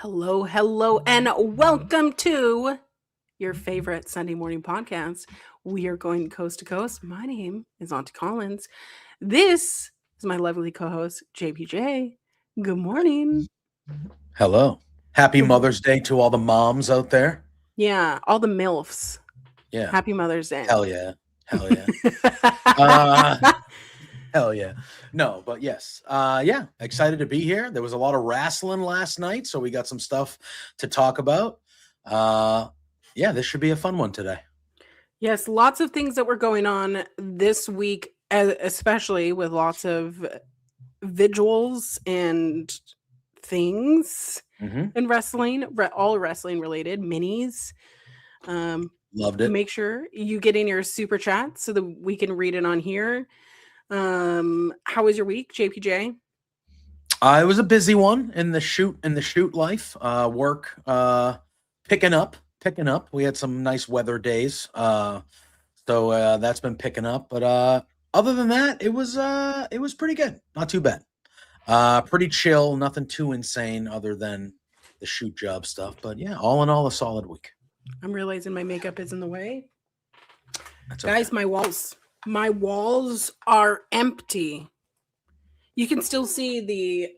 Hello, hello, and welcome to your favorite Sunday morning podcast. We are going coast to coast. My name is Auntie Collins. This is my lovely co-host, JPJ. Good morning. Hello. Happy Mother's Day to all the moms out there. Yeah, all the MILFs. Yeah. Happy Mother's Day. Hell yeah. Hell yeah. Hell yeah. No, but yes. Yeah, excited to be here. There was a lot of wrestling last night, so we got some stuff to talk about. Yeah, this should be a fun one today. Yes, lots of things that were going on this week, especially with lots of visuals and things in wrestling, all wrestling related minis. Loved it. Make sure you get in your super chat so that we can read it on here. How was your week, JPJ? It was a busy one in the shoot life. Work picking up. We had some nice weather days. So that's been picking up. But other than that, it was pretty good. Not too bad. Pretty chill, nothing too insane other than the shoot job stuff. But yeah, all in all, a solid week. I'm realizing my makeup is in the way. That's Guys, okay. my walls are empty. You can still see the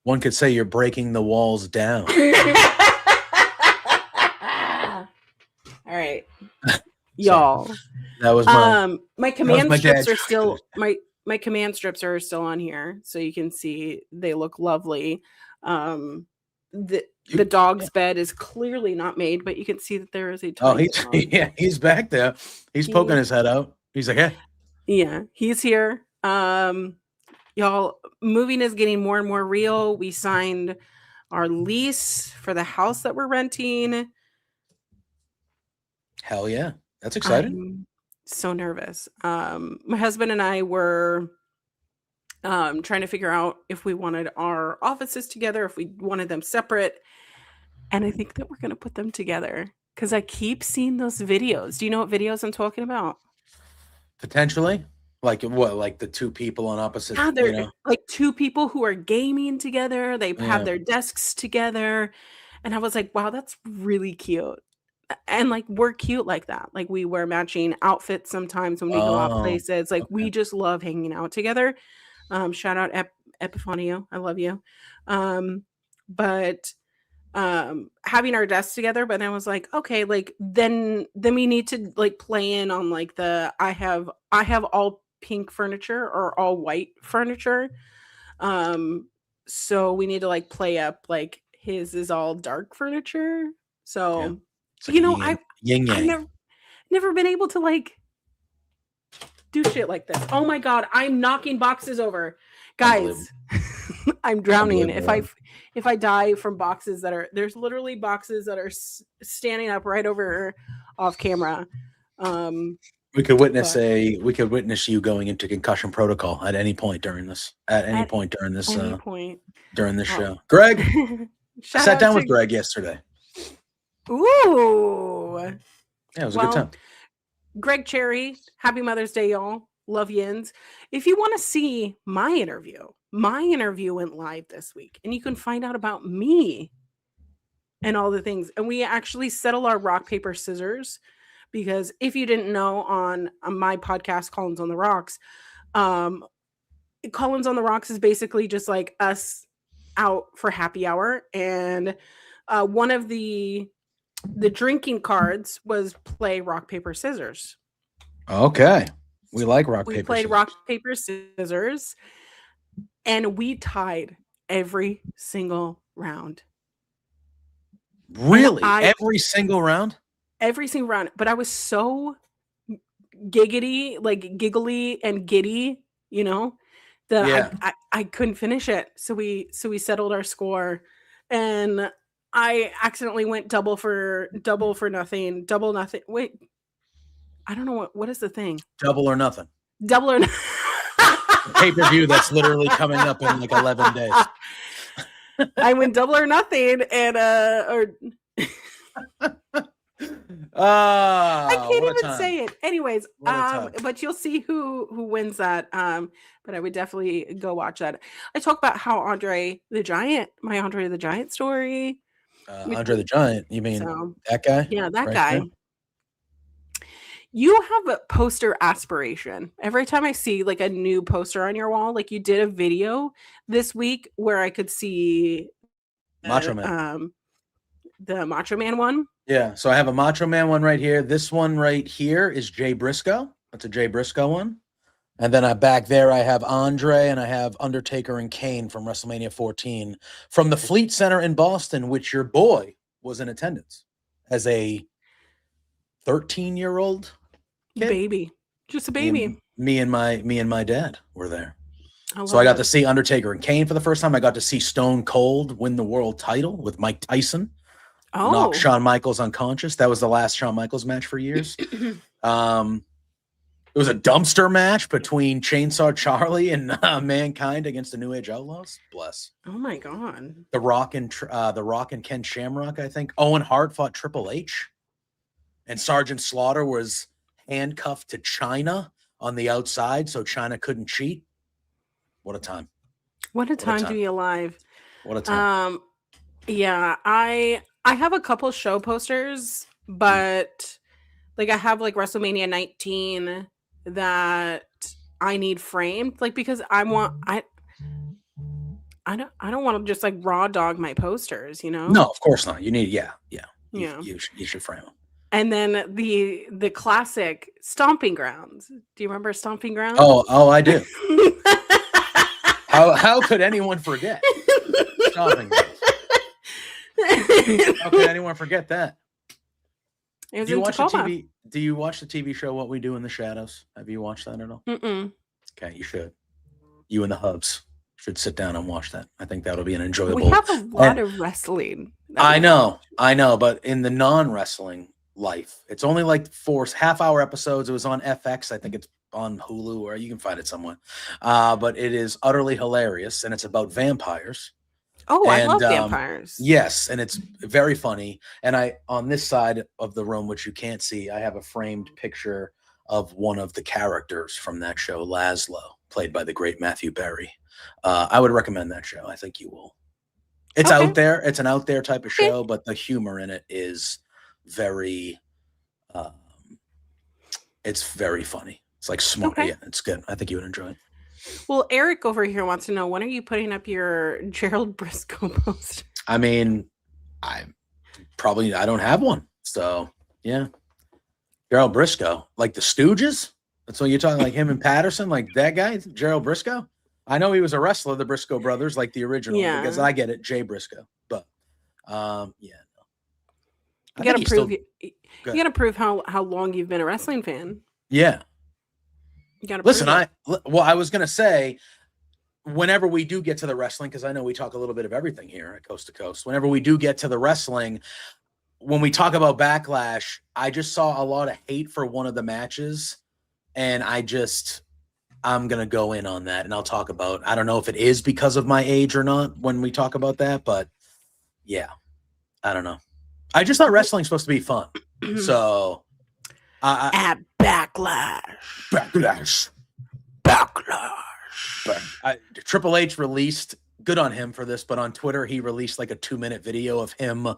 One could say you're breaking the walls down. All right. Y'all. That was my command strips dad's are still my command strips are still on here, so you can see they look lovely. The dog's bed is clearly not made, but you can see that there is a tiny dog. He's back there. He's poking his head out. He's like, hey. Yeah, he's here. Y'all, moving is getting more and more real. We signed our lease for the house that we're renting. Hell yeah. That's exciting. I'm so nervous. My husband and I were trying to figure out if we wanted our offices together, if we wanted them separate. And I think that we're going to put them together because I keep seeing those videos. Do you know what videos I'm talking about? Potentially. Like what? Like the two people on opposite. Yeah, they're like two people who are gaming together. They have their desks together. And I was like, wow, that's really cute. And like we're cute like that. Like we wear matching outfits sometimes when we go out places. Like we just love hanging out together. Shout out Epifanio. I love you. But having our desks together, but I was like, okay, like then we need to like play in on like the I have all pink furniture or all white furniture. So we need to like play up like his is all dark furniture. So yeah. Like I've never been able to like do shit like this. Oh my god, I'm knocking boxes over. Guys, I'm drowning. If I die from boxes there's literally boxes that are standing up right over off camera. We could witness you going into concussion protocol at any point during this. During this show. Greg, I sat down with Greg yesterday. Ooh. Yeah, it was a good time. Greg Cherry, happy Mother's Day, y'all. Love yins. If you want to see my interview went live this week, and you can find out about me and all the things. And we actually settle our rock, paper, scissors, because if you didn't know, on my podcast, Collins on the Rocks, Collins on the Rocks is basically just like us out for happy hour. And one of the drinking cards was play rock, paper, scissors. Okay. We like rock, paper, scissors. We played rock, paper, scissors, and we tied every single round. Really? Every single round? Every single round. But I was so giggly and giddy, that I couldn't finish it. So we settled our score, and I accidentally went double for nothing. Double nothing. Wait. I don't know what is the thing? Double or nothing. Double or nothing. Pay-per-view that's literally coming up in like 11 days. I went double or nothing, and I can't what a even time. say it. Anyways, What a time. but you'll see who wins that. But I would definitely go watch that. I talk about how Andre the Giant, my Andre the Giant story. Andre the Giant, you mean So that guy? yeah, that Right guy. there? You have a poster aspiration. Every time I see like a new poster on your wall, like you did a video this week where I could see Macho Man. The Macho Man one. Yeah, so I have a Macho Man one right here. This one right here is Jay Briscoe. That's a Jay Briscoe one. And then back there, I have Andre and I have Undertaker and Kane from WrestleMania 14 from the Fleet Center in Boston, which your boy was in attendance as a 13-year-old kid. Baby. Just a baby. Me and my dad were there. So I got to see Undertaker and Kane for the first time. I got to see Stone Cold win the world title with Mike Tyson. Knock Shawn Michaels unconscious. That was the last Shawn Michaels match for years. It was a dumpster match between Chainsaw Charlie and Mankind against the New Age Outlaws. Bless. Oh my God. The Rock and Ken Shamrock, I think. Owen Hart fought Triple H. And Sergeant Slaughter was handcuffed to China on the outside, so China couldn't cheat. What a time. What a time to be alive. What a time. Yeah, I have a couple show posters, but like I have like WrestleMania 19 that I need framed, like because I don't want to just like raw dog my posters, you know? No, of course not. You need you should frame them. And then the classic Stomping Grounds. Do you remember Stomping Grounds? Oh, I do. How could anyone forget Stomping Grounds? How could anyone forget that? Do you watch the TV show What We Do in the Shadows? Have you watched that at all? Mm-mm. Okay, you should. You and the Hubs should sit down and watch that. I think that'll be an enjoyable. We have a lot of wrestling. I know, but in the non-wrestling life, it's only like 4 half-hour episodes. It was on FX. I think it's on Hulu, or you can find it somewhere. But it is utterly hilarious, and it's about vampires. Oh, I love vampires. Yes, and it's very funny. And on this side of the room, which you can't see, I have a framed picture of one of the characters from that show, Laszlo, played by the great Matthew Berry. I would recommend that show. I think you will. It's out there. It's an out there type of show, but the humor in it is very, it's very funny. It's like smart. Okay. Yeah, it's good. I think you would enjoy it. Well, Eric over here wants to know, when are you putting up your Gerald Briscoe poster? I mean, I don't have one. So, yeah. Gerald Briscoe, like the Stooges? That's what you're talking, like him and Patterson, like that guy, Gerald Briscoe? I know he was a wrestler, the Briscoe brothers, like the original, because I get it, Jay Briscoe. But, yeah. No. You gotta prove how long you've been a wrestling fan. Yeah. Listen, I was going to say, whenever we do get to the wrestling, because I know we talk a little bit of everything here at Coast to Coast, whenever we do get to the wrestling, when we talk about Backlash, I just saw a lot of hate for one of the matches, and I'm going to go in on that, and I'll talk about, I don't know if it is because of my age or not when we talk about that, but yeah, I don't know. I just thought wrestling's supposed to be fun. So at Backlash. Triple H released, good on him for this, but on Twitter he released like a 2-minute video of him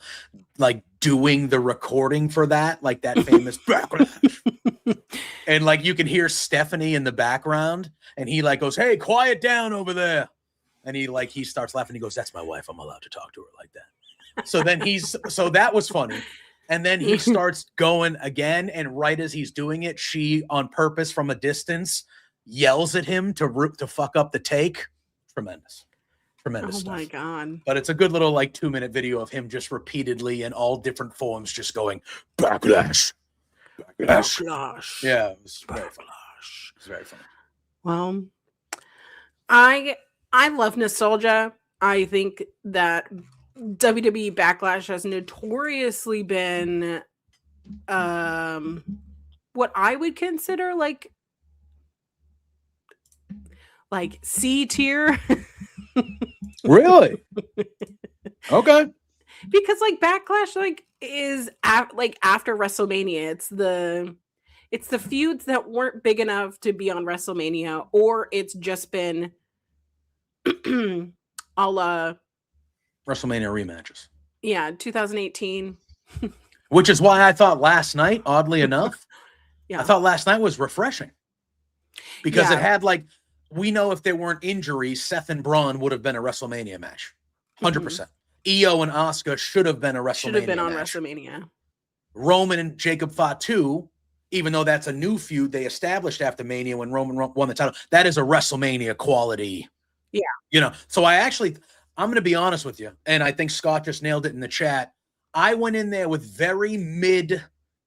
like doing the recording for that, like that famous Backlash. And like you can hear Stephanie in the background, and he like goes, "Hey, quiet down over there." And he starts laughing. He goes, "That's my wife. I'm allowed to talk to her like that." So then so that was funny. And then he starts going again, and right as he's doing it, she, on purpose from a distance, yells at him to fuck up the take. Tremendous stuff. Oh my God. But it's a good little like 2-minute video of him just repeatedly in all different forms just going, Backlash. Yeah, it was very funny. It was very funny. Well, I love nostalgia. I think that WWE Backlash has notoriously been what I would consider like C tier. Really? Okay. Because like Backlash like is like after WrestleMania. It's the feuds that weren't big enough to be on WrestleMania, or it's just been a la WrestleMania rematches. Yeah, 2018. Which is why I thought last night, oddly enough, Yeah. I thought last night was refreshing. Because it had like, we know if there weren't injuries, Seth and Braun would have been a WrestleMania match. 100%. Io and Asuka should have been a WrestleMania match. Should have been on WrestleMania. Roman and Jacob fought too, even though that's a new feud they established after Mania when Roman won the title. That is a WrestleMania quality. Yeah. You know, so I'm going to be honest with you, and I think Scott just nailed it in the chat. I went in there with very mid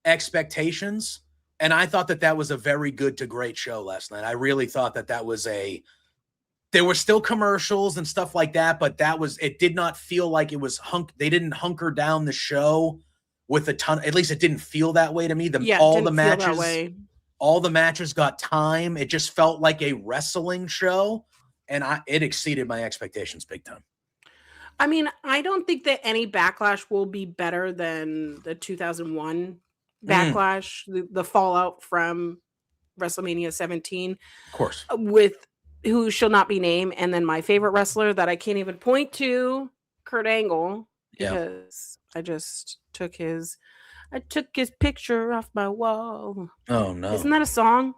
expectations, and I thought that was a very good to great show last night. I really thought that was there were still commercials and stuff like that, but it did not feel like it was they didn't hunker down the show with a ton. At least it didn't feel that way to me. All the matches got time. It just felt like a wrestling show, and it exceeded my expectations big time. I mean, I don't think that any Backlash will be better than the 2001 Backlash, the fallout from WrestleMania 17. Of course. With who shall not be named, and then my favorite wrestler that I can't even point to, Kurt Angle, because I just took his picture off my wall. Oh no. Isn't that a song?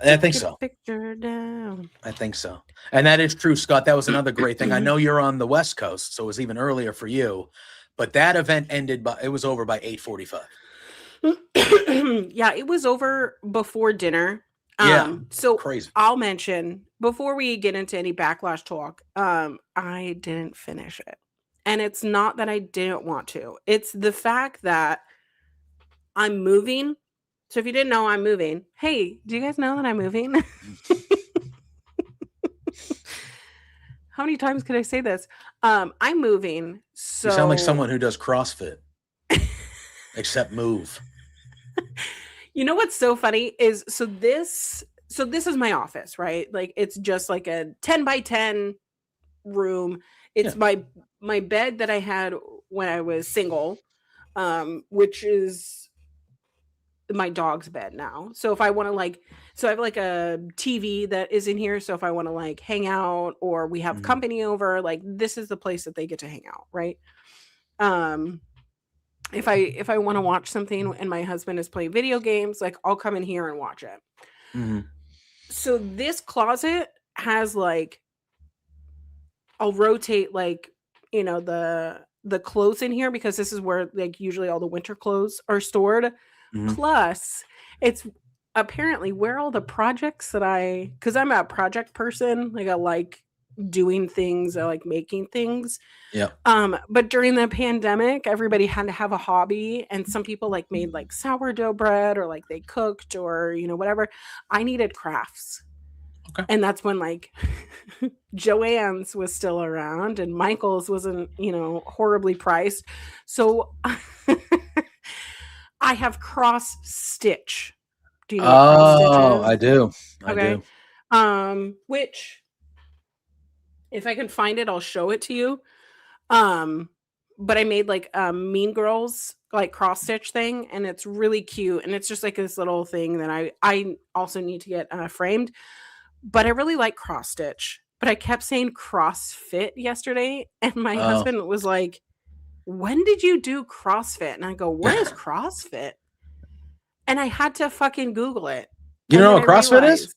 I think so. Picture down. I think so. And that is true, Scott. That was another great thing. I know you're on the West Coast, so it was even earlier for you. But that event it was over by 8:45. Yeah, it was over before dinner. So crazy. I'll mention before we get into any Backlash talk, I didn't finish it. And it's not that I didn't want to. It's the fact that I'm moving. So if you didn't know I'm moving, hey, do you guys know that I'm moving? How many times could I say this? I'm moving. So you sound like someone who does CrossFit. Except move. You know what's so funny is this is my office, right? Like it's just like a 10 by 10 room. It's my bed that I had when I was single, which is my dog's bed now. So if I want to I have like a TV that is in here. So if I want to like hang out or we have company over, like this is the place that they get to hang out, right? If I want to watch something and my husband is playing video games, like I'll come in here and watch it. Mm-hmm. So this closet has like, I'll rotate like, you know, the clothes in here because this is where like usually all the winter clothes are stored. Mm-hmm. Plus it's apparently where all the projects that because I'm a project person, like I like doing things, I like making things. Yeah. But during the pandemic, everybody had to have a hobby, and some people like made like sourdough bread or like they cooked or you know whatever. I needed crafts. Okay. And that's when like Joann's was still around and Michael's wasn't, you know, horribly priced. So I have cross stitch. Do you know what cross stitch is? Oh, I do. Okay. I do. Which if I can find it, I'll show it to you. But I made like a Mean Girls like cross stitch thing, and it's really cute. And it's just like this little thing that I also need to get framed. But I really like cross stitch. But I kept saying CrossFit yesterday, and my husband was like, "When did you do CrossFit?" And I go, "What is CrossFit?" And I had to fucking Google it. You know what CrossFit is?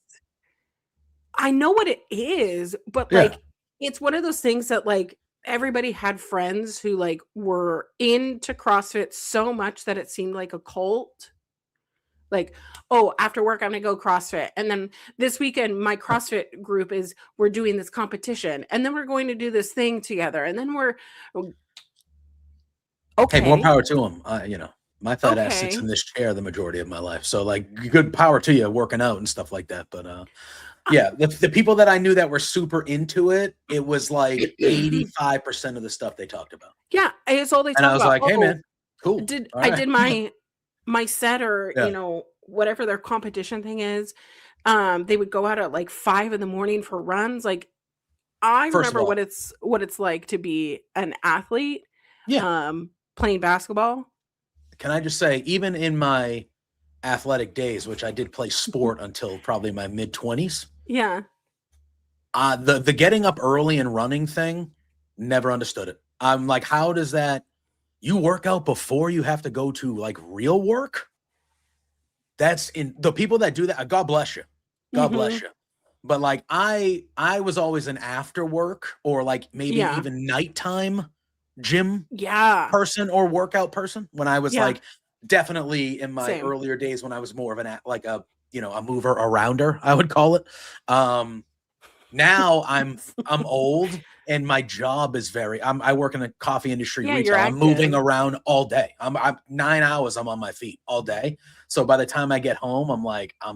I know what it is, but like it's one of those things that like everybody had friends who like were into CrossFit so much that it seemed like a cult. Like, oh, after work, I'm going to go CrossFit. And then this weekend, my CrossFit group we're doing this competition. And then we're going to do this thing together. And then we're okay. Hey, more power to them. You know, my fat ass sits in this chair the majority of my life. So like good power to you working out and stuff like that. But yeah, the people that I knew that were super into it, it was like 85% of the stuff they talked about. Yeah, it's all they talked about. And I was like, hey, man, cool. I did my set or, you know, whatever their competition thing is. They would go out at like 5 a.m. for runs. Like I remember what it's like to be an athlete. playing basketball. Can I just say, even in my athletic days, which I did play sport until probably my mid-20s. Yeah. The getting up early and running thing, never understood it. I'm like, how does that, you work out before you have to go to like real work? That's in the people that do that. God bless you. God bless you. But like, I was always an after work or like maybe even nighttime gym person or workout person when I was like definitely in my earlier days when I was more of a mover arounder, I would call it. Now I'm old and my job is I work in the coffee industry retail. I'm moving around all day. I'm 9 hours. I'm on my feet all day. So by the time I get home, I'm like, I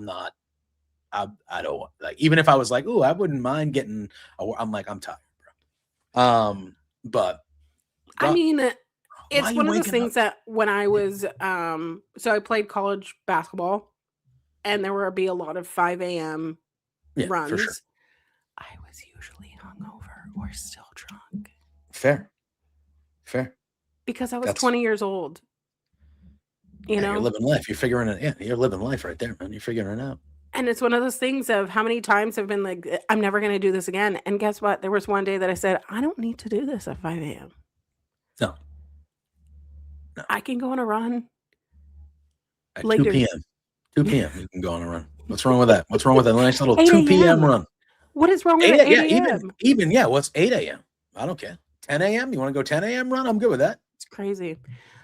don't like, even if I was like, ooh, I wouldn't mind getting, I'm like, I'm tired, bro. But I mean, it's one of those things that when I was, so I played college basketball and there would be a lot of 5 a.m. runs. For sure. I was usually hungover or still drunk. Fair. Because I was 20 years old. You know? You're living life. You're figuring it. Yeah, you're living life right there, man. You're figuring it out. And it's one of those things of how many times I've been like, I'm never going to do this again. And guess what? There was one day that I said, I don't need to do this at 5 a.m. No. I can go on a run. At 2 p.m. 2 p.m. You can go on a run. What's wrong with that? What's wrong with a nice little 2 p.m. run? What is wrong with 8 a.m.? Even, what's 8 a.m.? I don't care. 10 a.m.? You want to go 10 a.m. run? I'm good with that. It's crazy.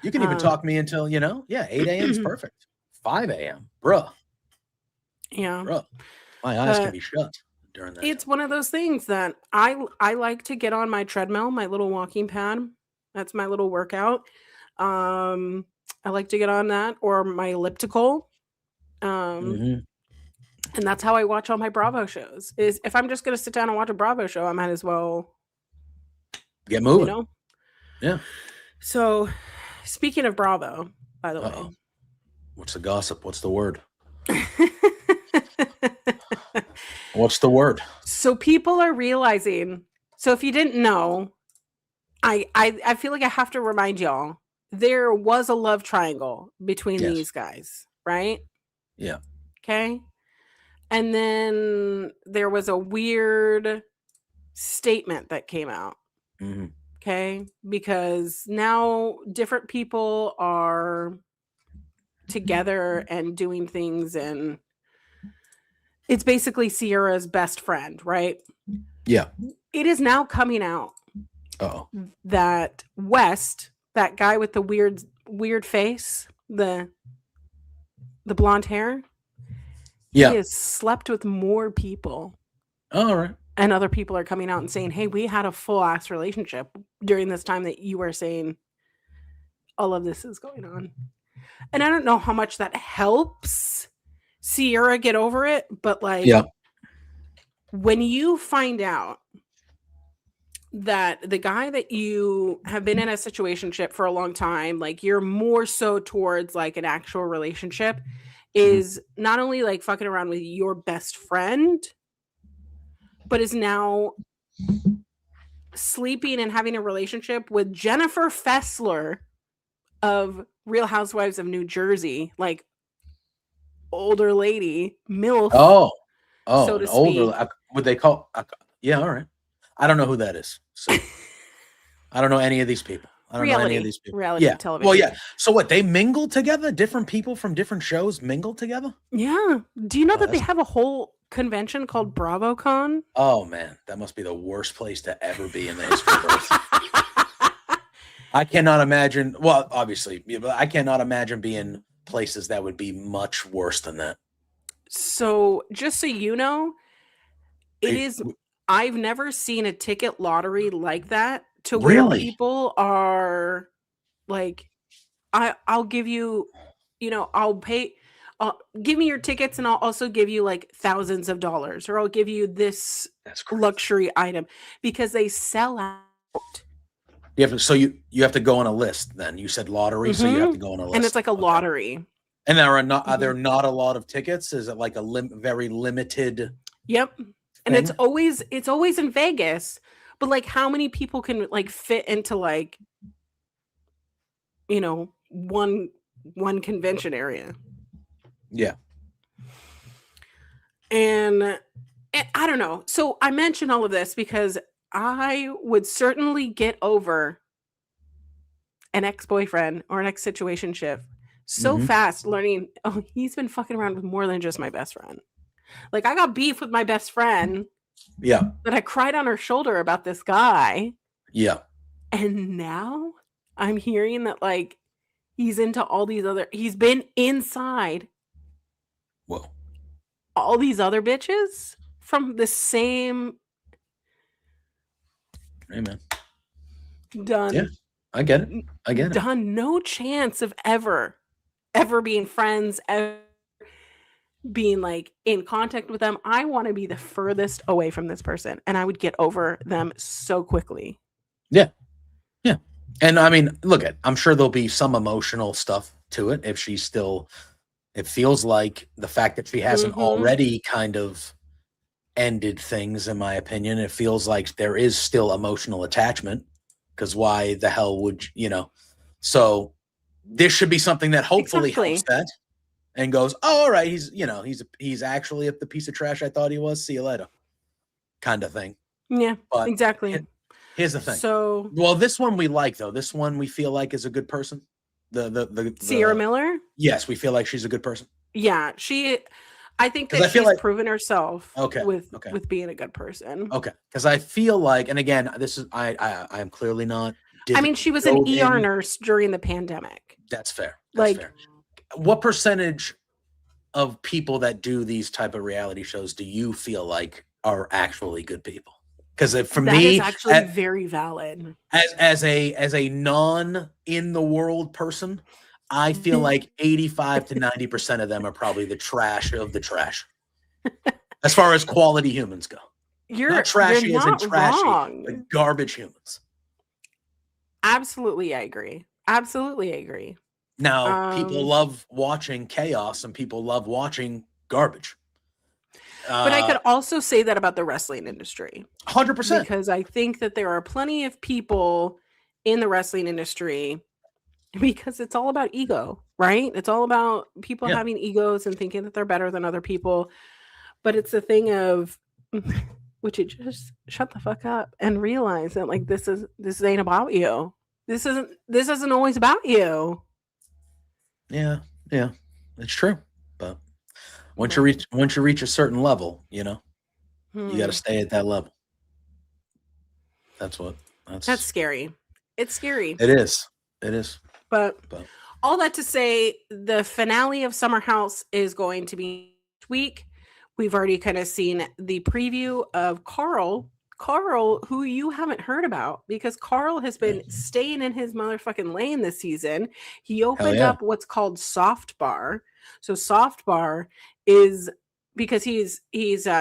You can even talk me until, 8 a.m. is perfect. 5 a.m. Bruh. Yeah. Bruh. My eyes can be shut during that. It's one of those things that I like to get on my treadmill, my little walking pad. That's my little workout. I like to get on that or my elliptical. And that's how I watch all my Bravo shows. Is if I'm just going to sit down and watch a Bravo show, I might as well get moving. Yeah. So, speaking of Bravo, by the way. What's the gossip? What's the word? What's the word? So people are realizing. So if you didn't know, I feel like I have to remind y'all, there was a love triangle between these guys, right? Yeah. Okay. And then there was a weird statement that came out. Okay. Because now different people are together and doing things, and it's basically Sierra's best friend, right? Yeah. It is now coming out that West, that guy with the weird face, the blonde hair, he has slept with more people. All right. And other people are coming out and saying, hey, we had a full ass relationship during this time that you were saying all of this is going on. And I don't know how much that helps Sierra get over it, but like, when you find out that the guy that you have been in a situationship for a long time, like you're more so towards like an actual relationship, is not only like fucking around with your best friend, but is now sleeping and having a relationship with Jennifer Fessler of Real Housewives of New Jersey, like older lady, MILF. So to older, would they call? Yeah, all right. I don't know who that is. So I don't know any of these people. I don't know any of these people. Reality television. Well, yeah. So what? They mingle together? Different people from different shows mingle together? Yeah. Do you know that they have a whole convention called BravoCon? Oh man, that must be the worst place to ever be in the history of Earth. I cannot imagine. Well, obviously, but I cannot imagine being places that would be much worse than that. So, just so you know, I've never seen a ticket lottery like that to where people are like, I'll give you, I'll pay, give me your tickets and I'll also give you like thousands of dollars, or I'll give you this luxury item, because they sell out. So you have to go on a list then. You said lottery, so you have to go on a list. And it's like a lottery. And are there not a lot of tickets? Is it like a very limited? Yep. And it's always in Vegas, but like how many people can like fit into like one convention area. Yeah. And I don't know. So I mention all of this because I would certainly get over an ex-boyfriend or an ex-situationship so fast, learning, oh, he's been fucking around with more than just my best friend. Like, I got beef with my best friend. Yeah. That I cried on her shoulder about this guy. Yeah. And now I'm hearing that, like, he's into all these other, he's been inside. Whoa. All these other bitches from the same. Hey, man. Done. Yeah. I get it. I get it. Done. No chance of ever being friends, ever being like in contact with them. I want to be the furthest away from this person, and I would get over them so quickly. Yeah. Yeah. And I mean, look, I'm sure there'll be some emotional stuff to it if she's still, it feels like the fact that she hasn't already kind of ended things, in my opinion, it feels like there is still emotional attachment, because why the hell would so this should be something that hopefully helps that and goes, oh, all right, he's actually the piece of trash I thought he was, see you later kind of thing. Yeah, but exactly. Here's the thing. So, well, this one we like, though. This one we feel like is a good person. The Sierra Miller? Yes, we feel like she's a good person. Yeah, I think that she's proven herself with being a good person. Okay, because I feel like, and again, this is I am clearly not. I mean, she was an ER nurse during the pandemic. That's fair. That's fair. What percentage of people that do these type of reality shows do you feel like are actually good people? Because for me, that is actually very valid. As a non in the world person, I feel like 85 to 90% of them are probably the trash of the trash. As far as quality humans go, not trashy as in trashy, but garbage humans. Absolutely, I agree. Now, people love watching chaos, and people love watching garbage. But I could also say that about the wrestling industry. 100%. Because I think that there are plenty of people in the wrestling industry, because it's all about ego, right? It's all about people having egos and thinking that they're better than other people. But it's the thing of, would you just shut the fuck up and realize that, like, this ain't about you. This isn't always about you. Yeah, it's true. But once you reach a certain level, you got to stay at that level. That's scary. It's scary. It is. But all that to say, the finale of Summer House is going to be next week. We've already kind of seen the preview of Carl, who you haven't heard about, because Carl has been staying in his motherfucking lane this season. He opened up what's called Soft Bar. So Soft Bar is because he's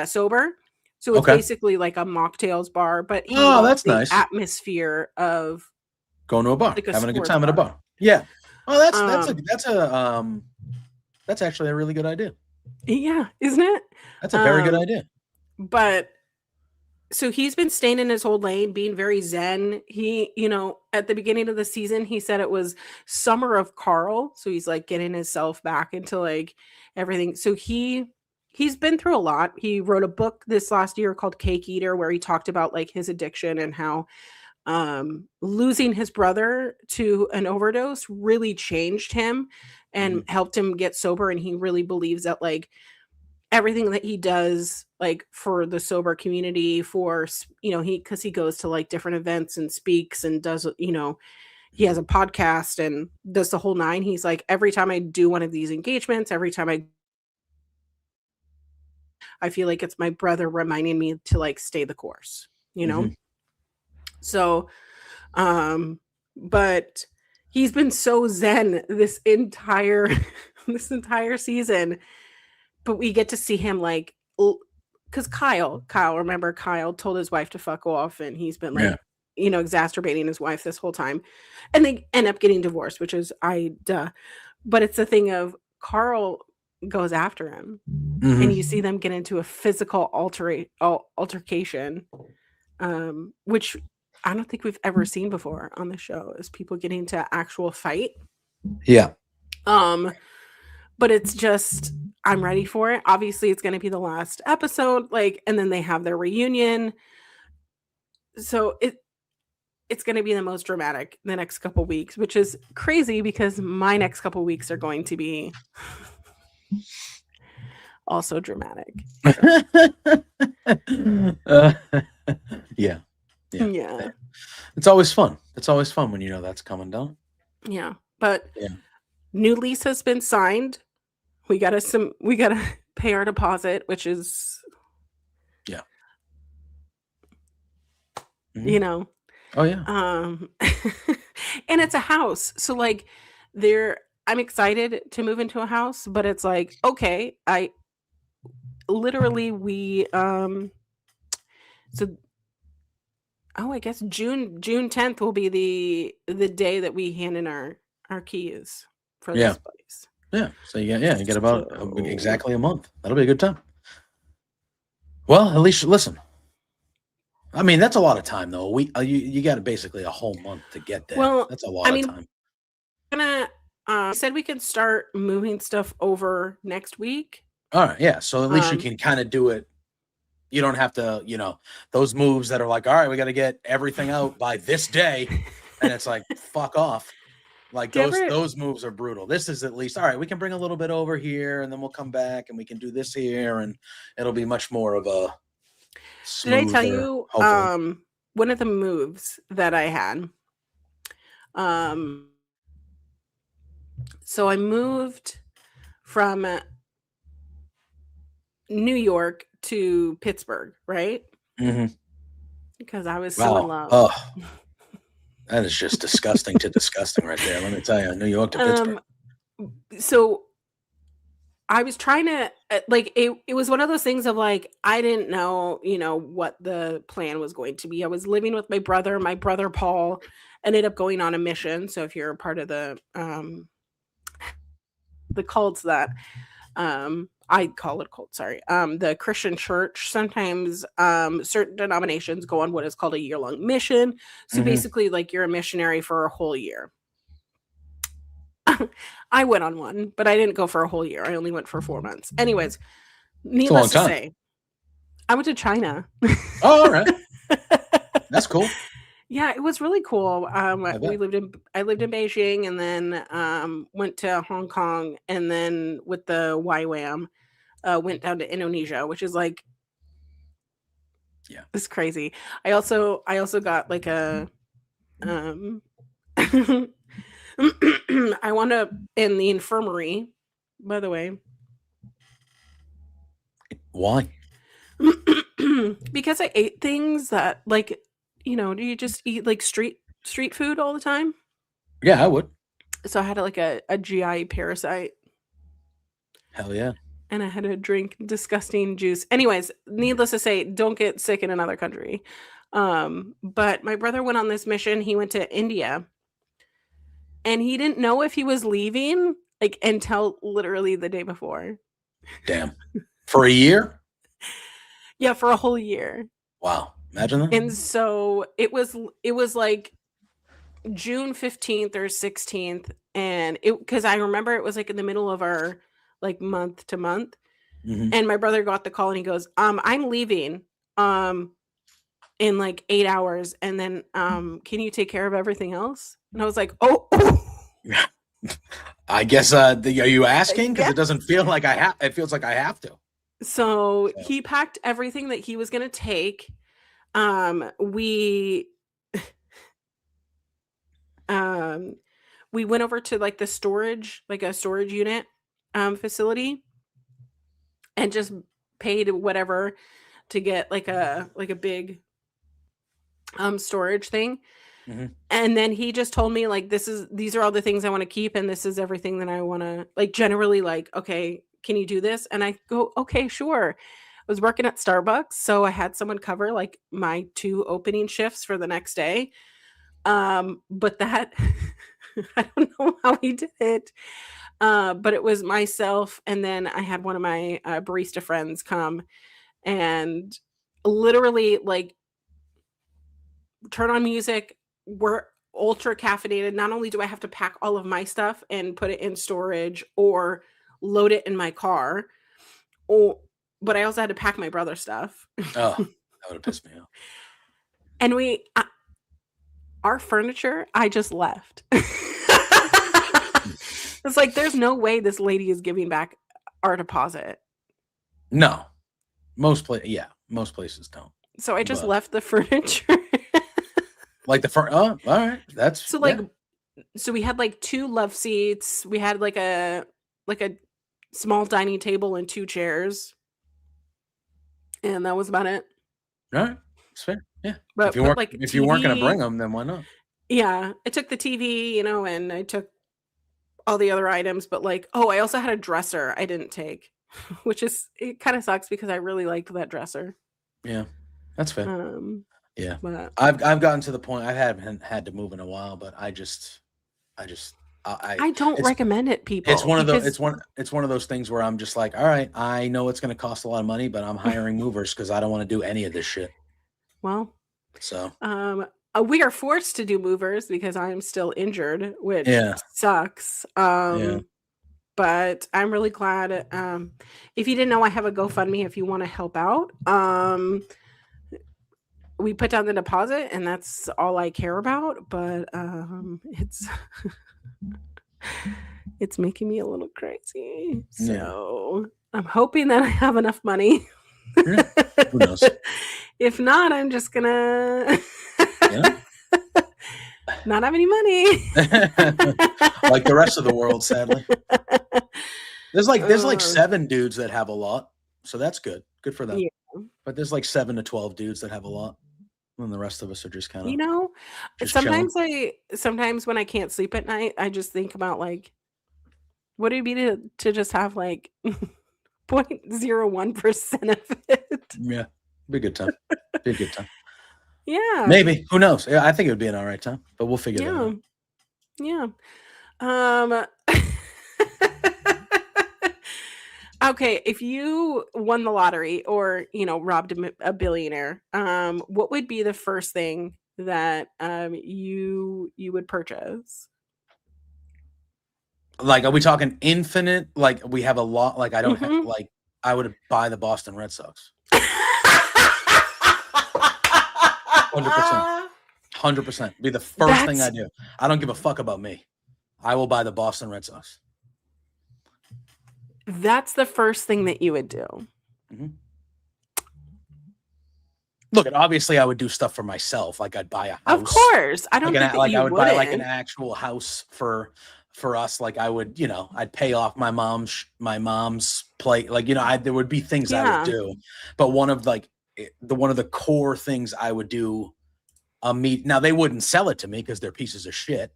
sober. So it's basically like a mocktails bar, but he that's the nice atmosphere of going to a bar, like having a good time at a bar. Yeah. Oh, that's actually a really good idea. Yeah, isn't it? That's a very good idea. But so he's been staying in his whole lane, being very zen. He, at the beginning of the season, he said it was summer of Carl. So he's like getting himself back into like everything. So he's been through a lot. He wrote a book this last year called Cake Eater, where he talked about like his addiction and how losing his brother to an overdose really changed him and helped him get sober. And he really believes that like everything that he does, like for the sober community, for, because he goes to like different events and speaks and does, he has a podcast and does the whole nine. He's like, every time I do one of these engagements, every time I feel like it's my brother reminding me to like stay the course, So, but he's been so zen this entire season, but we get to see him like, because Kyle, remember Kyle told his wife to fuck off, and he's been like, exacerbating his wife this whole time, and they end up getting divorced, which is but it's the thing of Carl goes after him, and you see them get into a physical altercation, which I don't think we've ever seen before on the show is people getting to actual fight. Yeah. But it's just I'm ready for it. Obviously, it's going to be the last episode, like, and then they have their reunion. So it's going to be the most dramatic the next couple weeks, which is crazy because my next couple weeks are going to be also dramatic. So. Yeah. Yeah. It's always fun. It's always fun when you know that's coming down. Yeah. But new lease has been signed. We gotta pay our deposit, which is you know. Oh yeah. And it's a house. So like I'm excited to move into a house, but it's like, okay, I guess June 10th will be the day that we hand in our keys for this place. Yeah. So you get about exactly a month. That'll be a good time. Well, at least listen. I mean, that's a lot of time though. You got basically a whole month to get there. Well, that's a lot of time. Said we can start moving stuff over next week. All right, yeah. So at least you can kind of do it. You don't have to, those moves that are like, all right, we got to get everything out by this day, and it's like, fuck off. Like those moves are brutal. This is at least all right. We can bring a little bit over here, and then we'll come back, and we can do this here, and it'll be much more of a. Did I tell you one of the moves that I had? So I moved from New York to Pittsburgh, right? Mm-hmm. Because I was so in love. Oh, that is just disgusting to disgusting right there. Let me tell you, New York to Pittsburgh. So I was trying to like it was one of those things of like I didn't know, what the plan was going to be. I was living with my brother Paul ended up going on a mission. So if you're a part of the cults that I call it a cult, sorry. The Christian church, sometimes certain denominations go on what is called a year-long mission. So basically like you're a missionary for a whole year. I went on one, but I didn't go for a whole year. I only went for 4 months. Anyways, needless to say, I went to China. Oh, all right. That's cool. Yeah, it was really cool. I lived in Beijing and then went to Hong Kong and then with the YWAM went down to Indonesia, which is like it's crazy. I also got like a I wound up in the infirmary, by the way. Why? Because I ate things that like, do you just eat like street food all the time? Yeah, I would. So I had like a GI parasite. Hell yeah. And I had to drink disgusting juice. Anyways, needless to say, don't get sick in another country. But my brother went on this mission. He went to India. And he didn't know if he was leaving like until literally the day before. Damn. For a year? Yeah, for a whole year. Wow. Imagine that. And so it was like June 15th or 16th. And because I remember it was like in the middle of our like month to month. Mm-hmm. And my brother got the call and he goes, I'm leaving in like 8 hours. And then can you take care of everything else? And I was like, oh. I guess are you asking? Because it doesn't feel like I have. It feels like I have to. So he packed everything that he was going to take. We went over to like the storage, like a storage unit facility, and just paid whatever to get like a big storage thing. Mm-hmm. And then he just told me like these are all the things I want to keep and this is everything that I want to like generally like, okay, can you do this? And I go, okay, sure. I was working at Starbucks, so I had someone cover like my 2 opening shifts for the next day. But that I don't know how he did it. But it was myself and then I had one of my barista friends come and literally like turn on music. We're ultra caffeinated. Not only do I have to pack all of my stuff and put it in storage or load it in my car, but I also had to pack my brother's stuff. Oh, that would have pissed me off. And our furniture, I just left. It's like, there's no way this lady is giving back our deposit. No, most places don't. So I just left the furniture. Like all right, that's so like, so we had like 2 love seats. We had like a small dining table and 2 chairs, and that was about it. All right, it's fair. Yeah, but if you weren't going to bring them, then why not? Yeah, I took the TV, and I took all the other items, but like, I also had a dresser I didn't take, which it kind of sucks because I really liked that dresser. Yeah, that's fair. Yeah, but I've gotten to the point I haven't had to move in a while, but I don't recommend it, people. It's one of those. It's one of those things where I'm just like, all right, I know it's going to cost a lot of money, but I'm hiring movers because I don't want to do any of this shit. Well, so we are forced to do movers because I am still injured, which sucks. But I'm really glad. If you didn't know, I have a GoFundMe if you want to help out. We put down the deposit, and that's all I care about. But it's making me a little crazy. So I'm hoping that I have enough money. Who knows? If not, I'm just gonna not have any money. Like the rest of the world, sadly. There's like 7 dudes that have a lot, so that's good. Good for them. Yeah. But there's like 7 to 12 dudes that have a lot, and the rest of us are just kind of. Sometimes when I can't sleep at night, I just think about like, what it'd be to just have like 0.01% of it. Yeah, be a good time. Be a good time. Yeah. Maybe. Who knows? Yeah, I think it would be an all right time, but we'll figure that out. Yeah. Okay, if you won the lottery or, robbed a billionaire, what would be the first thing that you would purchase? Like, are we talking infinite? Like, we have a lot. Like, I don't have, like, I would buy the Boston Red Sox. 100%. 100%. Be the first thing I do. I don't give a fuck about me. I will buy the Boston Red Sox. That's the first thing that you would do. Mm-hmm. Look, obviously, I would do stuff for myself. Like, I'd buy a house. Of course, I don't think that you I would buy like an actual house for us. Like, I would, I'd pay off my mom's plate. Like, there would be things I would do. But one of the core things I would do, now they wouldn't sell it to me because they're pieces of shit.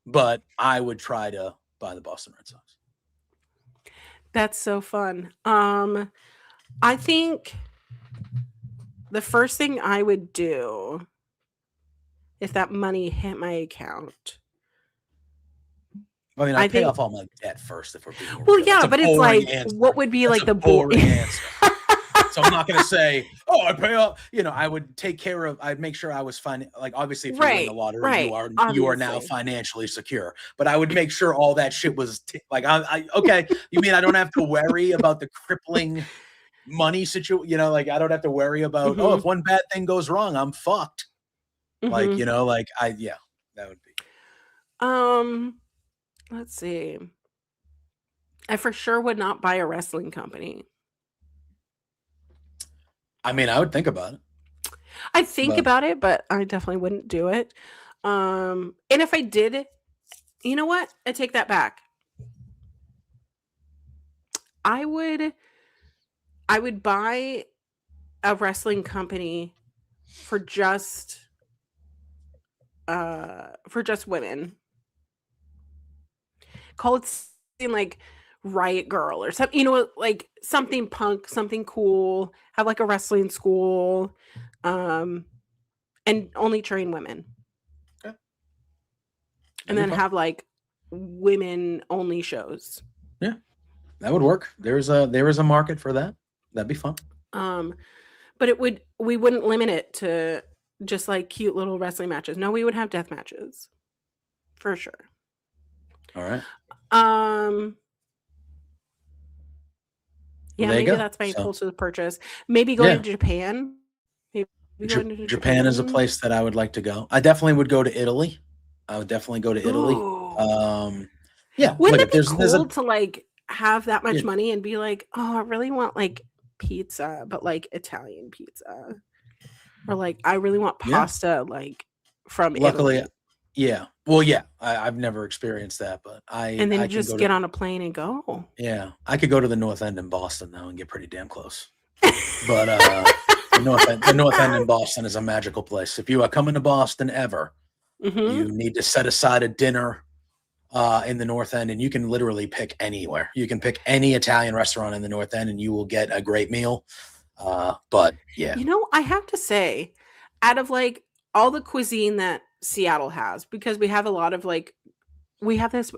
But I would try to buy the Boston Red Sox. That's so fun. I think the first thing I would do if that money hit my account. I mean, I pay off all my debt first if we're being well, real. Yeah, but it's like, what would be like the boring answer? So I'm not going to say, I pay off. I would take care of. I'd make sure I was fine. Like, obviously, if you win the lottery, you are now financially secure. But I would make sure all that shit was okay. You mean I don't have to worry about the crippling money situation? Like, I don't have to worry about if one bad thing goes wrong, I'm fucked. Like, that would be. Let's see. I for sure would not buy a wrestling company. I mean, I would think about it. I'd think about it, but I definitely wouldn't do it. And if I did, you know what? I take that back. I would buy a wrestling company for just women. Call it something like Riot Girl or something, like something punk, something cool, have like a wrestling school, and only train women. Okay. And then have like women only shows. Yeah, that would work. There is a market for that. That'd be fun. But we wouldn't limit it to just like cute little wrestling matches. No, we would have death matches for sure. All right. Yeah, There you maybe go. that's my So impulsive purchase. Maybe going to Japan. Maybe going to Japan is a Japan. place that I would like to go. I definitely would go to Italy. I would definitely go to Italy. Ooh. Yeah, Wouldn't look it at be there's cool a to like have that much yeah, money and be like, oh, I really want like pizza, but like Italian pizza, or like I really want yeah. pasta like from Luckily, Italy, yeah. Well, yeah. I've never experienced that, but and then I you can just go to get on a plane and go. yeah. I could go to the North End in Boston though and get pretty damn close. But the North End in Boston is a magical place. If you are coming to Boston ever, Mm-hmm. you need to set aside a dinner in the North End, and you can literally pick anywhere. You can pick any Italian restaurant in the North End, and you will get a great meal. But yeah, You know, I have to say, out of like all the cuisine that Seattle has, because we have a lot of like, we have this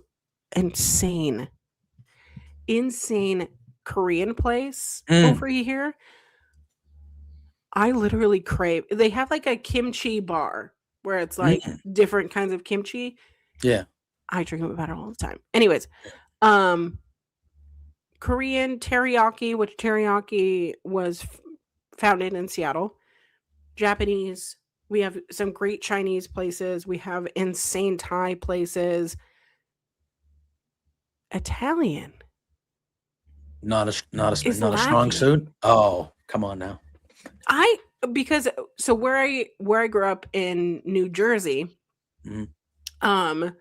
insane, insane Korean place mm, over here. I literally crave. They have like a kimchi bar where it's like mm, different kinds of kimchi. yeah, I drink about it all the time. Anyways, um, Korean teriyaki, which teriyaki was founded in Seattle. Japanese. We have some great Chinese places. We have insane Thai places. Italian is not a strong lacking. suit. Oh, come on now. I because so where I grew up in New Jersey, Mm. um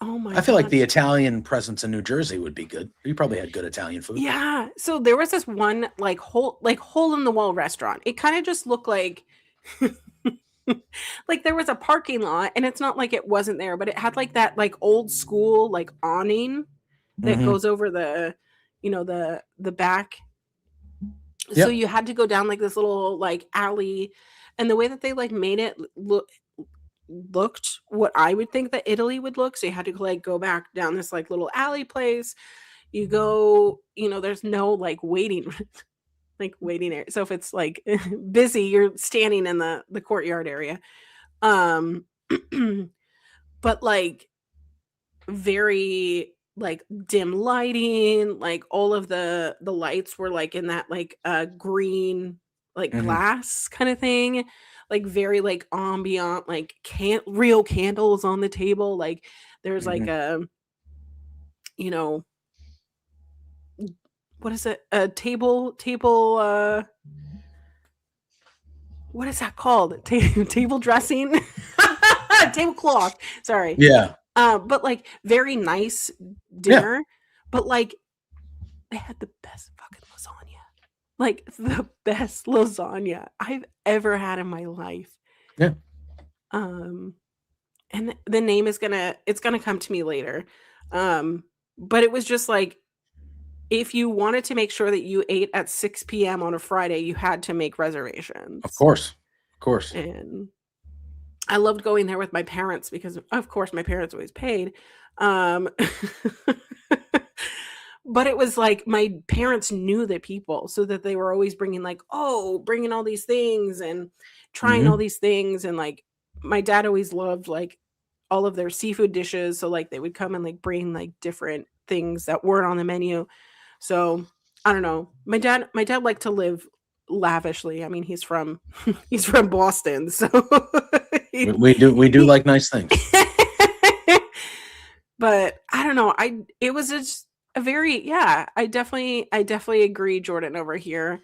oh my I feel like god. the Italian presence in New Jersey would be good. You probably had good Italian food. Yeah. So there was this one hole in the wall restaurant. It kind of just looked like like there was a parking lot, and it's not like it wasn't there, but it had like that like old school like awning that Mm-hmm. goes over the the back. So Yep. you had to go down like this little like alley, and the way that they like made it looked what I would think that Italy would look. So you had to like go back down this like little alley place. You go, there's no like waiting like waiting area. So if it's like busy, you're standing in the courtyard area. Um but like very like dim lighting, like all of the lights were like in that like green like Mm-hmm. glass kind of thing, like very like ambient, like can't real candles on the table, like there's like Mm-hmm. a you know what is it, a table what is that called, table dressing, tablecloth, sorry. Yeah. But like very nice Yeah. dinner, but like they had the best fucking lasagna. Like the best lasagna I've ever had in my life. Yeah. Um and the name is it's gonna come to me later. Um but it was just like if you wanted to make sure that you ate at 6 p.m. on a Friday, you had to make Of reservations. course. Of course. And I loved going there with my parents because of course my parents always paid. Um but it was like my parents knew the people, so that they were always bringing like, oh, bringing all these things and trying all Mm-hmm. these things, and like my dad always loved like all of their seafood dishes, so like they would come and like bring like different things that weren't on the menu. So I don't know, my dad liked to live lavishly. I mean, he's from he's from Boston, so he, We do he like nice things. but I don't know. It was just a very, yeah, I definitely agree, Jordan, over here.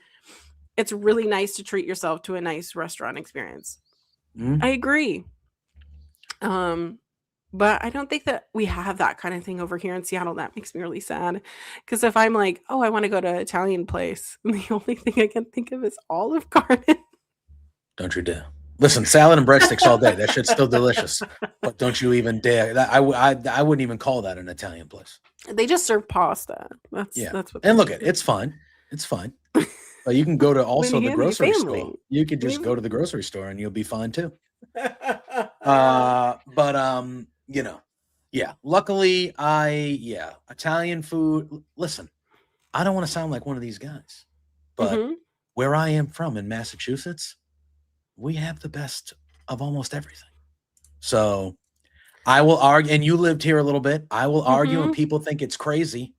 It's really nice to treat yourself to a nice restaurant experience. Mm-hmm. I agree. Um but I don't think that we have that kind of thing over here in Seattle. That makes me really sad. Because if I'm like, oh, I want to go to an Italian place, the only thing I can think of is Olive Garden. Don't you dare. Listen, salad and breadsticks all day. That shit's still delicious. But don't you even dare. I wouldn't even call that an Italian place. They just serve pasta. Yeah. That's what they And look, do. it's fine. It's fine. But you can go to When also the handy grocery family. store. You could just go to the grocery store and you'll be fine too. But yeah. Luckily, Italian food. Listen, I don't want to sound like one of these guys, but Mhm. where I am from in Massachusetts, we have the best of almost everything. So I will argue, and you lived here a little bit. I will argue, and people think it's crazy.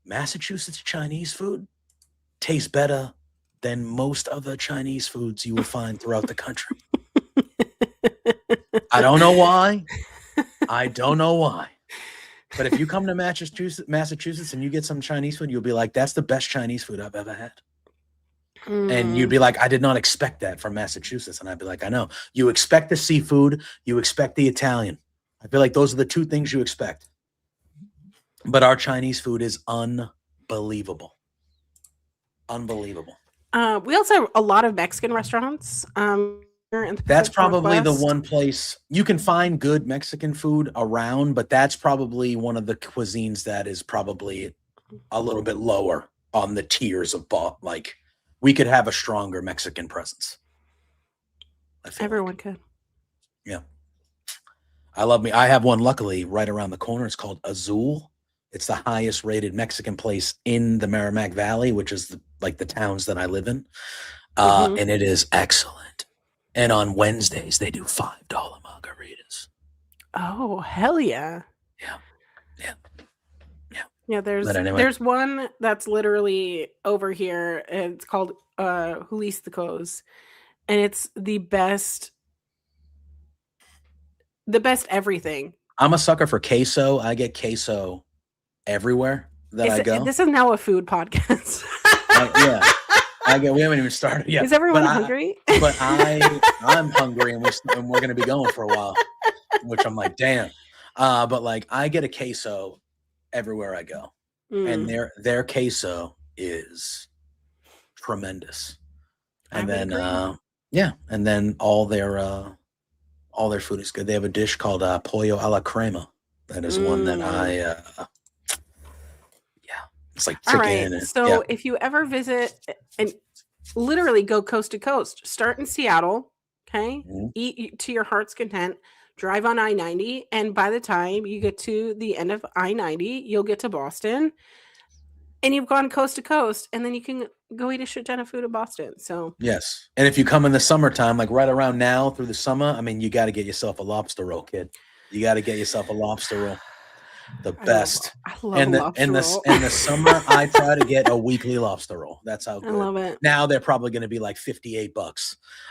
Massachusetts Chinese food tastes better than most other Chinese foods you will find throughout the country. I don't know why. But if you come to Massachusetts and you get some Chinese food, you'll be like, that's the best Chinese food I've ever had. And you'd be like, I did not expect that from Massachusetts. And I'd be like, I know. You expect the seafood. You expect the Italian. I feel like those are the two things you expect. But our Chinese food is unbelievable. Unbelievable. We also have a lot of Mexican restaurants. That's probably the one place you can find good Mexican food around, but that's probably one of the cuisines that is probably a little bit lower on the tiers of like we could have a stronger Mexican presence. Everyone could. Yeah. I have one luckily right around the corner. It's called Azul. It's the highest rated Mexican place in the Merrimack Valley, which is like the towns that I live in. And it is excellent. And on Wednesdays, they do $5 margaritas. Oh, hell yeah. Yeah, there's one that's literally over here. It's called Jalisco's. And it's the best everything. I'm a sucker for queso. I get queso everywhere that I go. This is now a food podcast. Yeah. We haven't even started yet. Is everyone hungry? But I'm hungry, and we're going to be going for a while, which I'm like, damn. But like, I get a queso everywhere I go, and their queso is tremendous. And then, and then all their food is good. They have a dish called pollo a la crema. That is one that it's like chicken. All right. So if you ever visit and literally go coast to coast, start in Seattle, okay? Eat to your heart's content, drive on I-90, and by the time you get to the end of I-90, you'll get to Boston, and you've gone coast to coast, and then you can go eat a shit ton of food in Boston. So yes, and if you come in the summertime, like right around now through the summer, I mean, you got to get yourself a lobster roll, kid. You got to get yourself a lobster roll. The best. I love lobster roll. In the summer, I try to get a weekly lobster roll. That's how good. I love it. Now they're probably going to be like $58.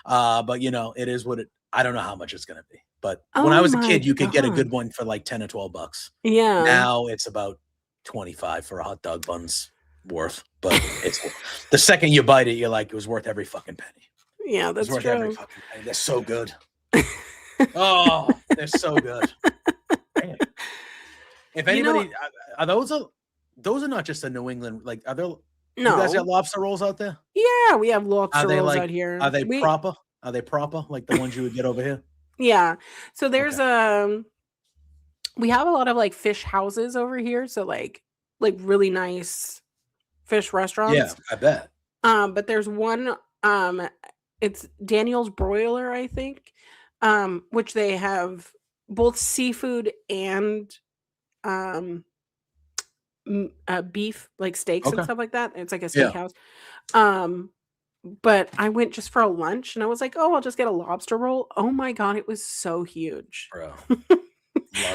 But it is what I don't know how much it's going to be. But when I was a kid, you could get a good one for like $10 or $12. Yeah. Now it's about $25 for a hot dog bun's worth. But it's the second you bite it, you're like, it was worth every fucking penny. Yeah, that's worth true. Every fucking penny. They're so good. Oh, they're so good. Damn. If anybody, are those are not just a New England, like, are there? No, you guys got lobster rolls out there? Yeah, we have lobster rolls out here. Are they proper? Are they proper like the ones you would get over here? Yeah. So there's we have a lot of like fish houses over here. So like really nice fish restaurants. Yeah, I bet. But there's one. It's Daniel's Broiler, I think. Which they have both seafood and beef, like steaks and stuff like that. It's like a steakhouse. But I went just for a lunch and I was like, oh, I'll just get a lobster roll. Oh my God, it was so huge. Bro.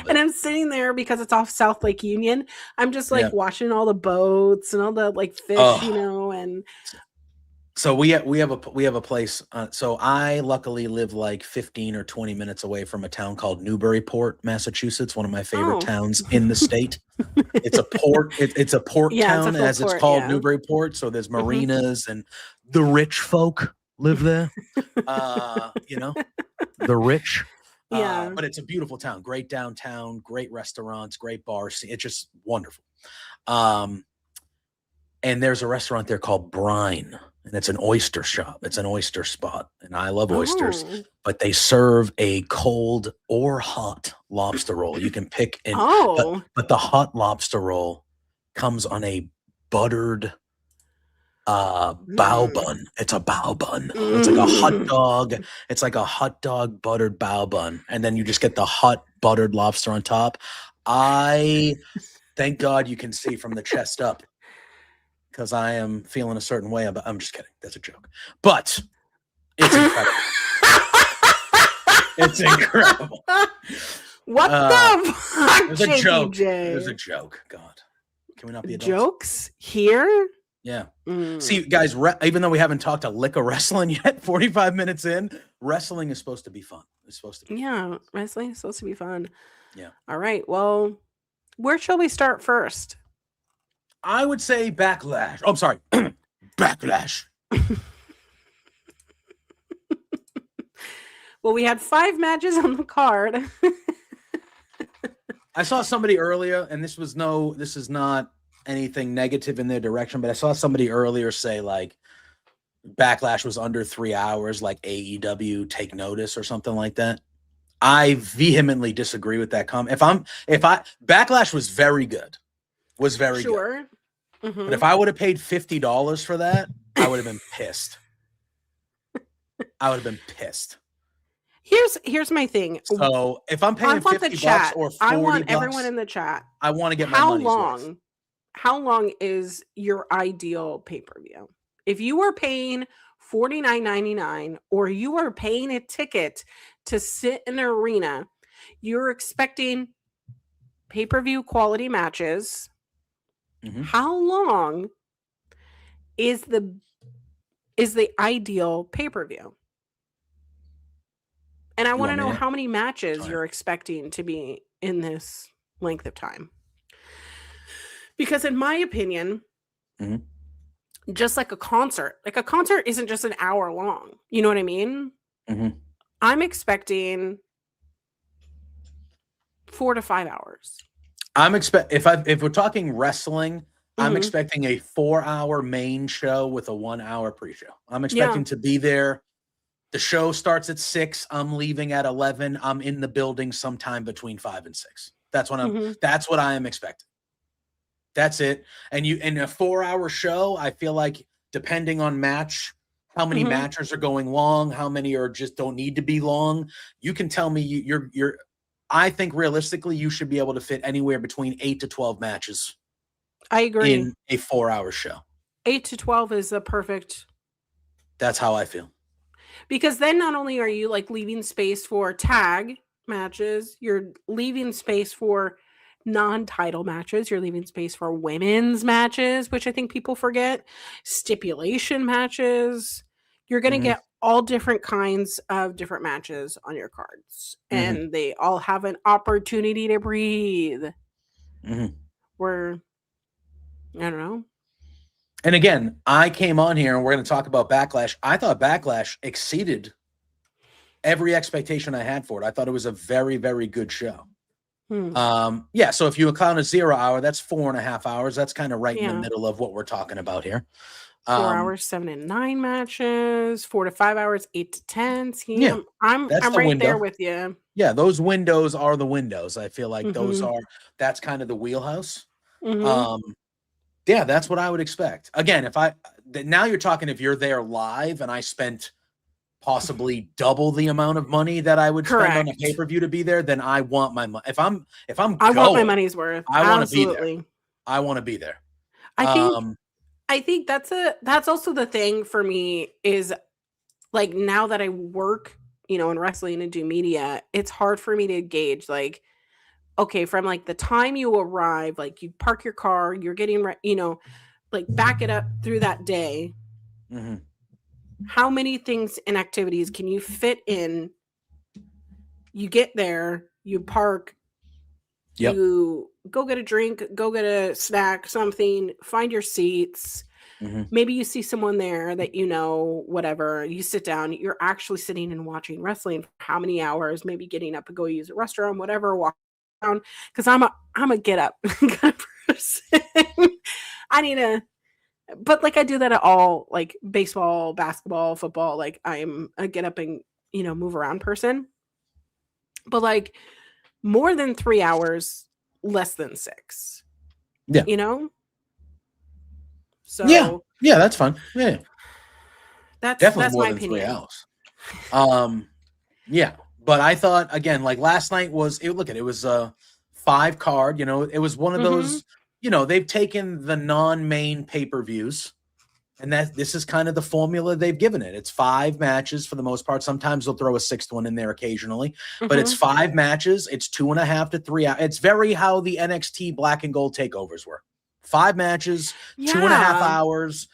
And I'm sitting there because it's off South Lake Union. I'm just like watching all the boats and all the like fish, and so we have a place. So I luckily live like 15 or 20 minutes away from a town called Newburyport, Massachusetts, one of my favorite towns in the state. It's a port. It's a port town, as it's called, Newburyport. So there's marinas and the rich folk live there. The rich. But it's a beautiful town. Great downtown, great restaurants, great bars. It's just wonderful. And there's a restaurant there called Brine. And it's an oyster shop. It's an oyster spot. And I love oysters. But they serve a cold or hot lobster roll. You can pick. But the hot lobster roll comes on a buttered bao bun. It's a bao bun. It's like a hot dog. It's like a hot dog buttered bao bun. And then you just get the hot buttered lobster on top. Thank God you can see from the chest up. Because I am feeling a certain way about. I'm just kidding. That's a joke. But it's incredible. It's incredible. What the fuck, It was a JPJ? joke. It was a joke. God, can we not be adults? Jokes here? Yeah. See, guys, even though we haven't talked a lick of wrestling yet, 45 minutes in, wrestling is supposed to be fun. It's supposed to be fun. Wrestling is supposed to be fun. Yeah. All right. Well, where shall we start first? I would say Backlash. Oh, I'm sorry. Backlash. Well, we had 5 matches on the card. I saw somebody earlier, and this is not anything negative in their direction, but I saw somebody earlier say like Backlash was under 3 hours, like AEW Take Notice or something like that. I vehemently disagree with that comment. Backlash was very good. Was very good. Mm-hmm. But if I would have paid $50 for that, I would have been pissed. I would have been pissed. Here's my thing. So if I'm paying $50 or $40, I want everyone in the chat. I want to get my money's worth. How long is your ideal pay-per-view? If you are paying $49.99 or you are paying a ticket to sit in an arena, you're expecting pay-per-view quality matches. Mm-hmm. How long is the ideal pay-per-view? And I want to know how many matches you're expecting to be in this length of time. Because in my opinion, just like a concert isn't just an hour long. You know what I mean? Mm-hmm. I'm expecting 4 to 5 hours. If we're talking wrestling, I'm expecting a 4-hour main show with a 1-hour pre-show. I'm expecting to be there. The show starts at 6. I'm leaving at 11. I'm in the building sometime between 5 and 6. That's what I am expecting. That's it. And in a 4-hour show, I feel like depending on match, how many matches are going long, how many are just don't need to be long. You can tell me I think realistically you should be able to fit anywhere between 8 to 12 matches. I agree. In a 4-hour show. 8 to 12 is the perfect. That's how I feel. Because then not only are you like leaving space for tag matches, you're leaving space for non-title matches, you're leaving space for women's matches, which I think people forget, stipulation matches. You're going to get all different kinds of different matches on your cards, and they all have an opportunity to breathe. Where, I don't know. And again, I came on here and we're going to talk about Backlash. I thought Backlash exceeded every expectation I had for it. I thought it was a very, very good show. So if you count a 0 hour, that's 4.5 hours. That's kind of right in the middle of what we're talking about here. 4 hours, 7 and 9 matches, 4 to 5 hours, 8 to 10. See, I'm right there with you. Yeah, those windows are the windows. I feel like that's kind of the wheelhouse. Yeah, that's what I would expect. Again, now you're talking if you're there live and I spent possibly double the amount of money that I would spend on a pay-per-view to be there, then I want my money. I want my money's worth. I want to be there. I want to be there. I think that's also the thing for me is like now that I work, in wrestling and do media, it's hard for me to gauge like, okay, from like the time you arrive, like you park your car, you're getting, like back it up through that day. How many things and activities can you fit in? You get there, you park, you go get a drink, go get a snack, something, find your seats. Maybe you see someone there that whatever. You sit down, you're actually sitting and watching wrestling for how many hours, maybe getting up and go use a restroom, whatever, walk around. Because I'm a get up kind of person. I need to, but like I do that at all, like baseball, basketball, football. Like I'm a get up and move around person. But like more than 3 hours, less than 6. Yeah. So yeah, that's fun. Yeah, that's more my than opinion. 3 hours. Yeah, but I thought again, like last night was it was a 5 card. It was one of those. They've taken the non-main pay-per-views And this is kind of the formula they've given it. It's 5 matches for the most part. Sometimes they'll throw a 6th one in there occasionally, but it's 5 matches. It's 2.5 to 3 hours. It's very how the NXT Black and Gold takeovers were. 5 matches, 2.5 hours,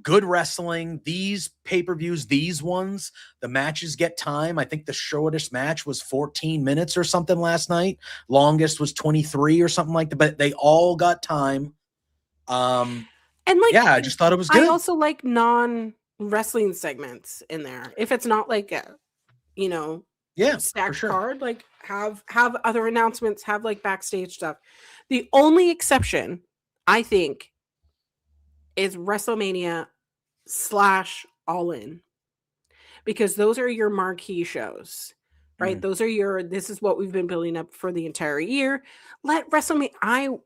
good wrestling. These pay-per-views, these ones, the matches get time. I think the shortest match was 14 minutes or something last night. Longest was 23 or something like that, but they all got time. And like, yeah, I just thought it was good. I also like non-wrestling segments in there. If it's not like a, stacked card, like have other announcements, have like backstage stuff. The only exception, I think, is WrestleMania / All In, because those are your marquee shows, right? Those are this is what we've been building up for the entire year. Let WrestleMania,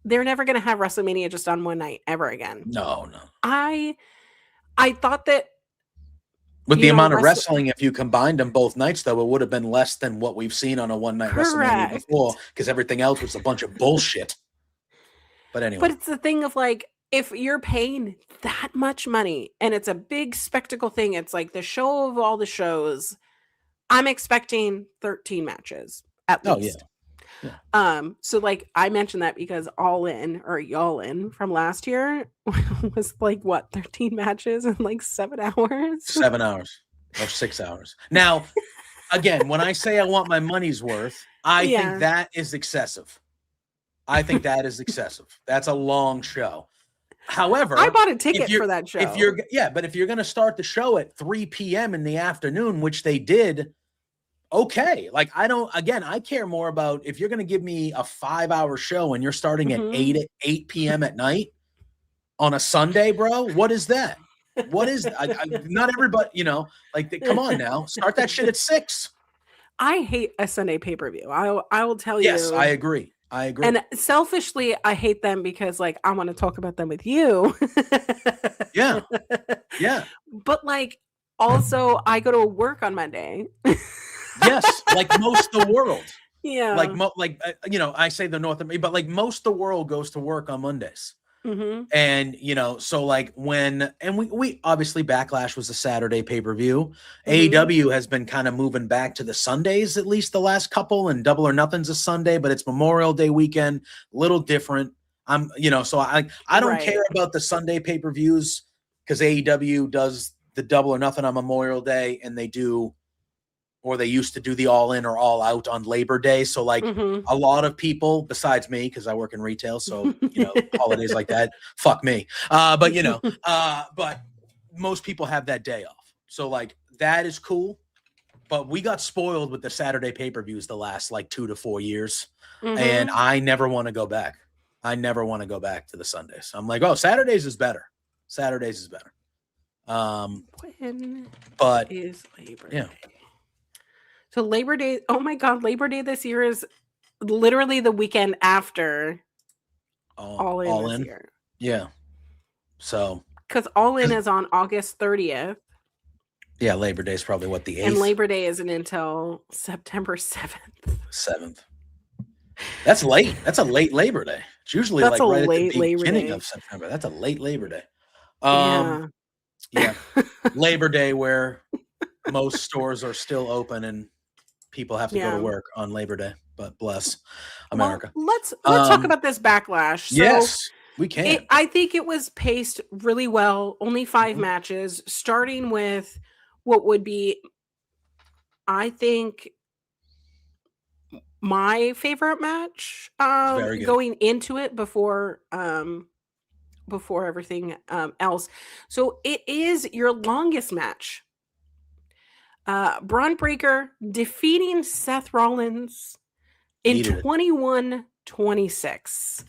they're never going to have WrestleMania just on one night ever again. No. I thought that with the amount of wrestling, if you combined them both nights, though, it would have been less than what we've seen on a one-night WrestleMania before, because everything else was a bunch of bullshit. But anyway. But it's the thing of like, if you're paying that much money and it's a big spectacle thing, it's like the show of all the shows, I'm expecting 13 matches at least. Yeah. So like I mentioned that because All In or Y'all In from last year was like what, 13 matches in like 7 hours? 7 hours or 6 hours. Now, again, when I say I want my money's worth, I think that is excessive. That's a long show. However, I bought a ticket for that show. But if you're going to start the show at 3 p.m. in the afternoon, which they did, okay. Like, I care more about if you're going to give me a 5-hour show and you're starting at 8 p.m. at night on a Sunday, bro. What is that? What is not everybody, come on now, start that shit at 6. I hate a Sunday pay-per-view. I will tell you. Yes, I agree. And selfishly, I hate them because like I want to talk about them with you. Yeah. But like also I go to work on Monday. Yes, like most of the world. Yeah. I say the North America, but like most of the world goes to work on Mondays. And so like we obviously Backlash was a Saturday pay-per-view. AEW has been kind of moving back to the Sundays, at least the last couple, and Double or Nothing's a Sunday, but it's Memorial Day weekend, little different. So I don't care about the Sunday pay-per-views because AEW does the Double or Nothing on Memorial Day, and they used to do the All In or All Out on Labor Day. So like a lot of people besides me, because I work in retail. So, holidays like that, fuck me. But most people have that day off. So like that is cool. But we got spoiled with the Saturday pay-per-views the last like 2 to 4 years. And I never want to go back. I never want to go back to the Sundays. I'm like, Saturdays is better. When is Labor Day? So Labor Day, oh my God, Labor Day this year is literally the weekend after All In this year. Yeah. So. Because All In is on August 30th. Yeah, Labor Day is probably the 8th. And Labor Day isn't until September 7th. 7th. That's late. That's a late Labor Day. It's usually right at the beginning of September. That's a late Labor Day. Yeah. Labor Day where most stores are still open and people have to go to work on Labor Day, but bless America. Well, let's talk about this Backlash. So yes, we can. I think it was paced really well. Only 5 matches, starting with what would be, I think, my favorite match. Going into it before everything else. So it is your longest match. Braun Breaker defeating Seth Rollins in 21-26.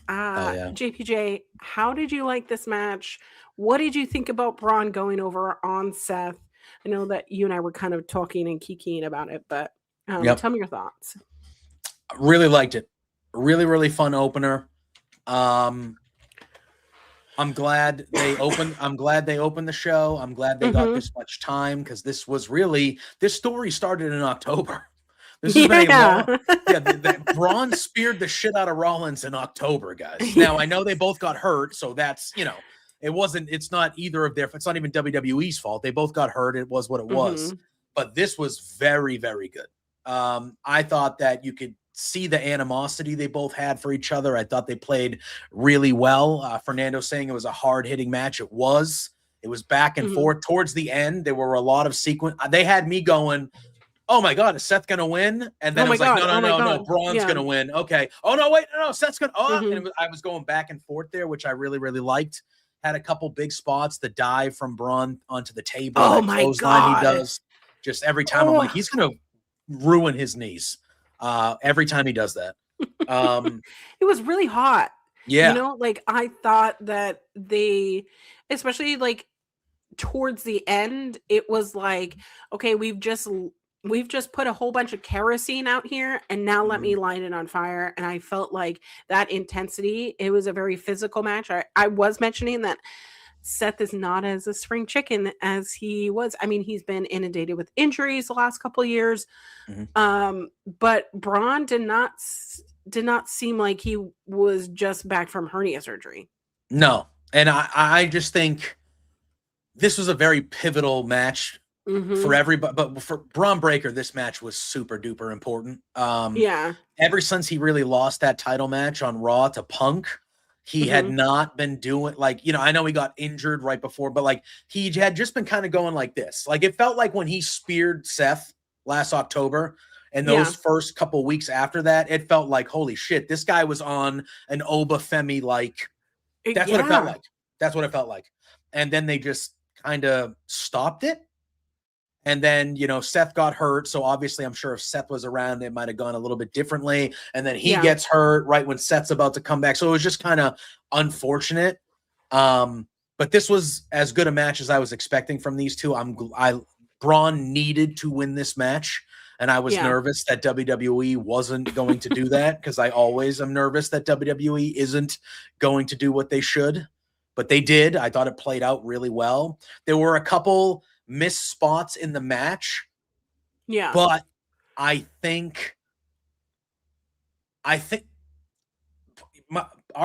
JPJ, how did you like this match? What did you think about Braun going over on Seth? I know that you and I were kind of talking and kikiing about it, but tell me your thoughts. Really liked it. Really, really fun opener. I'm glad they opened the show. I'm glad they got this much time because this story started in October. This has been a long, Braun speared the shit out of Rollins in October, guys. Now I know they both got hurt, so that's it's not either of it's not even WWE's fault. They both got hurt. It was what it was. But this was very, very good. I thought that you could see the animosity they both had for each other. I thought they played really well. Fernando saying it was a hard-hitting match. It was. It was back and forth. Towards the end, there were a lot of sequence. They had me going, oh my God, is Seth going to win? And then it was like, no, Braun's going to win. Okay. Oh, no, wait, no, Seth's going to, and I was going back and forth there, which I really, really liked. Had a couple big spots, the dive from Braun onto the table. Oh my God. He does. Just every time I'm like, he's going to ruin his knees. Every time he does that. It was really hot. Yeah. You know, like I thought that they, especially like towards the end, it was like, okay, we've just put a whole bunch of kerosene out here and now let me light it on fire. And I felt like that intensity, it was a very physical match. I was mentioning that Seth is not as a spring chicken as he was. I mean, he's been inundated with injuries the last couple of years. But Braun did not seem like he was just back from hernia surgery. No. And I just think this was a very pivotal match for everybody, but for Braun Breaker, this match was super duper important. Ever since he really lost that title match on Raw to Punk, he had not been doing like, you know, I know he got injured right before, but like he had just been kind of going like this. Like it felt like when he speared Seth last October and those first couple weeks after that, it felt like, holy shit, this guy was on an Oba Femi, like that's what it felt like. That's what it felt like. And then they just kind of stopped it. And then, you know, Seth got hurt. So obviously, I'm sure if Seth was around, it might have gone a little bit differently. And then he gets hurt right when Seth's about to come back. So it was just kind of unfortunate. But this was as good a match as I was expecting from these two. Braun needed to win this match. And I was nervous that WWE wasn't going to do that because I always am nervous that WWE isn't going to do what they should. But they did. I thought it played out really well. There were a couple missed spots in the match. Yeah. But I think our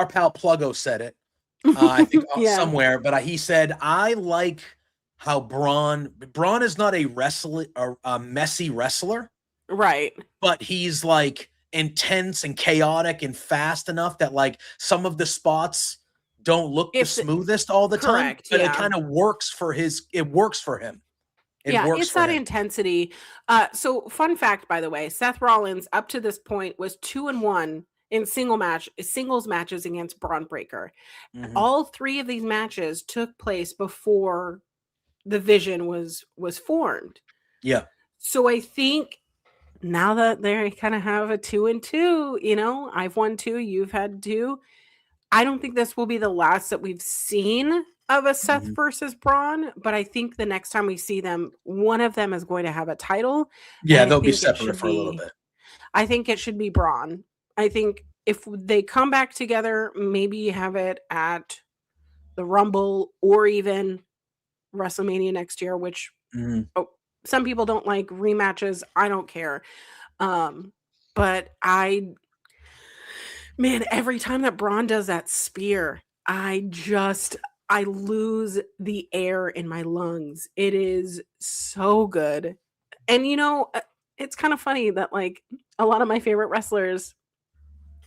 pal Pluggo said it. I think somewhere, but he said, I like how Braun is not a messy wrestler. Right. But he's like intense and chaotic and fast enough that like some of the spots don't look the smoothest all the time, but it kind of works for him. It's that intensity. So fun fact, by the way, Seth Rollins up to this point was 2-1 in singles matches against Braun Breaker. All three of these matches took place before the Vision was formed. Yeah. So I think now that they kind of have a 2-2, you know, I've won 2, you've had 2. I don't think this will be the last that we've seen of a Seth versus Braun, but I think the next time we see them, one of them is going to have a title. Yeah, they'll be separate for a little bit. I think it should be Braun. I think if they come back together, maybe have it at the Rumble or even WrestleMania next year, which some people don't like rematches. I don't care. But man, every time that Braun does that spear, I lose the air in my lungs. It is so good. And you know, it's kind of funny that like a lot of my favorite wrestlers,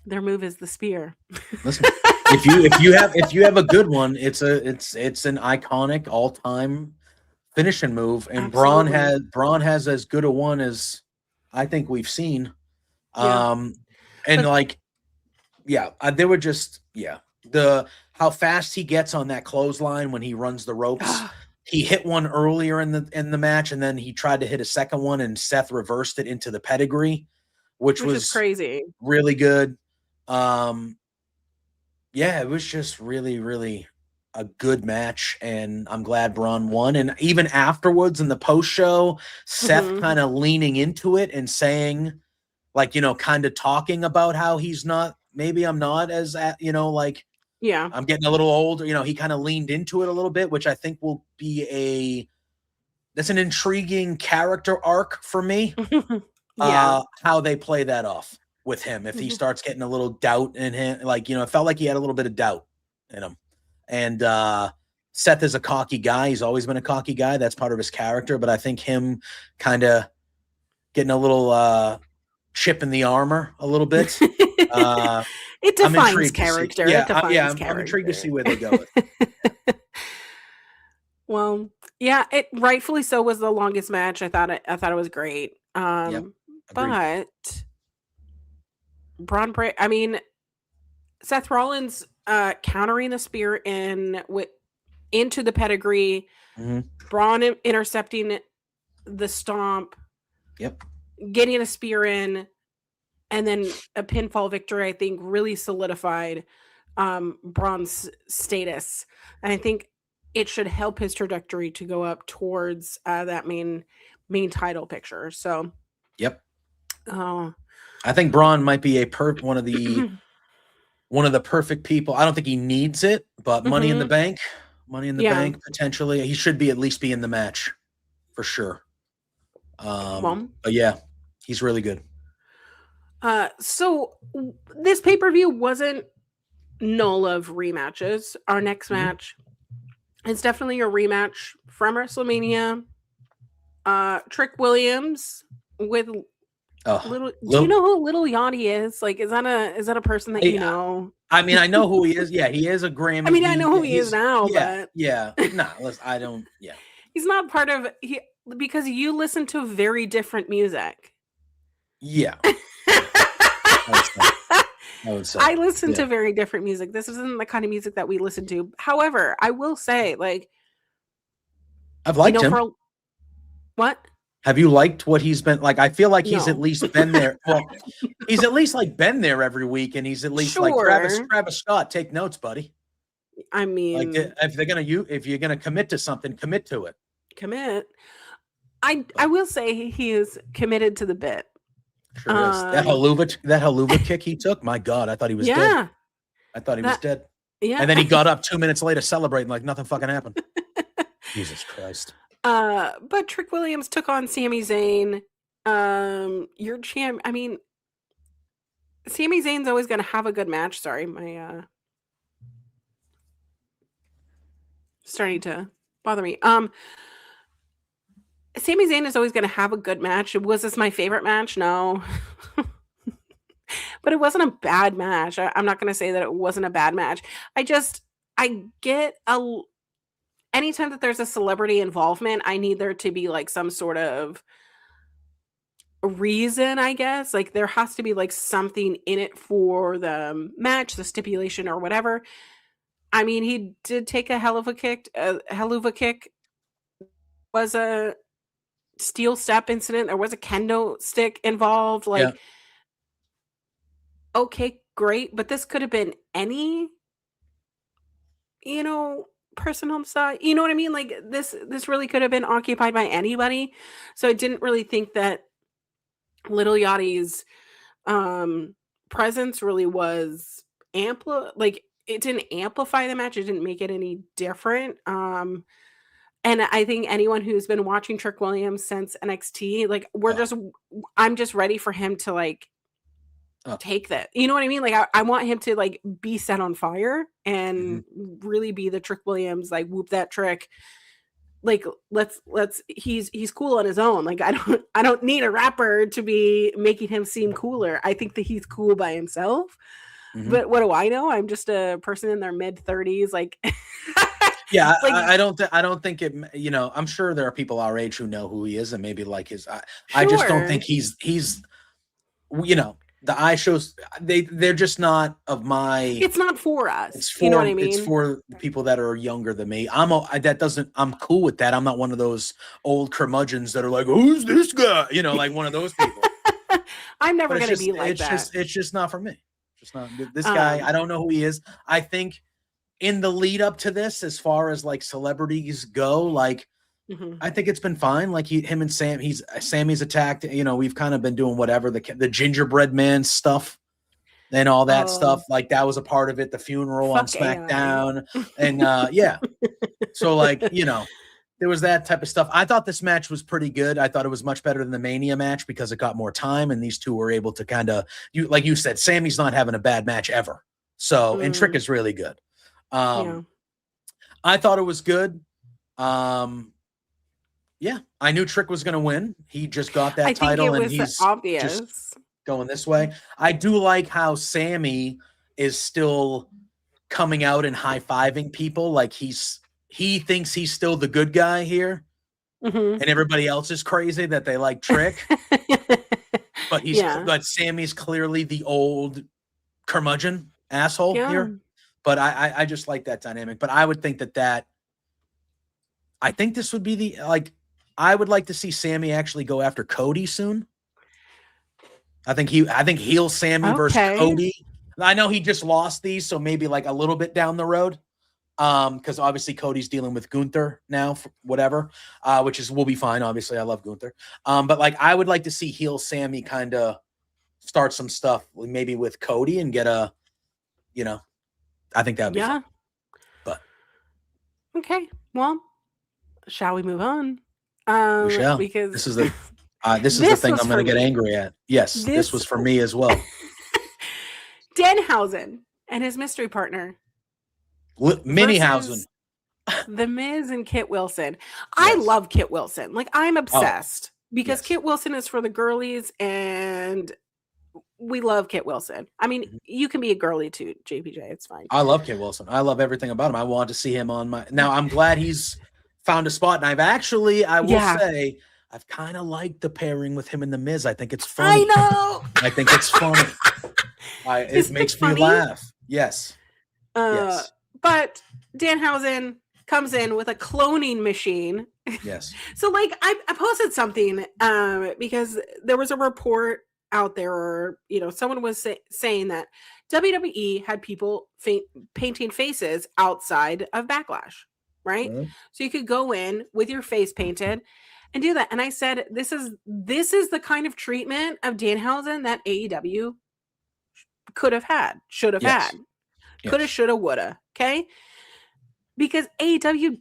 their move is the spear. Listen, if you have a good one, it's an iconic all-time finishing move, and Absolutely. Braun has as good a one as I think we've seen. They were just how fast he gets on that clothesline when he runs the ropes. He hit one earlier in the match, and then he tried to hit a second one, and Seth reversed it into the pedigree, which was crazy, really good. It was just really, really a good match, and I'm glad Braun won. And even afterwards in the post show, Seth kind of leaning into it and saying, like, you know, kind of talking about how he's not. Maybe I'm not as, you know, like, I'm getting a little older. You know, he kind of leaned into it a little bit, which I think will be that's an intriguing character arc for me. How they play that off with him. If he starts getting a little doubt in him, like, you know, it felt like he had a little bit of doubt in him. And Seth is a cocky guy. He's always been a cocky guy. That's part of his character. But I think him kind of getting a little chip in the armor a little bit. It defines character. Yeah, it defines I'm intrigued to see where they go with it. Well, yeah, it rightfully so was the longest match. I thought it was great. But Braun Break, I mean, Seth Rollins countering the spear into the pedigree, Braun intercepting the stomp, getting a spear in, and then a pinfall victory, I think, really solidified Braun's status. And I think it should help his trajectory to go up towards that main title picture. So, I think Braun might be one of the perfect people. I don't think he needs it, but Money in the Bank, potentially. He should at least be in the match for sure. But yeah, he's really good. So this pay-per-view wasn't null of rematches. Our next match is definitely a rematch from WrestleMania. Trick Williams with do you know who Little Yachty is? Like, is that a person that you know? I mean, I know who he is. Yeah, he is a Grammy. I mean, I know who he is now, but I don't. Yeah, he's not part of because you listen to very different music. Yeah. I listen to very different music. This isn't the kind of music that we listen to. However, I will say, like, I've liked him. What? Have you liked what he's been like? I feel like he's at least been there. Well, he's at least like been there every week, and he's at least like Travis Scott. Take notes, buddy. I mean, like if you're gonna commit to something, commit to it. Commit. I will say he is committed to the bit. Sure is. That haluva kick he took. My God, I thought he was dead. I thought he was dead. Yeah. And then he got up 2 minutes later, celebrating like nothing fucking happened. Jesus Christ. But Trick Williams took on Sami Zayn. Your champ. I mean, Sami Zayn's always going to have a good match. Sorry, my starting to bother me. Sami Zayn is always going to have a good match. Was this my favorite match? No. But it wasn't a bad match. I'm not going to say that it wasn't a bad match. I get anytime that there's a celebrity involvement, I need there to be like some sort of reason, I guess. Like there has to be like something in it for the match, the stipulation or whatever. I mean, he did take a hell of a kick. Was a steel step incident. There was a kendo stick involved. Like, okay, great. But this could have been any, person on the side. You know what I mean? Like this really could have been occupied by anybody. So I didn't really think that Little Yachty's presence really was like it didn't amplify the match. It didn't make it any different. And I think anyone who's been watching Trick Williams since NXT, like I'm just ready for him to like take that. You know what I mean? Like I want him to like be set on fire and really be the Trick Williams, like whoop that trick. Like he's cool on his own. Like I don't need a rapper to be making him seem cooler. I think that he's cool by himself. But what do I know? I'm just a person in their mid-30s, like yeah, like, I don't think it, I'm sure there are people our age who know who he is and maybe like his I just don't think he's the eye shows they're just not of my. It's not for us. You know what I mean? It's for people that are younger than me. I'm cool with that. I'm not one of those old curmudgeons that are like, who's this guy? Like one of those people. I'm never going to be like that. It's just not for me. Just not this guy. I don't know who he is. I think in the lead up to this, as far as like celebrities go, like I think it's been fine. Like him and Sammy's attacked. We've kind of been doing whatever the gingerbread man stuff and all that stuff. Like that was a part of it. The funeral on SmackDown, and yeah. So like there was that type of stuff. I thought this match was pretty good. I thought it was much better than the Mania match because it got more time, and these two were able to kind of like you said, Sammy's not having a bad match ever. So and Trick is really good. I thought it was good. Yeah, I knew Trick was going to win. He just got that title, and he's obvious. Just going this way. I do like how Sammy is still coming out and high-fiving people, like he thinks he's still the good guy here, and everybody else is crazy that they like Trick. But but Sammy's clearly the old curmudgeon asshole here. But I just like that dynamic. But I would think that I think this would be I would like to see Sammy actually go after Cody soon. I think heel Sammy versus Cody. I know he just lost these, so maybe like a little bit down the road. Because obviously Cody's dealing with Gunther now, whatever, which will be fine. Obviously, I love Gunther. But like I would like to see heel Sammy kind of start some stuff, maybe with Cody, and get I think that would be fun. But okay, well, shall we move on? We shall. Because this is the thing I'm going to get angry at. Yes, this was for me as well. Danhausen and his mystery partner. Minihausen. The Miz and Kit Wilson. I love Kit Wilson. Like, I'm obsessed because Kit Wilson is for the girlies, and we love Kit Wilson. I mean, you can be a girly too, JPJ. It's fine. I love Kit Wilson. I love everything about him. I want to see him on my. Now, I'm glad he's found a spot, and I will say, I've kind of liked the pairing with him and the Miz. I think it's funny. I know. I think it's funny. It makes me laugh. Yes. Yes. But Danhausen comes in with a cloning machine. Yes. So, like, I posted something because there was a report out there, or someone was saying that WWE had people painting faces outside of Backlash, right? Mm-hmm. So you could go in with your face painted and do that. And I said, this is the kind of treatment of Danhausen that AEW could have had, should have had, coulda, shoulda, woulda. Okay, because AEW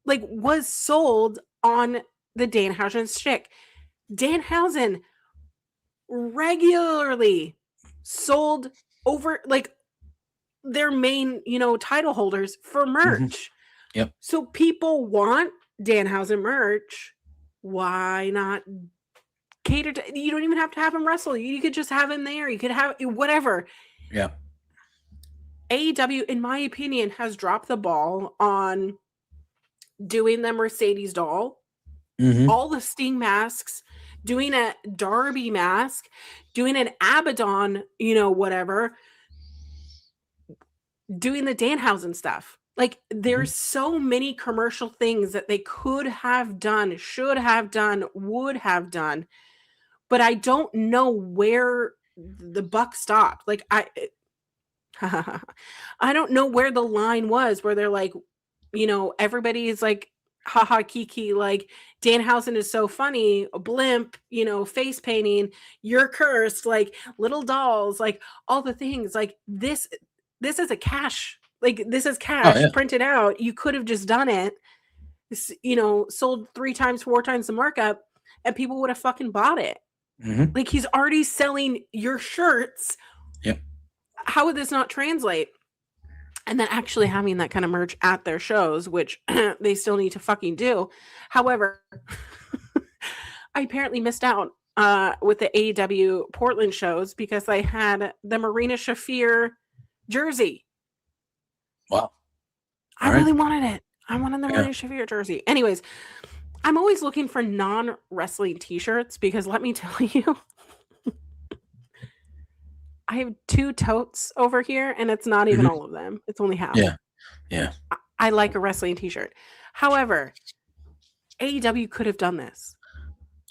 was sold on the Danhausen shtick. Danhausen regularly sold over their main, title holders for merch. Mm-hmm. Yep. So people want Danhausen merch. Why not cater to? You don't even have to have him wrestle. You could just have him there. You could have whatever. Yeah. AEW, in my opinion, has dropped the ball on doing the Mercedes doll, all the Sting masks, doing a Darby mask, doing an Abaddon, whatever, doing the Danhausen stuff. Like, there's so many commercial things that they could have done, should have done, would have done, but I don't know where the buck stopped. Like, I don't know where the line was where they're like, everybody's like, haha, kiki, like, Danhausen is so funny, a blimp, face painting, you're cursed, like, little dolls, like, all the things. Like, this is a cash. Like, this is cash printed out. You could have just done it, sold 3 times, 4 times the markup, and people would have fucking bought it. Mm-hmm. Like, he's already selling your shirts. Yep. How would this not translate? And then actually having that kind of merch at their shows, which they still need to fucking do. However, I apparently missed out with the AEW Portland shows because I had the Marina Shafir jersey. Wow. I really wanted it. I wanted the Marina Shafir jersey. Anyways, I'm always looking for non-wrestling t-shirts because let me tell you, I have 2 totes over here, and it's not even all of them. It's only half. Yeah. I like a wrestling t-shirt. However, AEW could have done this.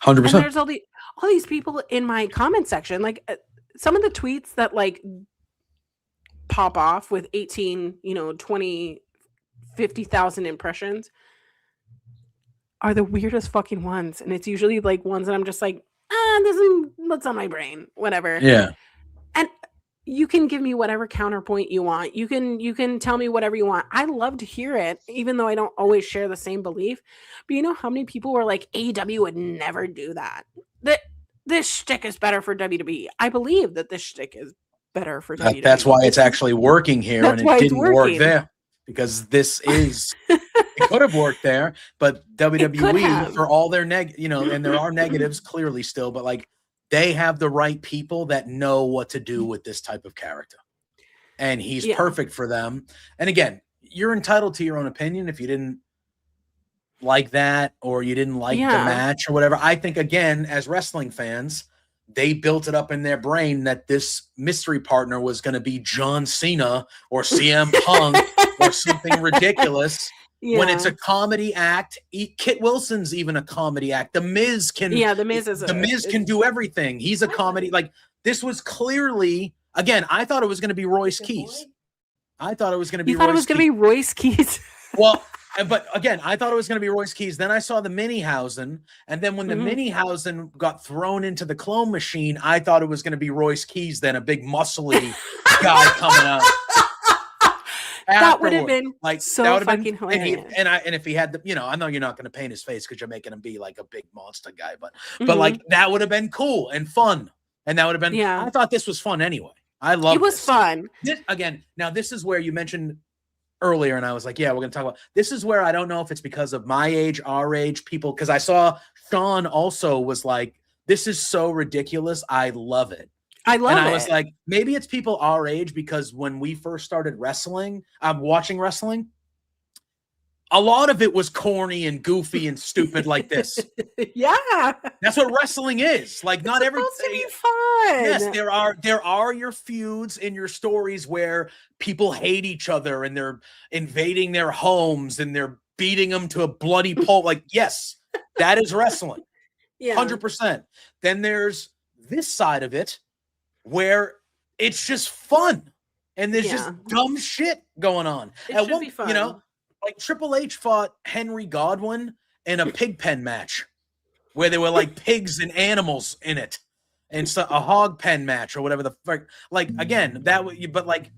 100%. And there's all these people in my comment section, like some of the tweets that like pop off with 18, 20, 50,000 impressions are the weirdest fucking ones. And it's usually like ones that I'm just like, what's on my brain? Whatever. Yeah. And you can give me whatever counterpoint you want. You can tell me whatever you want. I love to hear it, even though I don't always share the same belief. But you know how many people were like, AEW would never do that. This shtick is better for WWE. I believe that this shtick is better for WWE. That's why it's actually working here, and it didn't work there. because this is it could have worked there, but WWE for all their and there are negatives clearly still, but like they have the right people that know what to do with this type of character. And he's perfect for them. And again, you're entitled to your own opinion if you didn't like that or you didn't like the match or whatever. I think, again, as wrestling fans, they built it up in their brain that this mystery partner was going to be John Cena or CM Punk or something ridiculous. When it's a comedy act, Kit Wilson's even a comedy act. The Miz can can do everything. He's a comedy. Like, this was clearly, again, I thought it was going to be Royce Keys. I thought it was going to be Royce Keys. Well, but again, I thought it was going to be Royce Keys. Then I saw the Minihausen, and then when the Minihausen got thrown into the clone machine, I thought it was going to be Royce Keys. Then a big muscly guy coming out. That would have been like so fucking hilarious. And if he had the, I know you're not going to paint his face because you're making him be like a big monster guy, but like that would have been cool and fun, and that would have been. I thought this was fun anyway. I love it. Was fun. Now this is where you mentioned earlier, and I was like, yeah, we're going to talk about this. Is where I don't know if it's because of my age, our age, people, because I saw Sean also was like, this is so ridiculous. I love it. I was like, maybe it's people our age because when we first started wrestling, watching wrestling, a lot of it was corny and goofy and stupid like this. Yeah. That's what wrestling is. Like, not everything. It's supposed to be fun. Yes, there are your feuds in your stories where people hate each other and they're invading their homes and they're beating them to a bloody pulp. Like, yes, that is wrestling. 100%. Then there's this side of it where it's just fun and there's just dumb shit going on. It should be fun. Like Triple H fought Henry Godwin in a pig pen match where there were like pigs and animals in it, and so a hog pen match or whatever the fuck. Like, again, but like,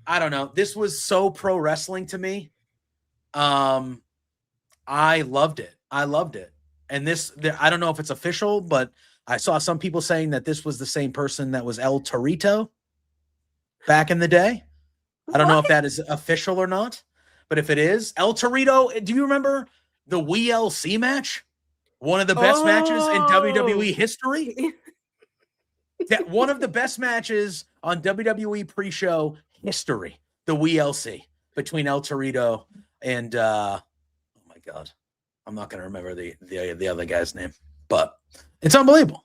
I don't know. This was so pro wrestling to me. I loved it. And I don't know if it's official, but I saw some people saying that this was the same person that was El Torito back in the day. I don't know if that is official or not. But if it is, El Torito, do you remember the WeLC match? One of the best matches in WWE history? One of the best matches on WWE pre-show history. The WeLC between El Torito and, oh my God, I'm not going to remember the other guy's name. But it's unbelievable.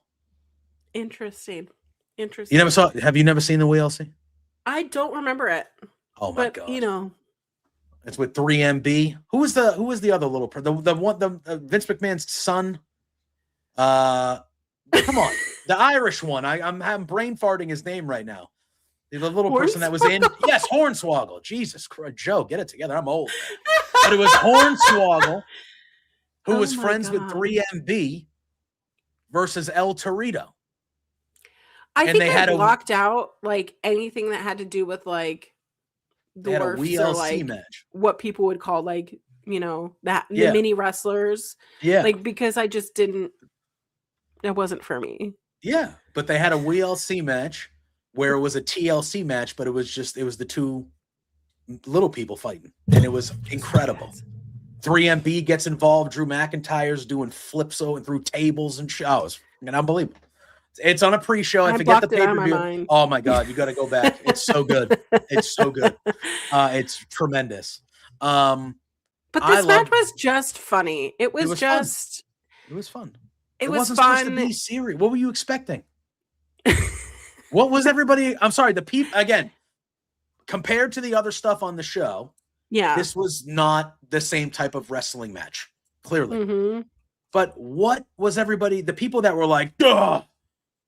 Interesting. Have you never seen the WeLC? I don't remember it. Oh my God. It's with 3MB. Who was the other little the Vince McMahon's son? Come on, the Irish one. I'm brain farting his name right now. The little person that was in Hornswoggle. Jesus Christ, Joe, get it together. I'm old, but it was Hornswoggle who was friends with 3MB versus El Torito. I think they blocked out like anything that had to do with like dwarfs or like match. What people would call like the mini wrestlers, like, because I just didn't, it wasn't for me. But they had a WeLC match where it was a TLC match, but it was the two little people fighting, and it was incredible. 3MB gets involved. Drew McIntyre's doing flips through tables and shows. Unbelievable. It's on a pre-show. I forget the pay-per-view. Oh my God, you got to go back. It's so good. It's so good. It's tremendous. But this match was just funny. It was just fun. It was fun. It was wasn't fun. Supposed to be serious. What were you expecting? What was everybody? I'm sorry. The people again, compared to the other stuff on the show. This was not the same type of wrestling match. Clearly. But what was everybody? The people that were like, "Duh."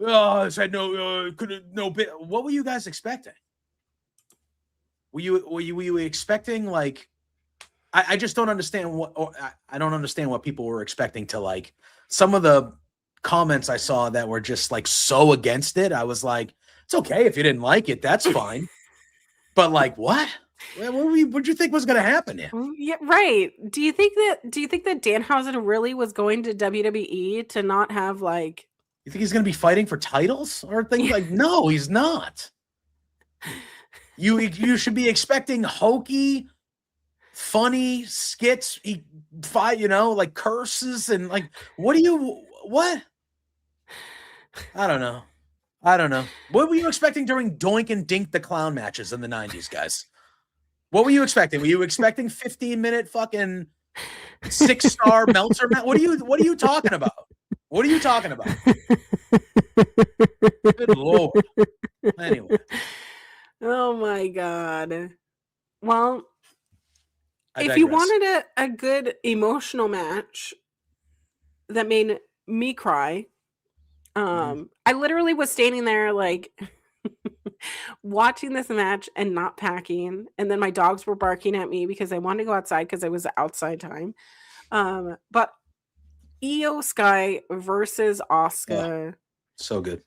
I said no. No bit. What were you guys expecting? Were you expecting like? I just don't understand I don't understand what people were expecting to like. Some of the comments I saw that were just like so against it. I was like, it's okay if you didn't like it. That's fine. But like, what? What did you think was going to happen here? Yeah, right. Do you think that Danhausen really was going to WWE to not have like? You think he's going to be fighting for titles or things like? No, he's not. You should be expecting hokey, funny skits, like curses and like, what? I don't know. What were you expecting during Doink and Dink the Clown matches in the 90s, guys? What were you expecting? Were you expecting 15-minute fucking 6-star Meltzer match? What are you talking about? What are you talking about? Good Lord. Anyway. Oh my God. Well, if you wanted a good emotional match that made me cry, I literally was standing there like watching this match and not packing, and then my dogs were barking at me because I wanted to go outside because it was outside time. But Io Sky versus Asuka. So good.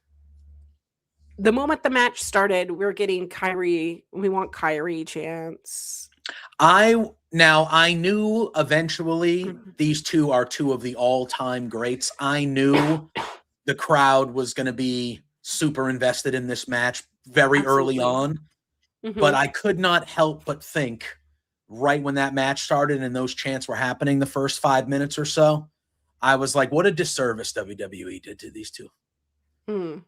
The moment the match started, we were getting Kyrie. We want Kyrie chants. I knew eventually these two are two of the all-time greats. I knew the crowd was going to be super invested in this match very early on, but I could not help but think right when that match started and those chants were happening the first 5 minutes or so, I was like, what a disservice WWE did to these two.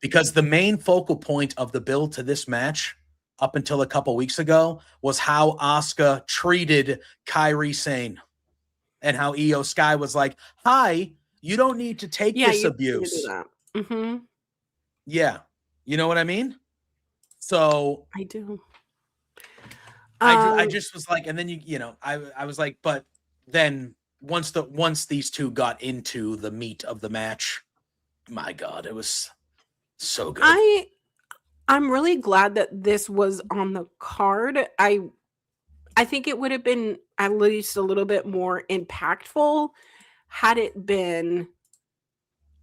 Because the main focal point of the build to this match up until a couple weeks ago was how Asuka treated Kairi Sane and how Io Sky was like, hi, you don't need to take this abuse. Yeah. You know what I mean? So I do. I just was like, and then I was like, but then once these two got into the meat of the match, my God, it was so good. I'm really glad that this was on the card. I think it would have been at least a little bit more impactful had it been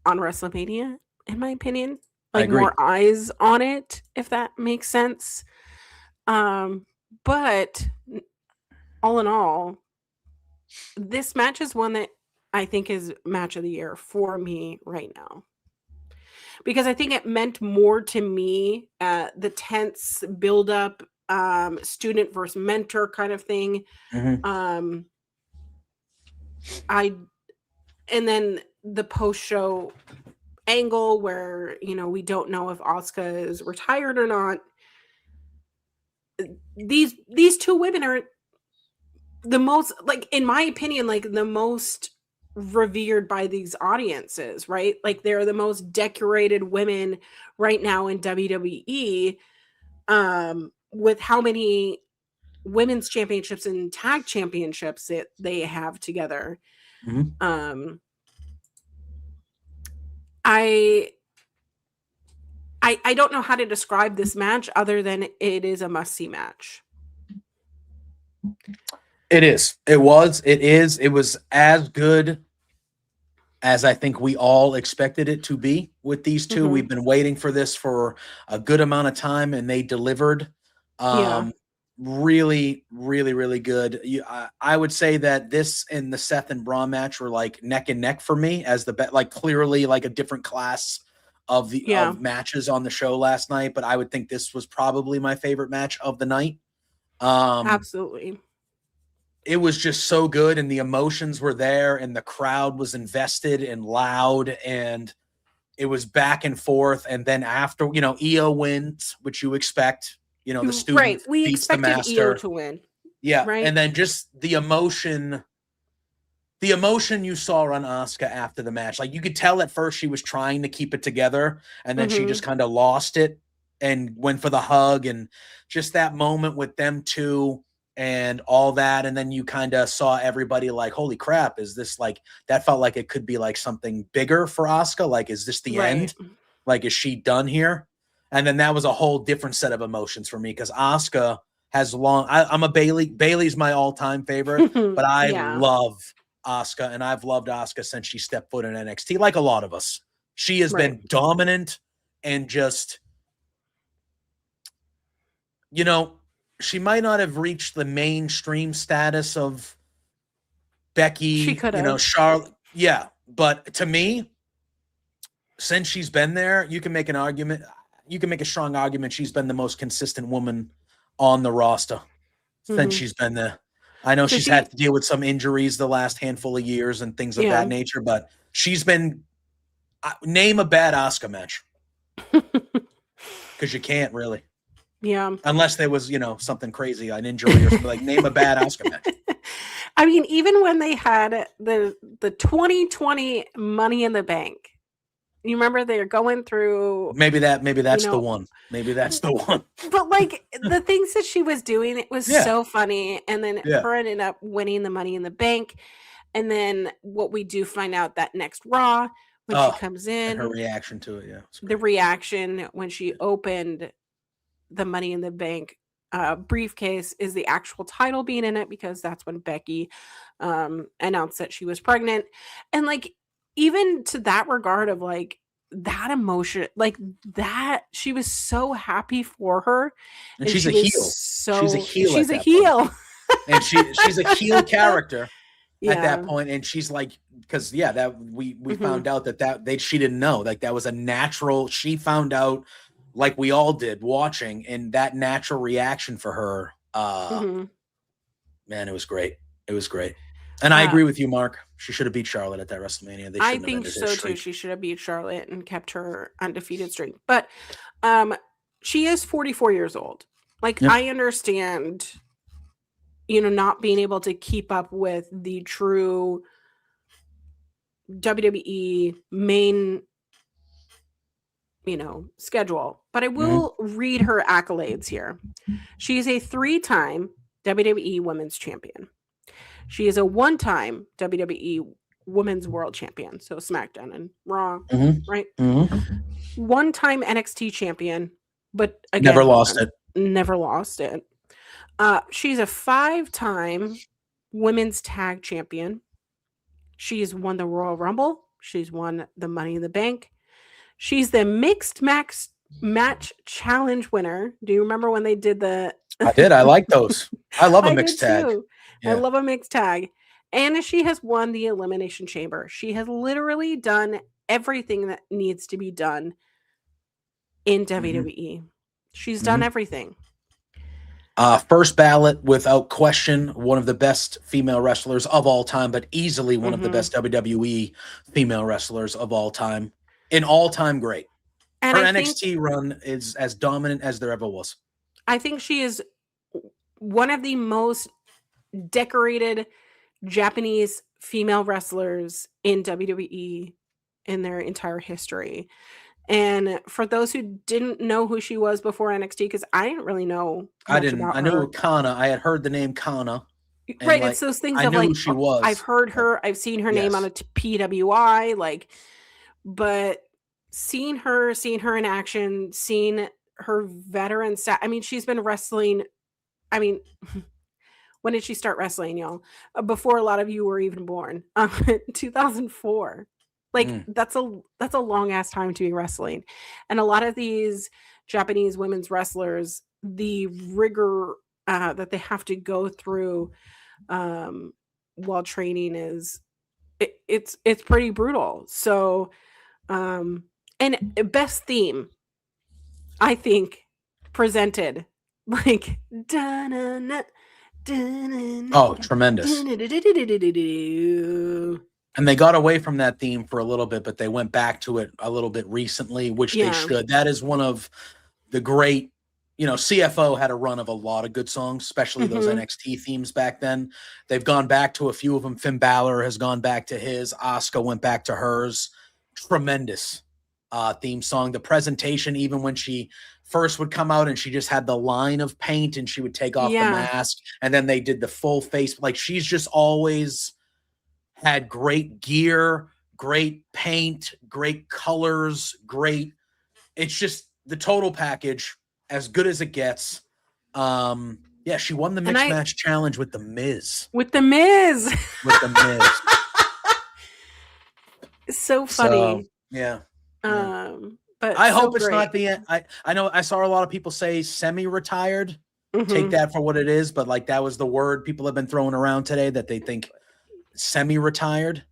on WrestleMania, in my opinion. Like more eyes on it, if that makes sense. But all in all, this match is one that I think is match of the year for me right now. Because I think it meant more to me, the tense build-up, student versus mentor kind of thing. And then the post-show angle where, we don't know if Asuka is retired or not. These two women are the most, like, in my opinion, like the most revered by these audiences, right? Like they're the most decorated women right now in WWE, with how many women's championships and tag championships that they have together. I don't know how to describe this match other than it is a must-see match. It is. It was. It is. It was as good as I think we all expected it to be with these two. We've been waiting for this for a good amount of time, and they delivered. Really, really, really good. I would say that this and the Seth and Braun match were like neck and neck for me as like clearly like a different class of the of matches on the show last night. But I would think this was probably my favorite match of the night. Absolutely. It was just so good, and the emotions were there, and the crowd was invested and loud, and it was back and forth. And then after, Io wins, which you expect. The student we beats the master. Io to win. Yeah, right? And then just the emotion you saw on Asuka after the match. Like you could tell at first she was trying to keep it together, and then she just kind of lost it and went for the hug, and just that moment with them two. And all that, and then you kind of saw everybody like, holy crap, is this like, that felt like it could be like something bigger for Asuka? Like, is this the end? Like, is she done here? And then that was a whole different set of emotions for me, because Asuka has I'm a Bayley's my all-time favorite, but I love Asuka, and I've loved Asuka since she stepped foot in NXT, like a lot of us. She has been dominant and just, she might not have reached the mainstream status of Becky, Charlotte. Yeah. But to me, since she's been there, you can make an argument. You can make a strong argument. She's been the most consistent woman on the roster since she's been there. I know So she's had to deal with some injuries the last handful of years and things of that nature, but she's been name a bad Asuka match. Because you can't really. Yeah. Unless there was, something crazy, an injury or something. Like, name a bad Asuka match. I mean, even when they had the 2020 Money in the Bank, you remember they're going through. Maybe that's the one. Maybe that's the one. But like the things that she was doing, it was so funny. And then her ended up winning the Money in the Bank. And then what we do find out that next Raw when she comes in, and her reaction to it, the reaction when she opened the Money in the Bank briefcase is the actual title being in it, because that's when Becky announced that she was pregnant. And like, even to that regard of like that emotion, like that, she was so happy for her. And she's a heel. She's a heel. She's a heel. And she's a heel character at that point. And she's like, because that we found out that she didn't know, like that was a natural, she found out like we all did watching, and that natural reaction for her, man, it was great. It was great. And I agree with you, Mark. She should have beat Charlotte at that WrestleMania. I think so too. She should have beat Charlotte and kept her undefeated streak. But she is 44 years old. Like, I understand, not being able to keep up with the true WWE main schedule, but I will read her accolades here. She is a 3-time WWE Women's Champion. She is a 1-time WWE Women's World Champion, so SmackDown and Raw, right? 1-time NXT Champion, but again, never lost it. Never lost it. She's a 5-time Women's Tag Champion. She's won the Royal Rumble. She's won the Money in the Bank. She's the Mixed Match Challenge winner. Do you remember when they did the... I did. I like those. I love a mixed tag. Yeah. I love a mixed tag. And she has won the Elimination Chamber. She has literally done everything that needs to be done in WWE. She's done everything. First ballot, without question, one of the best female wrestlers of all time, but easily one of the best WWE female wrestlers of all time. An all-time great. And her NXT run is as dominant as there ever was. I think she is one of the most decorated Japanese female wrestlers in WWE in their entire history. And for those who didn't know who she was before NXT, because I didn't really know much about her. I knew Kana. I had heard the name Kana. Right, it's those things of like, she was. I've heard her, I've seen her name on a PWI, like, but seeing her in action, seeing her veteran stat. I mean, she's been wrestling. I mean, when did she start wrestling, y'all? Before a lot of you were even born. 2004. Like that's a long ass time to be wrestling. And a lot of these Japanese women's wrestlers, the rigor that they have to go through while training is it's pretty brutal. So and best theme, I think, presented like tremendous. And they got away from that theme for a little bit, but they went back to it a little bit recently, which they should. That is one of the great, CFO had a run of a lot of good songs, especially those NXT themes back then. They've gone back to a few of them. Finn Balor has gone back to his. Asuka went back to hers. Tremendous theme song. The presentation, even when she first would come out and she just had the line of paint and she would take off the mask, and then they did the full face. Like, she's just always had great gear, great paint, great colors, it's just the total package, as good as it gets. She won the mixed match challenge with The Miz. With The Miz. So funny. But I hope it's not the end. I know I saw a lot of people say semi-retired. Take that for what it is, but like that was the word people have been throwing around today, that they think semi-retired,